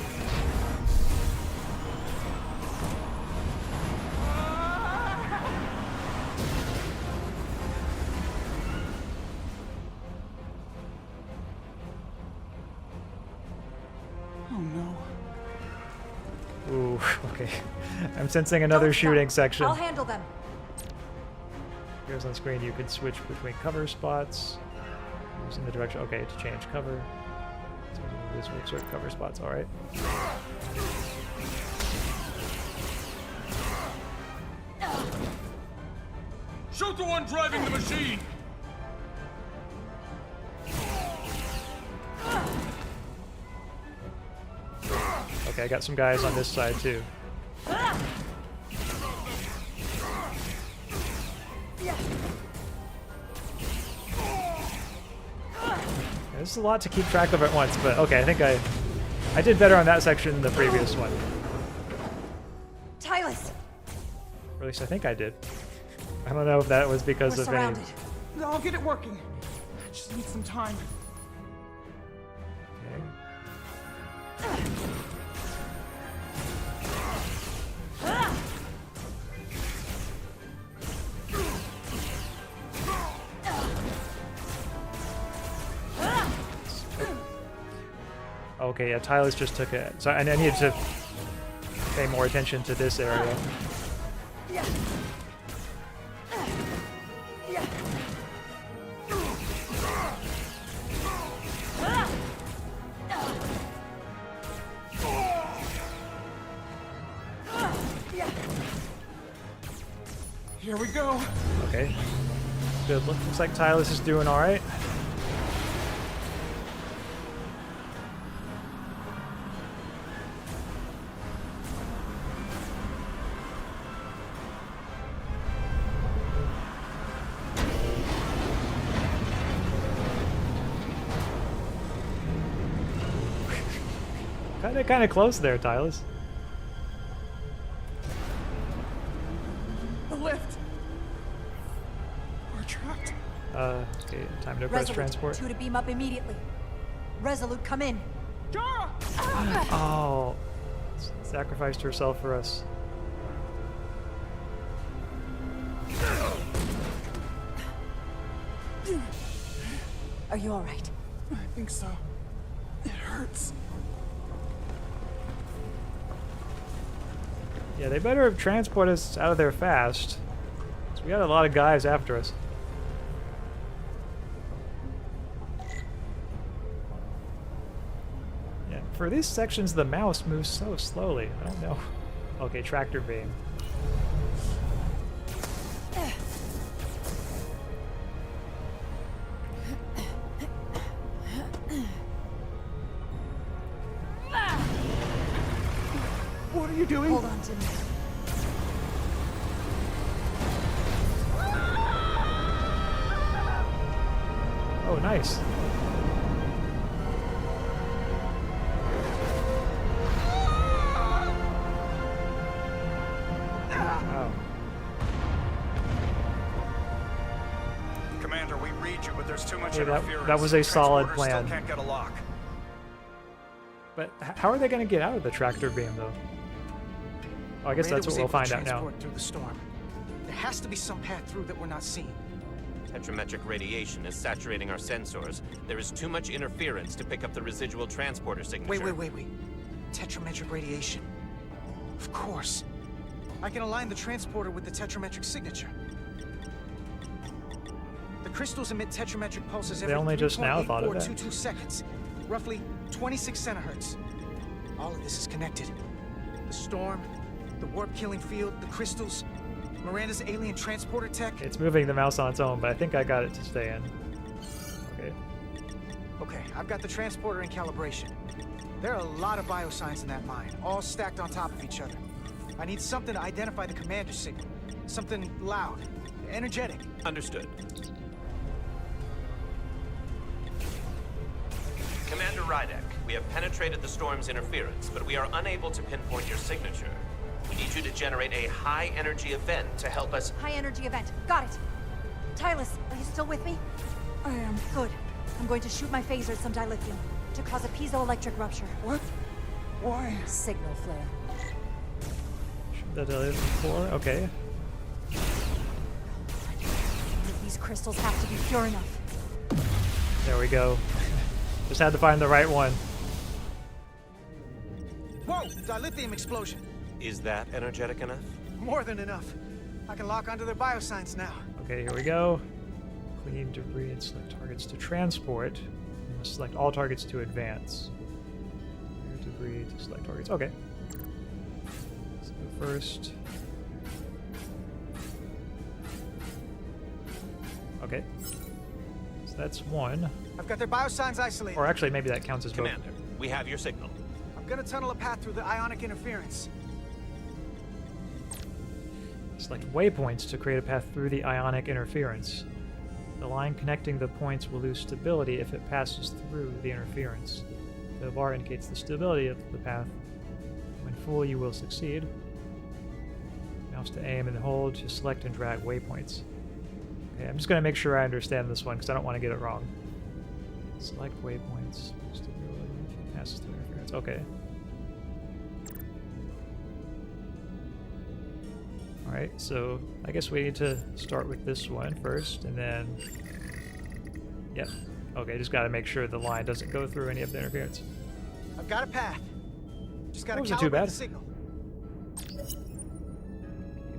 Oh no. Ooh, okay. I'm sensing another shooting section. I'll handle them. Here's on screen, you can switch between cover spots. Using the direction, okay, to change cover. So this will switch cover spots, alright. Shoot the one driving the machine! Okay, I got some guys on this side too. This is a lot to keep track of at once, but okay, I think I did better on that section than the previous one. Tylus! Or at least I think I did. I don't know if that was because of any... I'll get it working. I just need some time. Okay, yeah, Tylus just took it. So I needed to pay more attention to this area. Here we go. Okay. Good. Looks like Tylus is doing all right. Kind of close there, Tylus. The lift. We're trapped. Okay, time to press transport. 2 to beam up immediately. Resolute, come in. Jara! Oh, sacrificed herself for us. Are you all right? I think so. It hurts. Yeah, they better transport us out of there fast. So we got a lot of guys after us. Yeah, for these sections the mouse moves so slowly. I don't know. Okay, tractor beam. What are you doing? Hold on to me. Oh, nice. Wow. Commander, we read you, but there's too much Hey, interference. that was a solid Transporter plan. Still can't get a lock. But how are they going to get out of the tractor beam, though? Oh, I guess that's what we'll find out now. Through the storm. There has to be some path through that we're not seeing. Tetrametric radiation is saturating our sensors. There is too much interference to pick up the residual transporter signature. Wait. Tetrametric radiation. Of course. I can align the transporter with the tetrametric signature. The crystals emit tetrametric pulses every They only just now thought of that. 3.8422 seconds. Roughly 26 centihertz. All of this is connected. The storm, the warp-killing field, the crystals, Miranda's alien transporter tech. It's moving the mouse on its own, but I think I got it to stay in. Okay. Okay, I've got the transporter in calibration. There are a lot of biosigns in that mine, all stacked on top of each other. I need something to identify the commander signal. Something loud, energetic. Understood. Commander Rydek, we have penetrated the storm's interference, but we are unable to pinpoint your signature. We need you to generate a high-energy event to help us... High-energy event. Got it. Tylus, are you still with me? I am. Good. I'm going to shoot my phaser at some dilithium to cause a piezoelectric rupture. What? Why? Signal flare. Shoot the dilithium core. Okay. These crystals have to be pure enough. There we go. Just had to find the right one. Whoa! Dilithium explosion. Is that energetic enough? More than enough. I can lock onto their biosigns now. Okay, here we go. Clean debris and select targets to transport. You must select all targets to advance. Clear debris to select targets. Okay. Let's go first. Okay. So that's one. I've got their biosigns isolated. Or actually, maybe that counts as both. Commander, we have your signal. I'm gonna tunnel a path through the ionic interference. Select waypoints to create a path through the ionic interference. The line connecting the points will lose stability if it passes through the interference. The bar indicates the stability of the path. When full, you will succeed. Mouse to aim and hold to select and drag waypoints. Okay, I'm just going to make sure I understand this one because I don't want to get it wrong. Select waypoints. Stability if it passes through interference. Okay. Alright, so I guess we need to start with this one first, and then... Yep. Okay, just gotta make sure the line doesn't go through any of the interference. I've got a path. Just gotta wasn't too calibrate bad. the signal.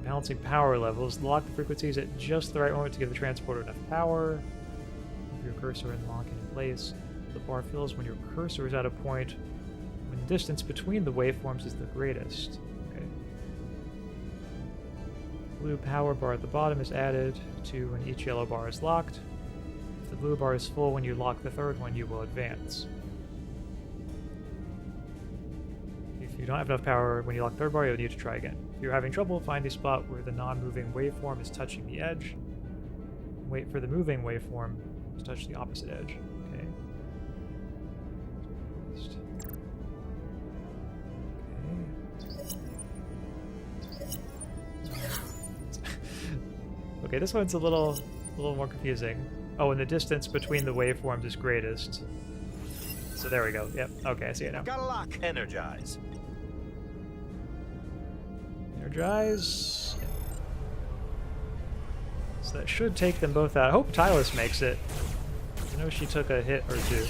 Balancing power levels. Lock the frequencies at just the right moment to give the transporter enough power. Move your cursor and lock it in place. The bar fills when your cursor is at a point when the distance between the waveforms is the greatest. Blue power bar at the bottom is added to when each yellow bar is locked. If the blue bar is full when you lock the third one, you will advance. If you don't have enough power when you lock the third bar, you'll need to try again. If you're having trouble, find a spot where the non-moving waveform is touching the edge. Wait for the moving waveform to touch the opposite edge. Okay. Okay, this one's a little more confusing. Oh, and the distance between the waveforms is greatest. So there we go. Yep. Okay, I see it now. Got a lock. Energize. Energize. So that should take them both out. I hope Tylus makes it. I know she took a hit or two.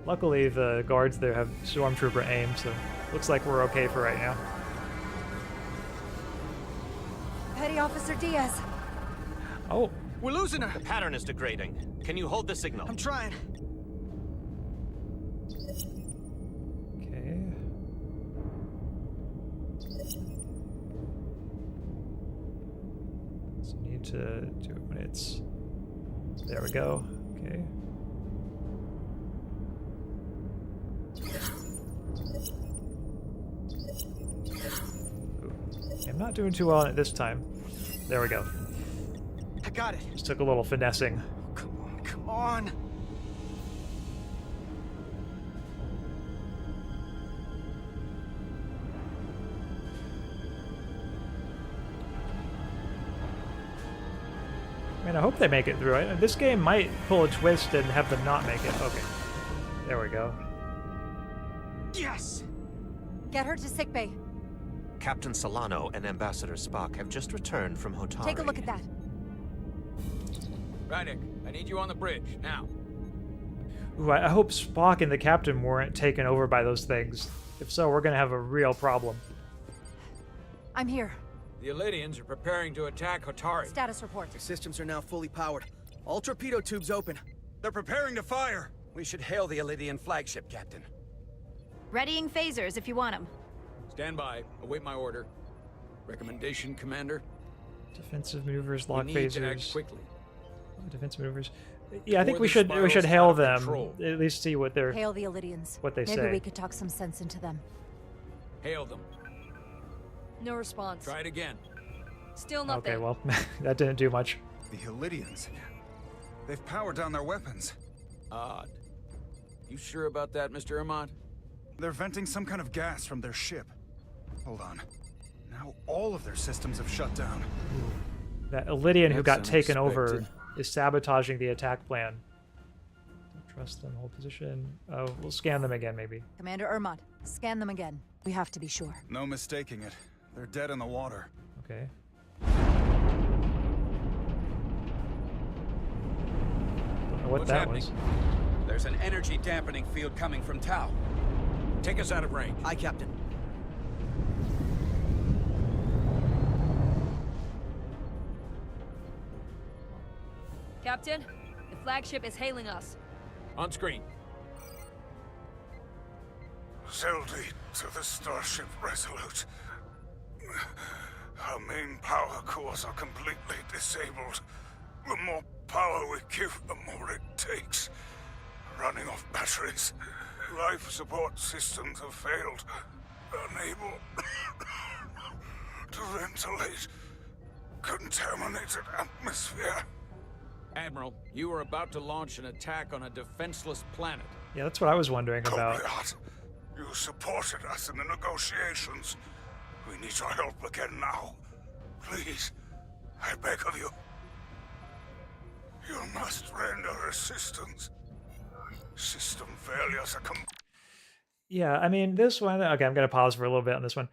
Luckily, the guards there have Stormtrooper aim, so looks like we're okay for right now. Petty Officer Diaz. Oh. We're losing her. The pattern is degrading. Can you hold the signal? I'm trying. Okay. So need to do it when it's... There we go. Okay. Ooh. I'm not doing too well on it this time. There we go. I got it. Just took a little finessing. Come on. Man, I hope they make it through. This game might pull a twist and have them not make it. Okay. There we go. Yes! Get her to sickbay. Captain Solano and Ambassador Spock have just returned from HOTARI. Take a look at that. Rydick, I need you on the bridge, now. Ooh, I hope Spock and the captain weren't taken over by those things. If so, we're gonna have a real problem. I'm here. The Elydians are preparing to attack HOTARI. Status report. The systems are now fully powered. All torpedo tubes open. They're preparing to fire. We should hail the Elydian flagship, Captain. Readying phasers if you want them. Stand by. Await my order. Recommendation, Commander? Defensive maneuvers, lock we need to phasers. act quickly. Defensive maneuvers. Yeah, I think Before we the should spiral's hail out of them. control. At least see what they're Hail the Elydians. what they Maybe say. we could talk some sense into them. Hail them. No response. Try it again. Still nothing. Okay, well, that didn't do much. The Elydians. They've powered down their weapons. Odd. You sure about that, Mr. Armand? They're venting some kind of gas from their ship. Hold on. Now all of their systems have shut down. That Elydian who got That's taken over unexpected. is sabotaging the attack plan. Don't trust them. Hold position. Oh, we'll scan them again, maybe. Commander Ermont, scan them again. We have to be sure. No mistaking it. They're dead in the water. Okay. Don't know what What's that happening? was. There's an energy dampening field coming from Tau. Take us out of range. Aye, Captain. Captain, the flagship is hailing us. On screen. Zeldy to the Starship Resolute. Our main power cores are completely disabled. The more power we give, the more it takes. Running off batteries. Life support systems have failed. Unable to ventilate. Contaminated atmosphere. Admiral, you are about to launch an attack on a defenseless planet. Yeah, that's what I was wondering about. You supported us in the negotiations. We need your help again now. Please, I beg of you. You must render assistance. System failures are Yeah, I mean, this one... Okay, I'm going to pause for a little bit on this one.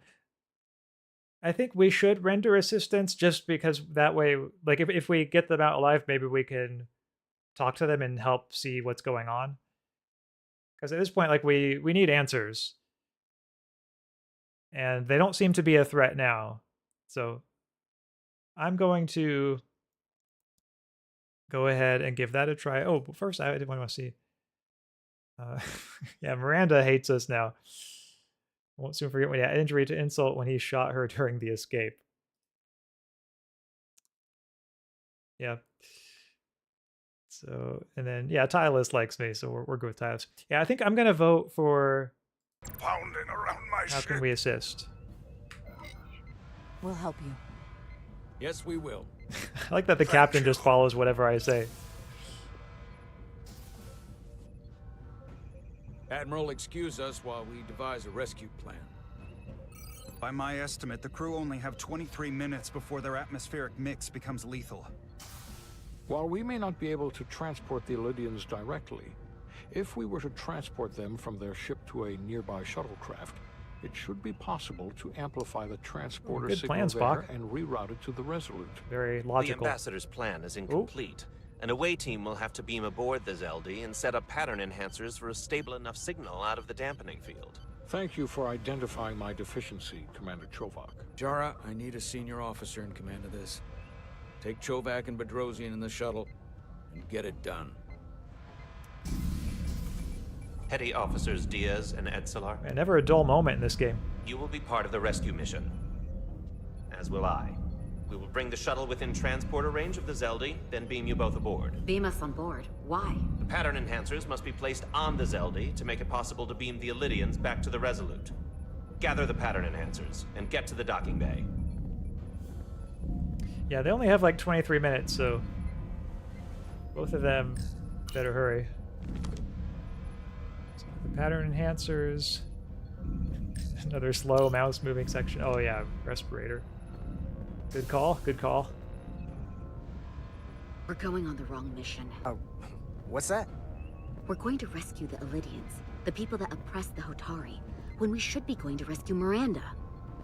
I think we should render assistance just because that way, like, if we get them out alive, maybe we can talk to them and help see what's going on. Because at this point, like, we need answers. And they don't seem to be a threat now. So I'm going to go ahead and give that a try. Oh, but first I did want to see. Yeah, Miranda hates us now. Won't soon forget when he had injury to insult when he shot her during the escape. Yeah. So, and then, yeah, Tylus likes me, so we're good with Tylus. Yeah, I think I'm going to vote for... pounding around my How ship. can we assist? We'll help you. Yes, we will. I like that the captain just follows whatever I say. Admiral, excuse us while we devise a rescue plan. By my estimate, the crew only have 23 minutes before their atmospheric mix becomes lethal. While we may not be able to transport the Illidians directly, if we were to transport them from their ship to a nearby shuttlecraft, it should be possible to amplify the transporter Good signal plan, there Spock. and reroute it to the Resolute. Very The logical. ambassador's plan is incomplete. An away team will have to beam aboard the Zeldi and set up pattern enhancers for a stable enough signal out of the dampening field. Thank you for identifying my deficiency, Commander Chovak. Jara, I need a senior officer in command of this. Take Chovak and Bedrosian in the shuttle and get it done. Petty Officers Diaz and Edselar, Man, never a dull moment in this game. you will be part of the rescue mission. As will I. We will bring the shuttle within transporter range of the Zeldi, then beam you both aboard. Beam us on board. Why? The pattern enhancers must be placed on the Zeldi to make it possible to beam the Illidians back to the Resolute. Gather the pattern enhancers and get to the docking bay. Yeah, they only have like 23 minutes, so both of them better hurry. So the pattern enhancers. Another slow mouse moving section. Oh yeah, respirator. Good call, good call. We're going on the wrong mission. What's that? We're going to rescue the Illidians, the people that oppressed the Hotari, when we should be going to rescue Miranda.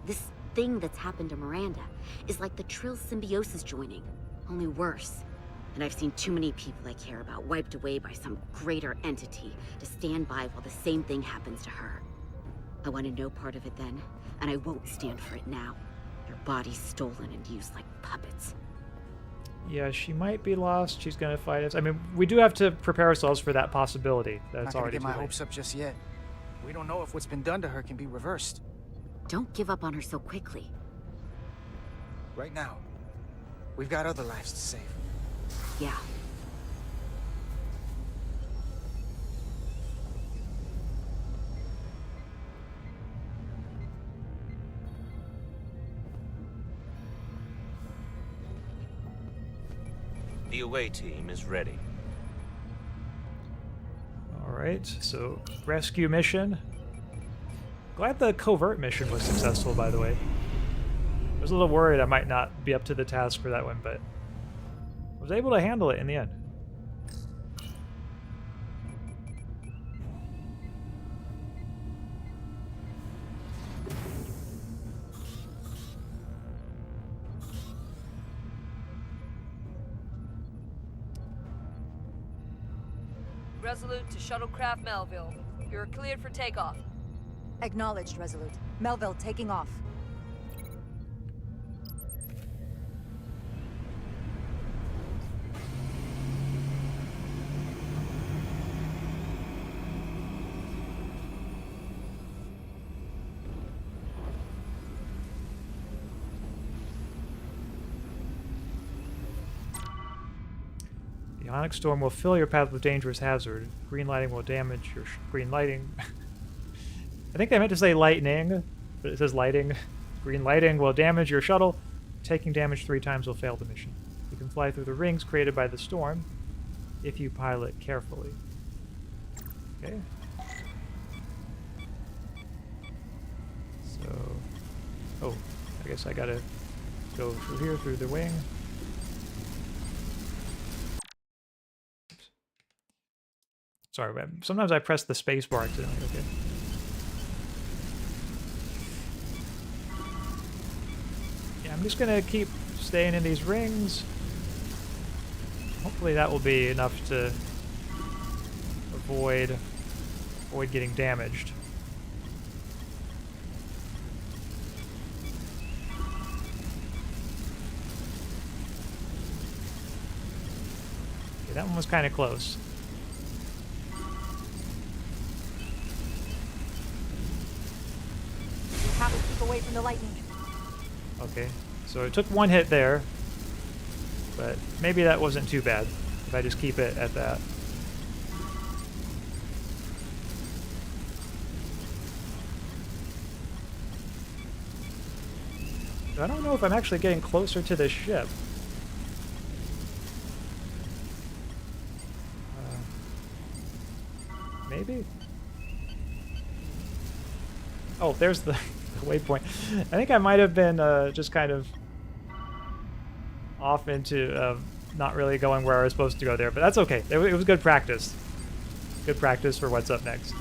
This thing that's happened to Miranda is like the Trill symbiosis joining, only worse. And I've seen too many people I care about wiped away by some greater entity to stand by while the same thing happens to her. I wanted no part of it then, and I won't stand for it now. Their bodies stolen and used like puppets. Yeah, she might be lost. She's gonna fight us. I mean, we do have to prepare ourselves for that possibility. That's Not gonna already get my too late. hopes up just yet. We don't know if what's been done to her can be reversed. Don't give up on her so quickly. Right now, we've got other lives to save. Yeah. The away team is ready. All right, so rescue mission. Glad the covert mission was successful, by the way. I was a little worried I might not be up to the task for that one, but I was able to handle it in the end. Resolute to Shuttlecraft Melville. You're cleared for takeoff. Acknowledged, Resolute. Melville taking off. The ionic storm will fill your path with dangerous hazard. Green lighting will damage your green lighting. I think they meant to say lightning, but it says lighting. Green lighting will damage your shuttle. Taking damage 3 times will fail the mission. You can fly through the rings created by the storm if you pilot carefully. Okay. So, oh, I guess I gotta go through here, through the wing. Oops. Sorry, sometimes I press the space bar accidentally, okay. Yeah, I'm just gonna keep staying in these rings. Hopefully that will be enough to avoid getting damaged. Okay, that one was kind of close. You have to keep away from the lightning. Okay, so it took 1 hit there, but maybe that wasn't too bad if I just keep it at that. I don't know if I'm actually getting closer to the ship. Maybe? Oh, there's the waypoint. I think I might have been just kind of off into not really going where I was supposed to go there, but that's okay. It was good practice. Good practice for what's up next.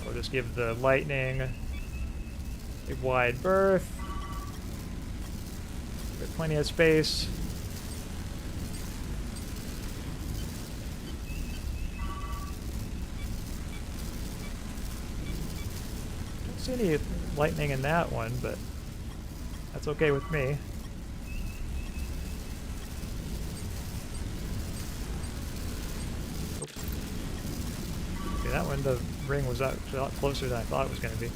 I'll just give the lightning a wide berth. With plenty of space. Don't see any lightning in that one, but that's okay with me. Oops. Okay, that one, the ring was actually a lot closer than I thought it was going to be.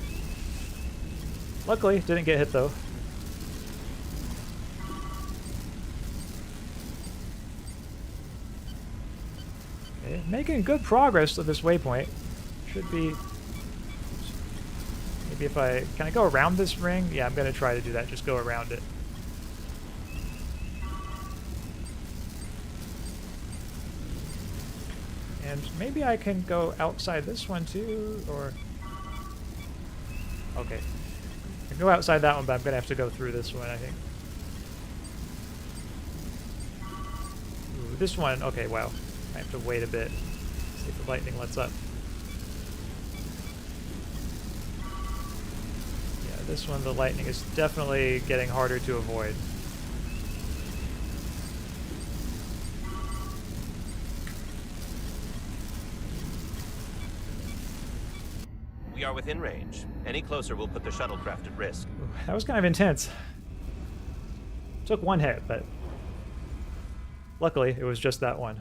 Luckily, didn't get hit though. Okay, making good progress to this waypoint. Should be... Maybe if I... Can I go around this ring? Yeah, I'm going to try to do that. Just go around it. And maybe I can go outside this one too, or... Okay. I can go outside that one, but I'm going to have to go through this one, I think. Ooh, this one... Okay, wow. I have to wait a bit. See if the lightning lets up. Yeah, this one, the lightning is definitely getting harder to avoid. We are within range. Any closer will put the shuttlecraft at risk. Ooh, that was kind of intense. Took 1 hit, but luckily it was just that one.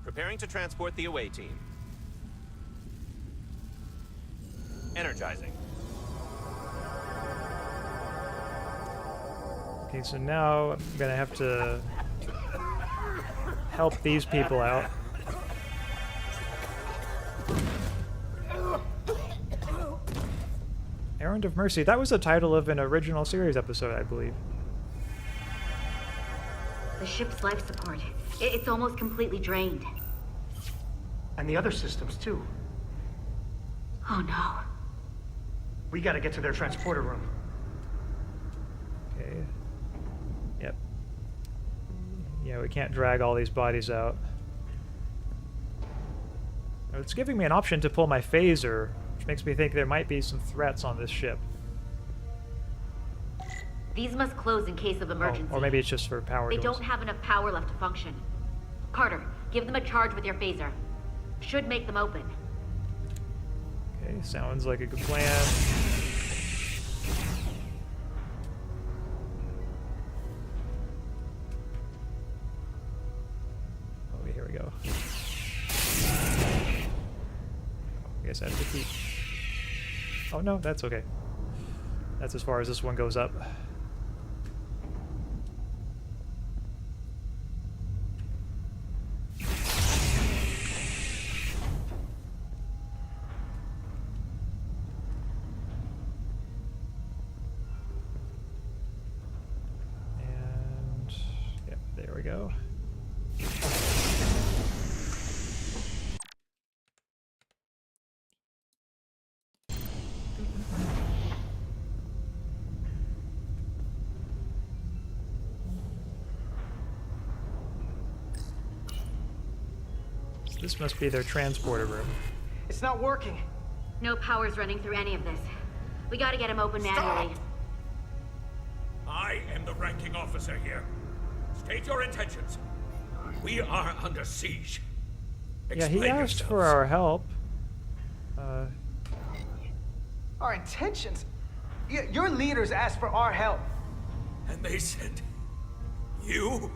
Preparing to transport the away team. Energizing. Okay, so now I'm gonna have to help these people out. Errand of Mercy. That was the title of an original series episode, I believe. The ship's life support. It's almost completely drained. And the other systems, too. Oh no. We gotta get to their transporter room. Okay. Yep. Yeah, we can't drag all these bodies out. It's giving me an option to pull my phaser, which makes me think there might be some threats on this ship. These must close in case of emergency. Oh, or maybe it's just for power They doors. don't have enough power left to function. Carter, give them a charge with your phaser. Should make them open. Okay, sounds like a good plan. Oh, here we go. I guess I have to keep... Oh no, that's okay. That's as far as this one goes up. go. This must be their transporter room. It's not working. No power's running through any of this. We gotta get him open manually. I am the ranking officer here. State your intentions. We are under siege. Yeah, he Explain asked for yourselves. our help. Our intentions? Your leaders asked for our help. And they sent you?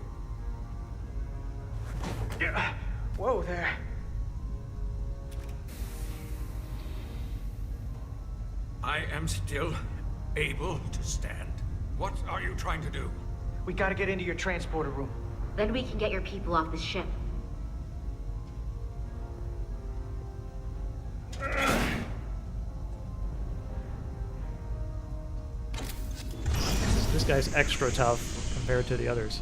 Whoa there. I am still able to stand. What are you trying to do? We gotta get into your transporter room. Then we can get your people off the ship. This guy's extra tough compared to the others.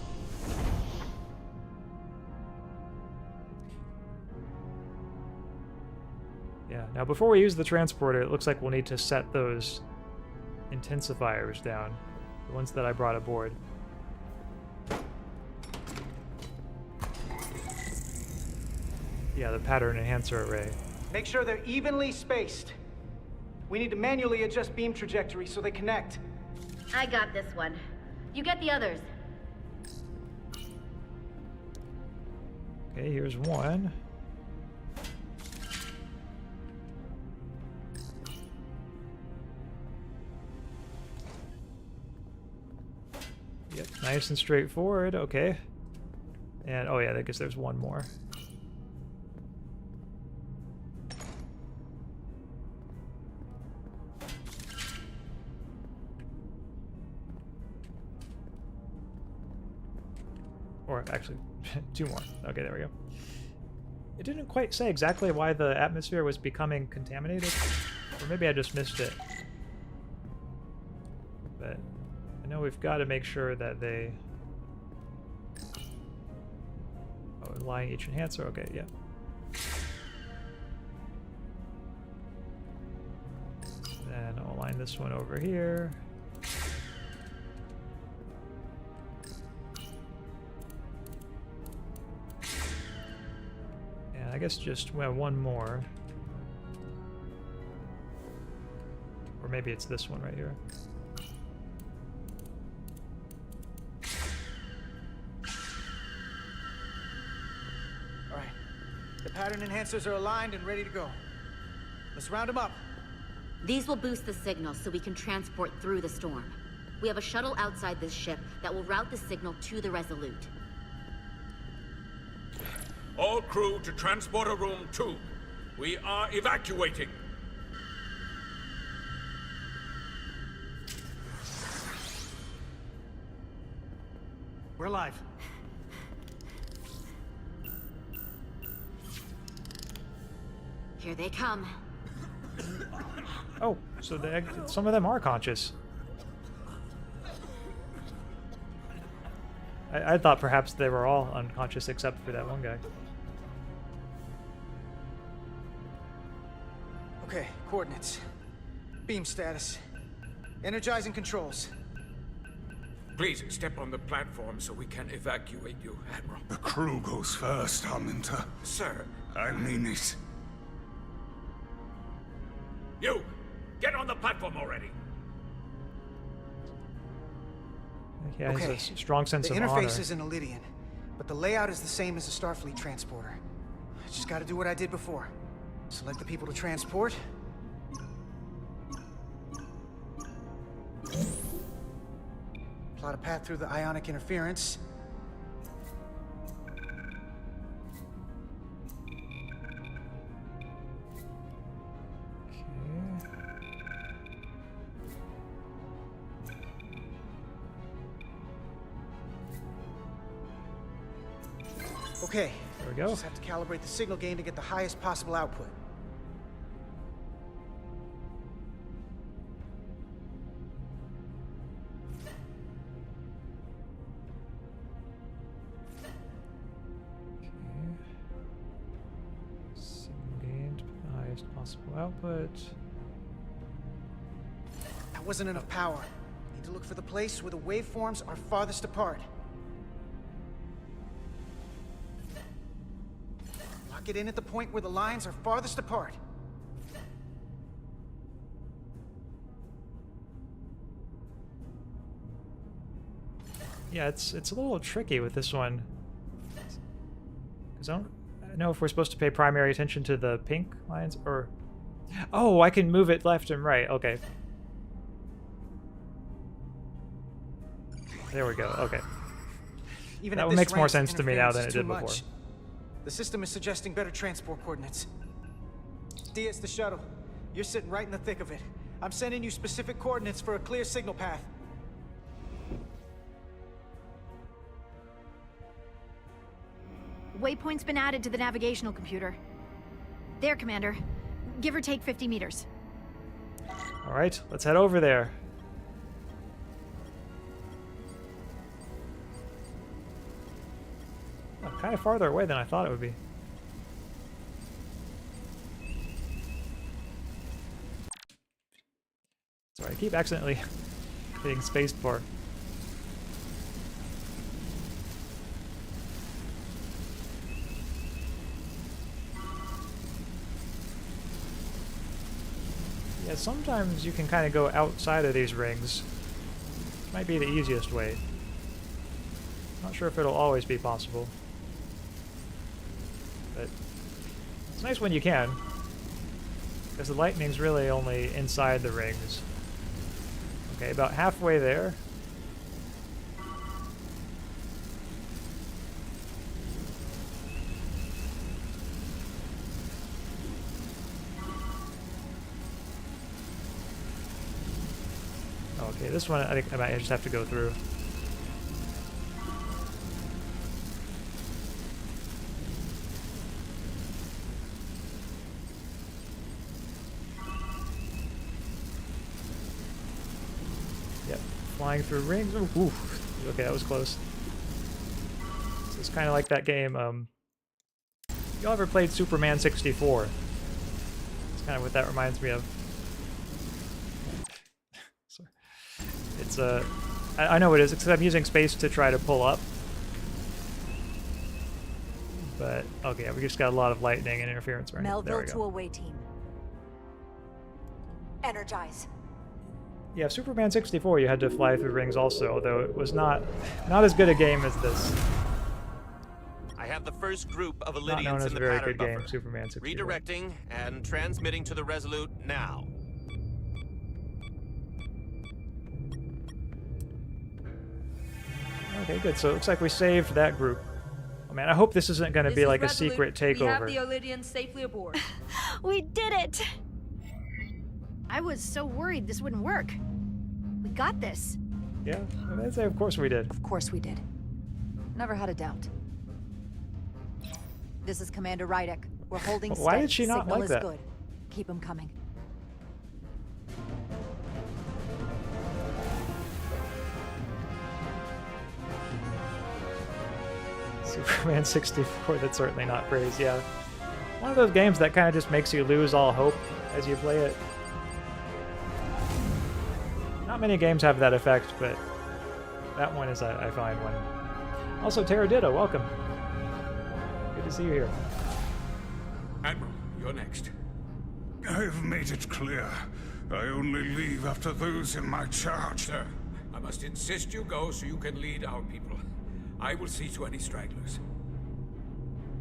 Yeah, now before we use the transporter, it looks like we'll need to set those intensifiers down. The ones that I brought aboard. Yeah, the pattern enhancer array. Make sure they're evenly spaced. We need to manually adjust beam trajectory so they connect. I got this one. You get the others. Okay, here's one. Yep, nice and straightforward. Okay. And, oh yeah, I guess there's one more. Or actually, two more. Okay, there we go. It didn't quite say exactly why the atmosphere was becoming contaminated. Or maybe I just missed it. But I know we've got to make sure that they... Oh, align each enhancer. Okay, yeah. Then I'll align this one over here. I guess just one more. Or maybe it's this one right here. Alright. The pattern enhancers are aligned and ready to go. Let's round them up. These will boost the signal so we can transport through the storm. We have a shuttle outside this ship that will route the signal to the Resolute. All crew to transporter room 2. We are evacuating. We're live. Here they come. Oh, so some of them are conscious. I thought perhaps they were all unconscious except for that one guy. Okay, coordinates. Beam status. Energizing controls. Please step on the platform so we can evacuate you, Admiral. The crew goes first, Arminta. Sir. I mean it. You! Get on the platform already! Yeah, okay. Has a strong sense the of honor. The interface is in Elydian, but the layout is the same as the Starfleet transporter. I just gotta do what I did before. Select the people to transport. Plot a path through the ionic interference. Okay. There we go. Just have to calibrate the signal gain to get the highest possible output. Most possible output. That wasn't enough power. Need to look for the place where the waveforms are farthest apart. Lock it in at the point where the lines are farthest apart. Yeah, it's a little tricky with this one. Because I don't know if we're supposed to pay primary attention to the pink lines or... Oh, I can move it left and right. Okay. There we go. Okay. Even that at this makes more range, sense to me now than interference it is did too before. much. The system is suggesting better transport coordinates. D, it's the shuttle. You're sitting right in the thick of it. I'm sending you specific coordinates for a clear signal path. Waypoint's been added to the navigational computer. There, Commander. Give or take 50 meters. All right, let's head over there. Oh, kind of farther away than I thought it would be. Sorry, I keep accidentally hitting spacebar. Yeah, sometimes you can kind of go outside of these rings. Might be the easiest way. Not sure if it'll always be possible. But it's nice when you can. Because the lightning's really only inside the rings. Okay, about halfway there. Okay, this one I think I might just have to go through. Yep, flying through rings. Ooh, okay, that was close. So it's kind of like that game. Y'all ever played Superman 64? It's kind of what that reminds me of. It's I know it is, except I'm using space to try to pull up. But okay, we just got a lot of lightning and interference right now. There we Melville go. to away team. Energize. Yeah, Superman 64 you had to fly through rings also, though it was not as good a game as this. I have the first group of Not known Illidians as in a the very pattern good buffer. game, Superman 64. Redirecting and transmitting to the Resolute now. Okay, good. So it looks like we saved that group. Oh man, I hope this isn't going to be like a secret We have takeover. the Illidians safely aboard. We did it! I was so worried this wouldn't work. We got this. Yeah, I'd say of course we did. Of course we did. Never had a doubt. This is Commander Rydek. We're holding steady. Why did she not Signal like is that? good. Keep them coming. Superman 64, that's certainly not praise, yeah. One of those games that kind of just makes you lose all hope as you play it. Not many games have that effect, but that one is, I find, one. Also, Terraditto, welcome. Good to see you here. Admiral, you're next. I've made it clear. I only leave after those in my charge. Sir, I must insist you go so you can lead our people. I will see to any stragglers.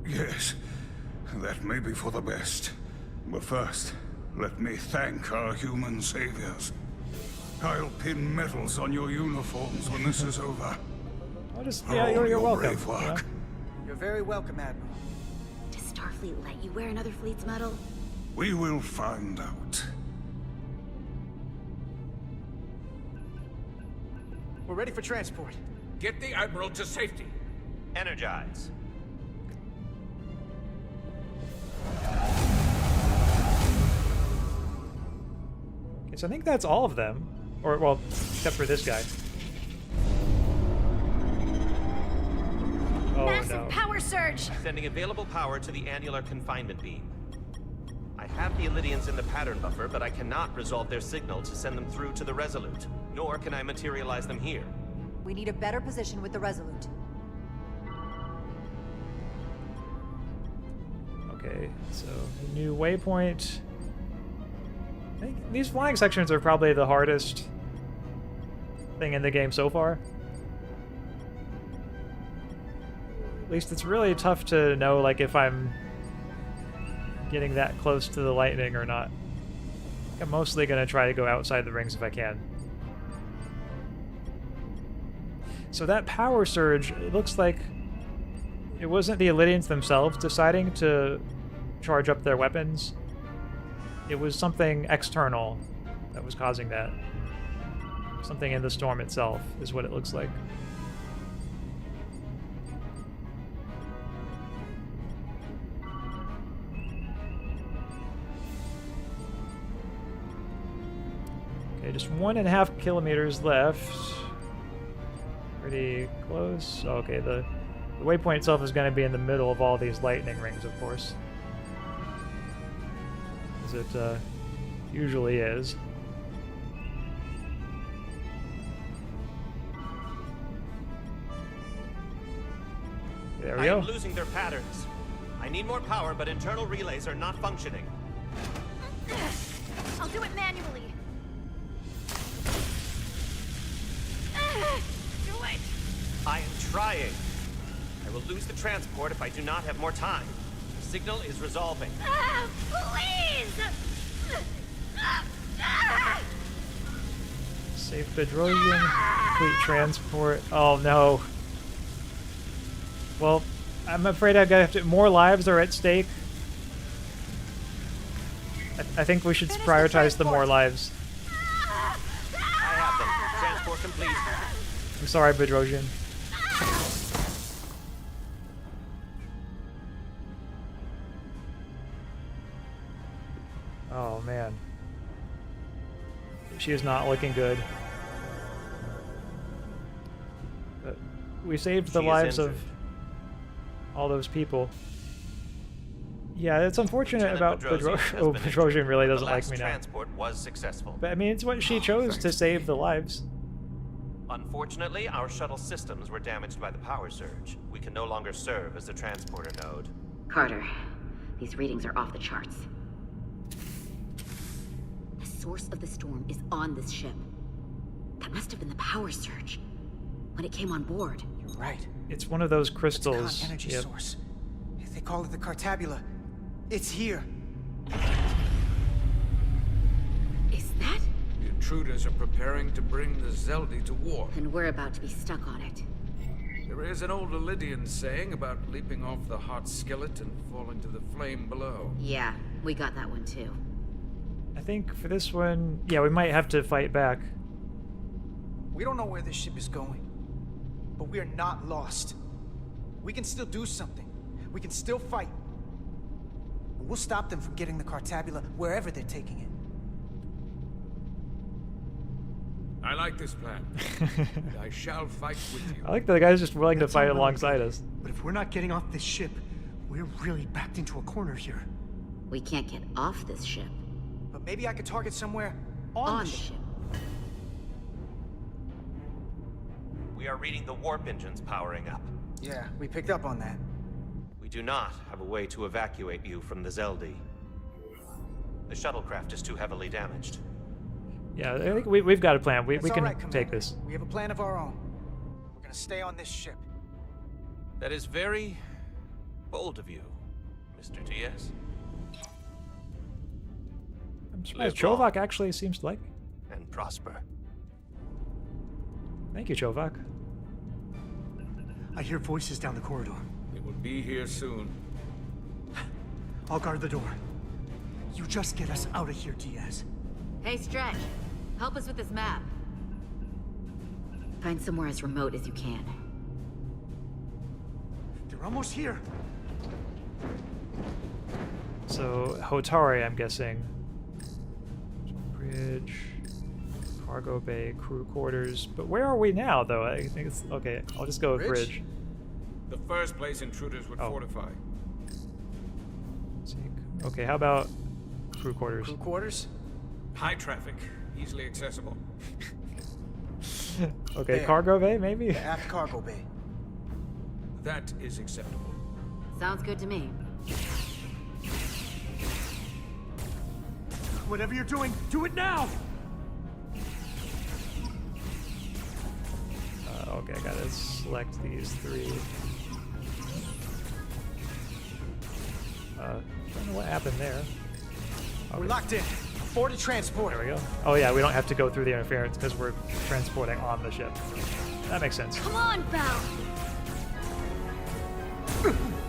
Yes, that may be for the best. But first, let me thank our human saviors. I'll pin medals on your uniforms when this is over. I'll just, For yeah, all you're your welcome. brave work. Yeah. You're very welcome, Admiral. Does Starfleet let you wear another fleet's medal? We will find out. We're ready for transport. Get the Admiral to safety. Energize. Okay, so I think that's all of them. Or, well, except for this guy. Oh, Massive no. power surge! Sending available power to the annular confinement beam. I have the Illidians in the pattern buffer, but I cannot resolve their signal to send them through to the Resolute, nor can I materialize them here. We need a better position with the Resolute. Okay, so new waypoint. I think these flying sections are probably the hardest thing in the game so far. At least it's really tough to know, like, if I'm getting that close to the lightning or not. I'm mostly going to try to go outside the rings if I can. So that power surge, it looks like it wasn't the Illidians themselves deciding to charge up their weapons. It was something external that was causing that. Something in the storm itself is what it looks like. Okay, just 1.5 kilometers left. Pretty close. Okay, the waypoint itself is going to be in the middle of all these lightning rings, of course. As it usually is. There we go. I am losing their patterns. I need more power, but internal relays are not functioning. I'll do it manually. Do it. I am trying. I will lose the transport if I do not have more time. The signal is resolving. Please! Safe Bedrosian, complete transport. Oh no. Well, I'm afraid I'm gonna have to. More lives are at stake. I think we should prioritize the more lives. I have them. Transport complete. I'm sorry, Bedrosian. Oh man. She is not looking good. But we saved the lives of all those people. Yeah, it's unfortunate about Bedrosian. Oh, Bedrosian really doesn't like me now. Transport was successful. But I mean, it's what she chose to save the lives. Unfortunately, our shuttle systems were damaged by the power surge. We can no longer serve as a transporter node. Carter, these readings are off the charts. The source of the storm is on this ship. That must have been the power surge when it came on board. You're right. It's one of those crystals. It's a energy source. They call it the Cartabula. It's here. Is that? The intruders are preparing to bring the Zeldi to war. And we're about to be stuck on it. There is an old Illidian saying about leaping off the hot skillet and falling to the flame below. Yeah, we got that one too. I think for this one, yeah, we might have to fight back. We don't know where this ship is going, but we are not lost. We can still do something. We can still fight. We'll stop them from getting the Cartabula wherever they're taking it. I like this plan. And I shall fight with you. I like that the guy's just willing to fight alongside us. But if we're not getting off this ship, we're really backed into a corner here. We can't get off this ship. But maybe I could target somewhere on the ship. We are reading the warp engines powering up. Yeah, we picked up on that. We do not have a way to evacuate you from the Zeldi. The shuttlecraft is too heavily damaged. Yeah, I think we've got a plan. We can right, take this. We have a plan of our own. We're gonna stay on this ship. That is very bold of you, Mr. Diaz. I'm surprised Chovak actually seems to like me. And prosper. Thank you, Chovak. I hear voices down the corridor. It will be here soon. I'll guard the door. You just get us out of here, Diaz. Hey, Stretch. Help us with this map. Find somewhere as remote as you can. They're almost here. So, Hotari, I'm guessing. Bridge, cargo bay, crew quarters. But where are we now, though? I think it's... Okay, I'll just go with bridge. The first place intruders would fortify. Okay, how about crew quarters. Crew quarters? High traffic, easily accessible. Okay, There. cargo bay, maybe? The aft cargo bay. That is acceptable. Sounds good to me. Whatever you're doing, do it now! Okay, I gotta select these 3. Don't know what happened there. We're locked in. Board the transport. There we go. Oh yeah, we don't have to go through the interference because we're transporting on the ship. That makes sense. Come on, Val!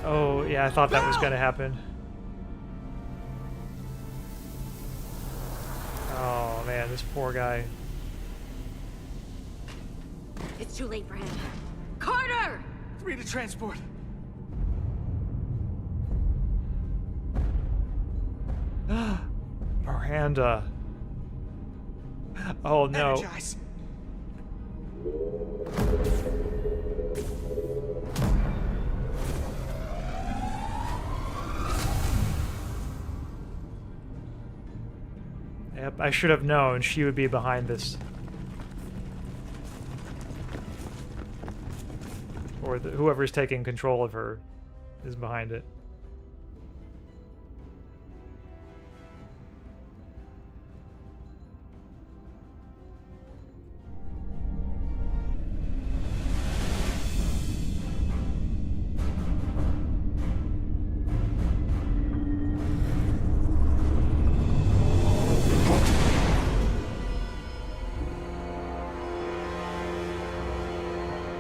Oh yeah, I thought that was gonna happen. Oh man, this poor guy. It's too late for him. Carter! 3 to transport. Miranda. Oh no. Energize. Yep, I should have known she would be behind this. Or whoever's taking control of her is behind it.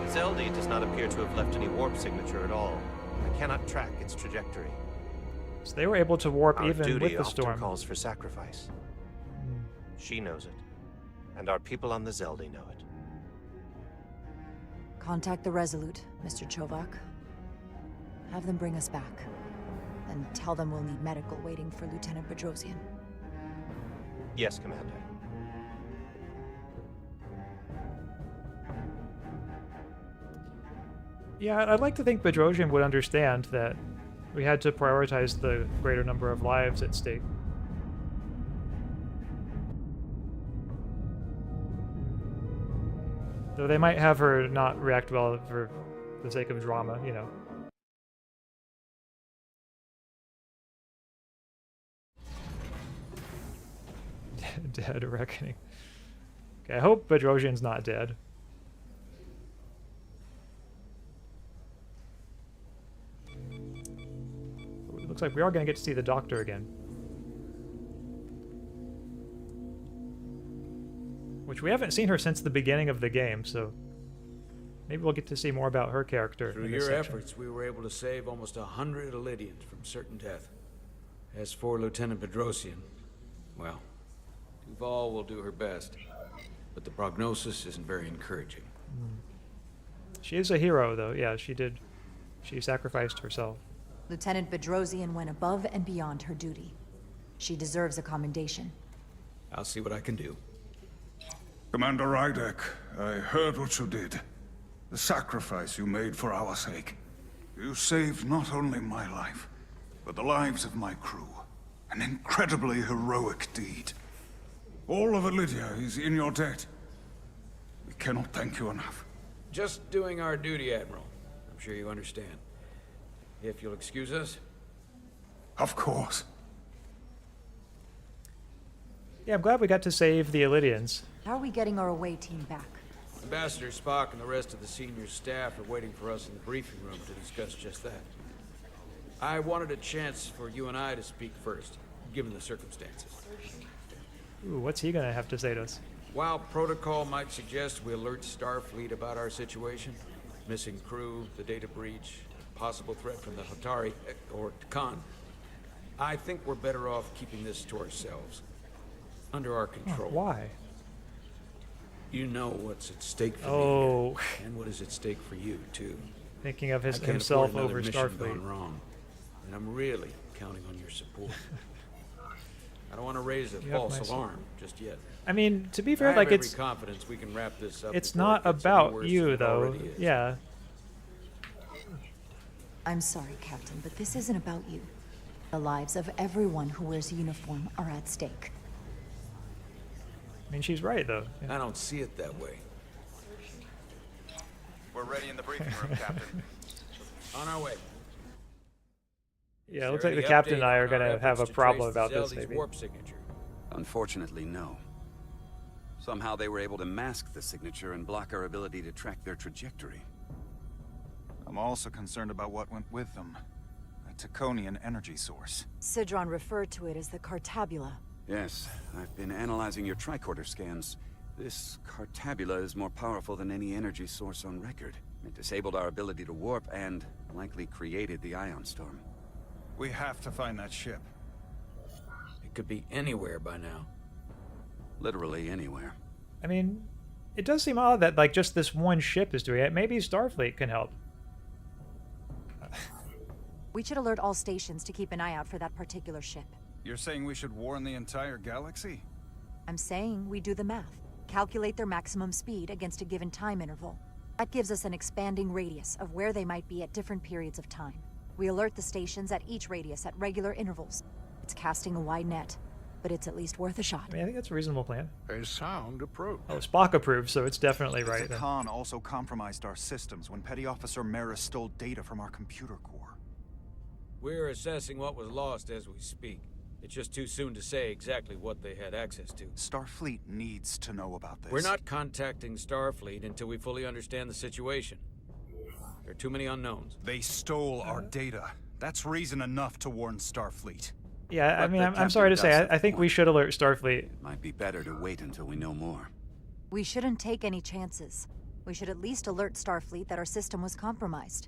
Zeldy does not appear to have left any warp signature at all. I cannot track its trajectory. So they were able to warp Our even duty with the often storm. calls for sacrifice. She knows it, and our people on the Zeldy know it. Contact the Resolute, Mr. Chovak. Have them bring us back. And tell them we'll need medical waiting for Lieutenant Bedrosian. Yes, Commander. Yeah, I'd like to think Bedrosian would understand that we had to prioritize the greater number of lives at stake. Though they might have her not react well for the sake of drama, you know. Dead reckoning. Okay, I hope Bedrosian's not dead. It looks like we are going to get to see the Doctor again. Which we haven't seen her since the beginning of the game, so maybe we'll get to see more about her character. Through in this your section. efforts, we were able to save almost 100 Illidians from certain death. As for Lieutenant Bedrosian, well, Duval will do her best, but the prognosis isn't very encouraging. She is a hero, though. Yeah, she did. She sacrificed herself. Lieutenant Bedrosian went above and beyond her duty. She deserves a commendation. I'll see what I can do. Commander Rydek, I heard what you did. The sacrifice you made for our sake. You saved not only my life, but the lives of my crew. An incredibly heroic deed. All of Illydia is in your debt. We cannot thank you enough. Just doing our duty, Admiral. I'm sure you understand. If you'll excuse us. Of course. Yeah, I'm glad we got to save the Illidians. How are we getting our away team back? Ambassador Spock and the rest of the senior staff are waiting for us in the briefing room to discuss just that. I wanted a chance for you and I to speak first, given the circumstances. Ooh, what's he gonna have to say to us? While protocol might suggest we alert Starfleet about our situation, missing crew, the data breach, possible threat from the Hotari, or Khan, I think we're better off keeping this to ourselves. Under our control. Oh, why? You know what's at stake for me here, and what is at stake for you, too. Thinking of I can't himself afford another over mission Starfleet. gone wrong, and I'm really counting on your support. I don't want to raise a You have false my alarm just yet. I mean, to be I fair, have like every it's confidence we can wrap this up. it's before not it gets any about worse you than it though. already is. Yeah. I'm sorry, Captain, but this isn't about you. The lives of everyone who wears a uniform are at stake. I mean, she's right, though. I don't see it that way. We're ready in the briefing room, Captain. On our way. Yeah, it looks like the captain and I are going to have a problem about this, maybe. Warp signature? Unfortunately, no. Somehow they were able to mask the signature and block our ability to track their trajectory. I'm also concerned about what went with them. A Taconian energy source. Sidron referred to it as the Cartabula. Yes, I've been analyzing your tricorder scans. This Cartabula is more powerful than any energy source on record. It disabled our ability to warp and likely created the ion storm. We have to find that ship. It could be anywhere by now. Literally anywhere. I mean, it does seem odd that, like, just this one ship is doing it. Maybe Starfleet can help. We should alert all stations to keep an eye out for that particular ship. You're saying we should warn the entire galaxy? I'm saying we do the math. Calculate their maximum speed against a given time interval. That gives us an expanding radius of where they might be at different periods of time. We alert the stations at each radius at regular intervals. It's casting a wide net, but it's at least worth a shot. I mean, I think that's a reasonable plan. A sound approach. Oh, Spock approves, so it's definitely right. The Khan also compromised our systems when Petty Officer Maris stole data from our computer core. We're assessing what was lost as we speak. It's just too soon to say exactly what they had access to. Starfleet needs to know about this. We're not contacting Starfleet until we fully understand the situation. There are too many unknowns. They stole our data. That's reason enough to warn Starfleet. Yeah, I mean, I'm sorry to say, I think we should alert Starfleet. Might be better to wait until we know more. We shouldn't take any chances. We should at least alert Starfleet that our system was compromised.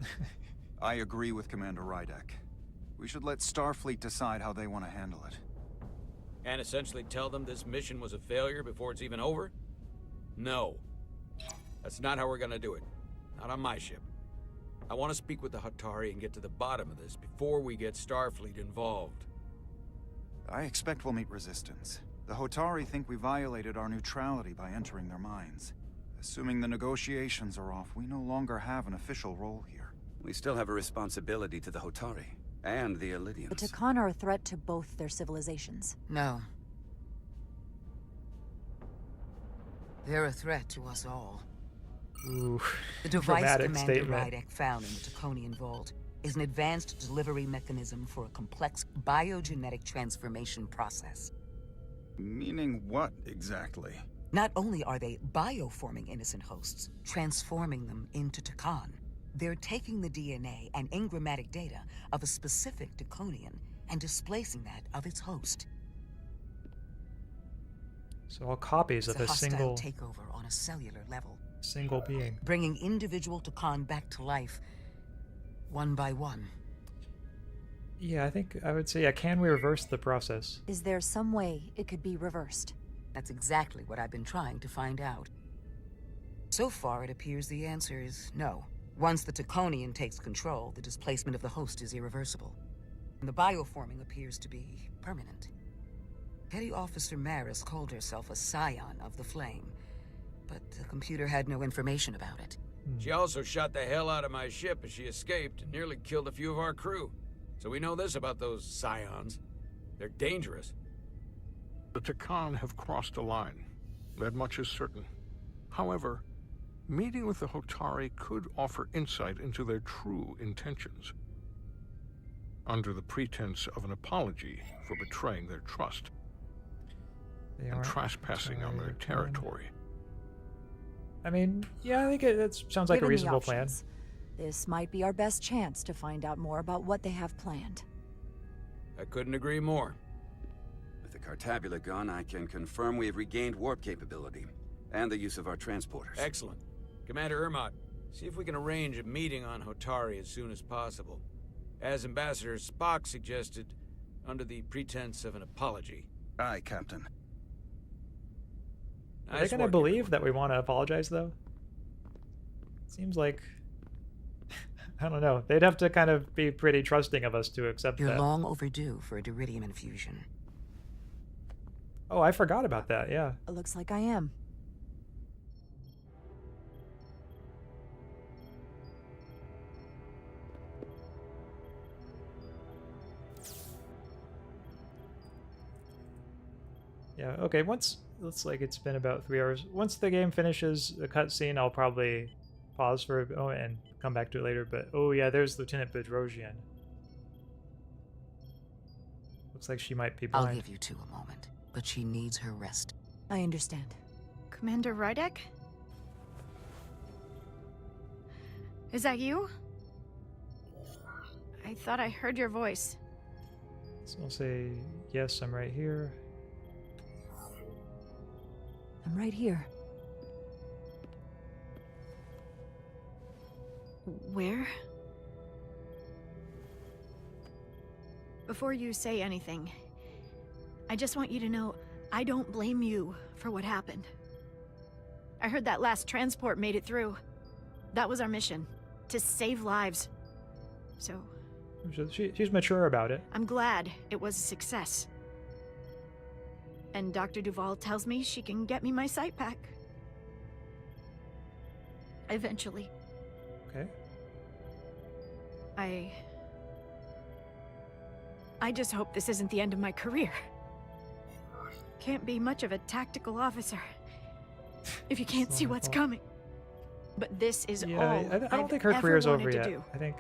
I agree with Commander Rydek. We should let Starfleet decide how they want to handle it. And essentially tell them this mission was a failure before it's even over? No. That's not how we're gonna do it. Not on my ship. I want to speak with the Hatari and get to the bottom of this before we get Starfleet involved. I expect we'll meet resistance. The Hotari think we violated our neutrality by entering their minds. Assuming the negotiations are off, we no longer have an official role here. We still have a responsibility to the Hotari. And the Elydians. The Takan are a threat to both their civilizations. No. They're a threat to us all. Ooh, the device Commander statement. Rydek found in the Taconian Vault is an advanced delivery mechanism for a complex biogenetic transformation process. Meaning what, exactly? Not only are they bioforming innocent hosts, transforming them into Takan, they're taking the DNA and engrammatic data of a specific Taconian and displacing that of its host. So all copies of a single takeover on a cellular level. Single being. Bringing individual Takan back to life, one by one. Yeah, I think I would say, yeah, can we reverse the process? Is there some way it could be reversed? That's exactly what I've been trying to find out. So far, it appears the answer is no. Once the Taconian takes control, the displacement of the host is irreversible. And the bioforming appears to be permanent. Petty Officer Maris called herself a scion of the Flame, but the computer had no information about it. She also shot the hell out of my ship as she escaped and nearly killed a few of our crew. So we know this about those scions. They're dangerous. The Takan have crossed a line. That much is certain. However, meeting with the Hotari could offer insight into their true intentions. Under the pretense of an apology for betraying their trust and trespassing on their territory. I mean, yeah, I think it sounds like a reasonable plan. This might be our best chance to find out more about what they have planned. I couldn't agree more. With the Cartabula gone, I can confirm we have regained warp capability and the use of our transporters. Excellent. Commander Ermot, see if we can arrange a meeting on Hotari as soon as possible. As Ambassador Spock suggested, under the pretense of an apology. Aye, Captain. Are they going to believe that we want to apologize, though? Seems like... I don't know. They'd have to kind of be pretty trusting of us to accept that. You're long overdue for a Diridium infusion. Oh, I forgot about that, yeah. It looks like I am. Yeah, okay, once... Looks like it's been about 3 hours. Once the game finishes the cutscene, I'll probably pause for a moment and come back to it later, but... Oh yeah, there's Lieutenant Bedrosian. Looks like she might be blind. I'll give you two a moment, but she needs her rest. I understand. Commander Rydek? Is that you? I thought I heard your voice. So I'll say, yes, I'm right here. I'm right here. Where? Before you say anything, I just want you to know I don't blame you for what happened. I heard that last transport made it through. That was our mission, to save lives. So... She's mature about it. I'm glad it was a success. And Dr. Duval tells me she can get me my sight pack. Eventually. Okay. I just hope this isn't the end of my career. Can't be much of a tactical officer if you can't see what's coming. But this is all I don't think her I've career's ever over wanted yet. to do. I think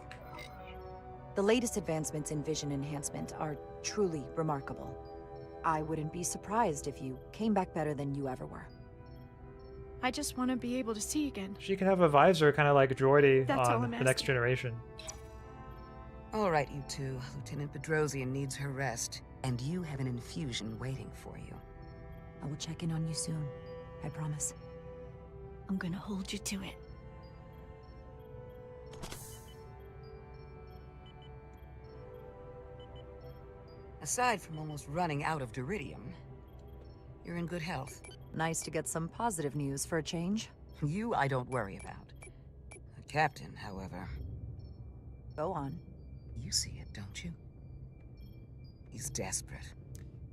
The latest advancements in vision enhancement are truly remarkable. I wouldn't be surprised if you came back better than you ever were. I just want to be able to see again. she can have a visor kind of like Droidy That's all on I'm the next asking. generation. All right, you two. Lieutenant Bedrosian needs her rest, and you have an infusion waiting for you. I will check in on you soon. I promise. I'm gonna hold you to it. Aside from almost running out of Duridium, you're in good health. Nice to get some positive news for a change. You I don't worry about. The captain, however... Go on. You see it, don't you? He's desperate.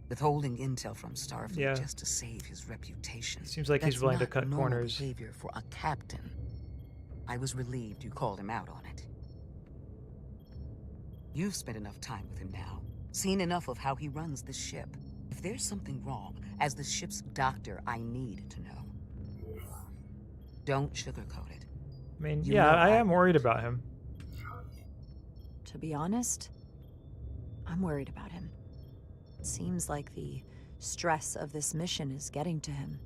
Withholding intel from Starfleet Yeah. just to save his reputation. Seems like he's That's willing to not cut normal corners. behavior for a captain. I was relieved you called him out on it. You've spent enough time with him now. Seen enough of how he runs this ship. If there's something wrong, as the ship's doctor, I need to know. Don't sugarcoat it. I mean, You yeah, know I am worried about him. To be honest, I'm worried about him. It seems like the stress of this mission is getting to him.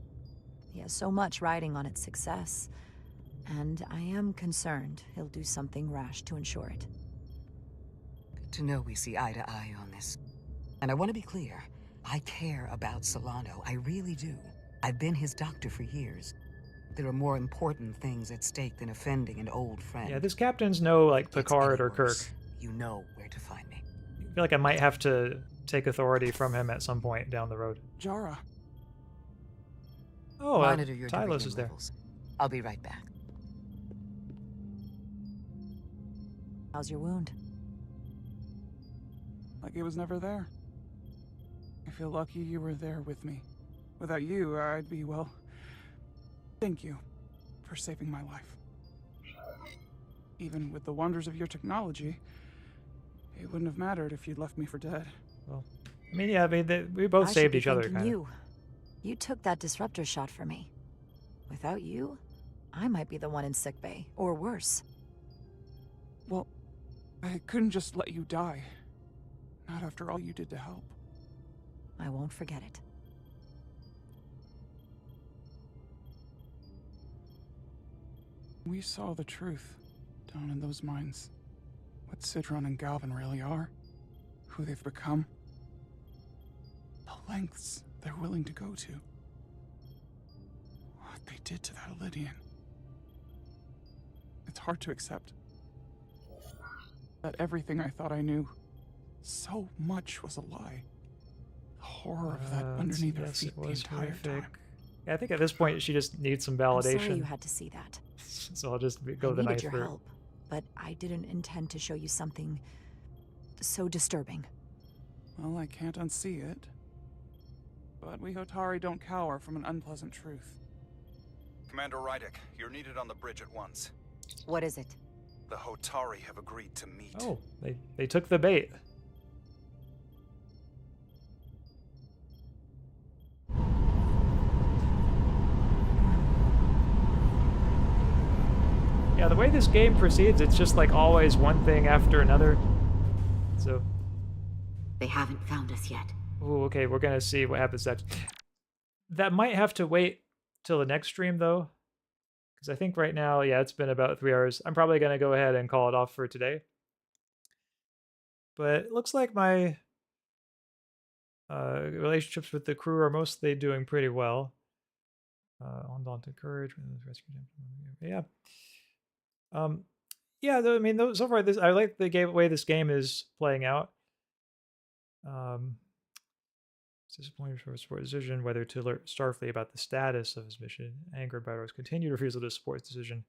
He has so much riding on its success, and I am concerned he'll do something rash to ensure it. Good to know we see eye to eye on this. And I want to be clear. I care about Solano. I really do. I've been his doctor for years. There are more important things at stake than offending an old friend. Yeah, this captain's no like If it gets Picard any or Kirk. worse, you know where to find me. I feel like I might have to take authority from him at some point down the road. Jara. Oh, Monitor your Tylos Duridium is there. levels. I'll be right back. How's your wound? Like it was never there. I feel lucky you were there with me. Without you, I'd be, well... Thank you for saving my life. Even with the wonders of your technology, it wouldn't have mattered if you'd left me for dead. Well, I mean, yeah, I mean, we both I should saved be each other, thanking kind of. you. You took that disruptor shot for me. Without you, I might be the one in sickbay, or worse. Well, I couldn't just let you die. Not after all you did to help. I won't forget it. We saw the truth down in those mines. What Sidron and Galvin really are. Who they've become. The lengths they're willing to go to. What they did to that Lydian. It's hard to accept. That everything I thought I knew, so much was a lie. The horror of that underneath her yes, feet it the was entire horrific. time. Yeah, I think at this point she just needs some I'm validation. sorry you had to see that. So I'll just go I the needed knife your route. help, but I didn't intend to show you something so disturbing. Well, I can't unsee it. But we Hotari don't cower from an unpleasant truth. Commander Rydek, you're needed on the bridge at once. What is it? The Hotari have agreed to meet. Oh, they took the bait. Yeah, the way this game proceeds, it's just like always one thing after another. So... They haven't found us yet. Ooh, okay, we're gonna see what happens next. That might have to wait till the next stream, though. Because I think right now, yeah, it's been about 3 hours. I'm probably gonna go ahead and call it off for today. But it looks like my relationships with the crew are mostly doing pretty well. Undaunted courage. Yeah. Yeah, I mean, so far, I like the way this game is playing out. Disappointed for a support decision whether to alert Starfleet about the status of his mission. Angered by Rose's continued refusal to support his decision,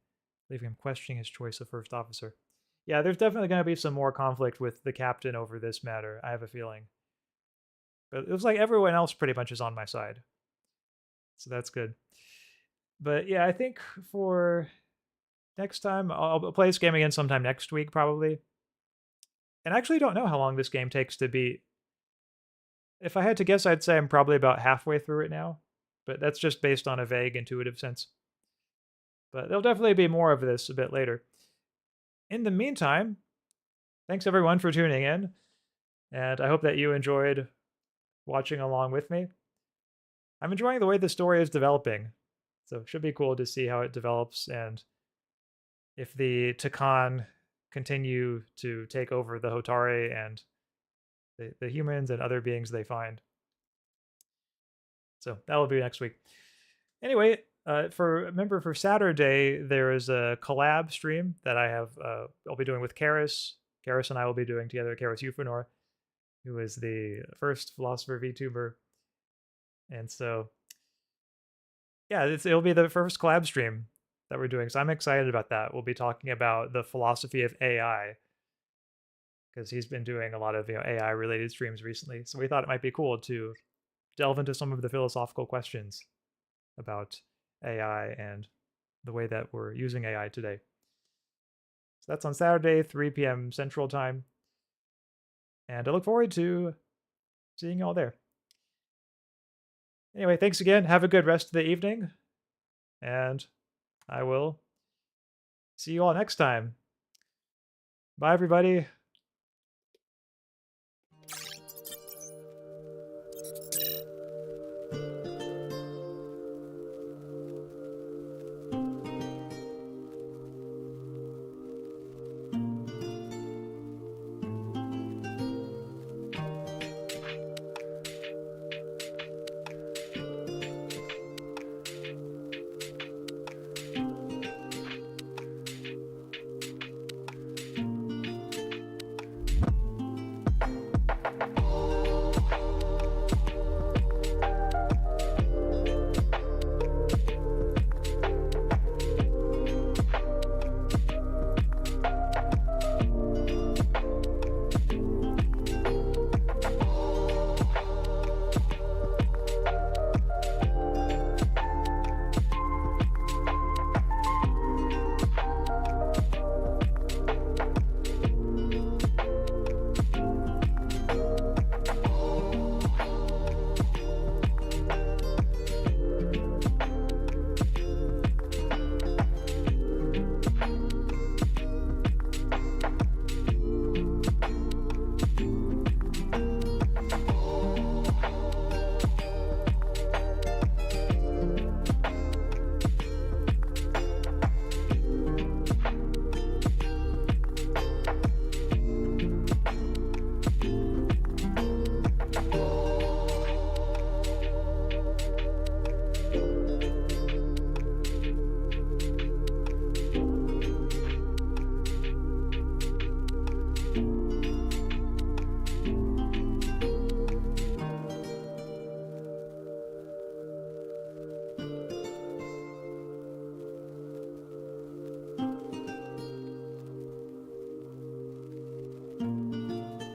leaving him questioning his choice of first officer. Yeah, there's definitely going to be some more conflict with the captain over this matter, I have a feeling. But it was like everyone else pretty much is on my side. So that's good. But yeah, I think for next time, I'll play this game again sometime next week, probably. And I actually don't know how long this game takes to beat. If I had to guess, I'd say I'm probably about halfway through it now. But that's just based on a vague, intuitive sense. But there'll definitely be more of this a bit later. In the meantime, thanks everyone for tuning in. And I hope that you enjoyed watching along with me. I'm enjoying the way the story is developing. So it should be cool to see how it develops and if the Takan continue to take over the Hotari and the humans and other beings they find. So that'll be next week. Anyway, remember for Saturday, there is a collab stream that I have, I'll be doing with Karis. Karis and I will be doing together, Karis Euphonor, who is the first Philosopher VTuber. And so, yeah, it'll be the first collab stream that we're doing. So I'm excited about that. We'll be talking about the philosophy of AI, because he's been doing a lot of AI related streams recently. So we thought it might be cool to delve into some of the philosophical questions about AI and the way that we're using AI today. So that's on Saturday, 3 p.m. Central Time. And I look forward to seeing you all there. Anyway, thanks again. Have a good rest of the evening. And I will see you all next time. Bye, everybody.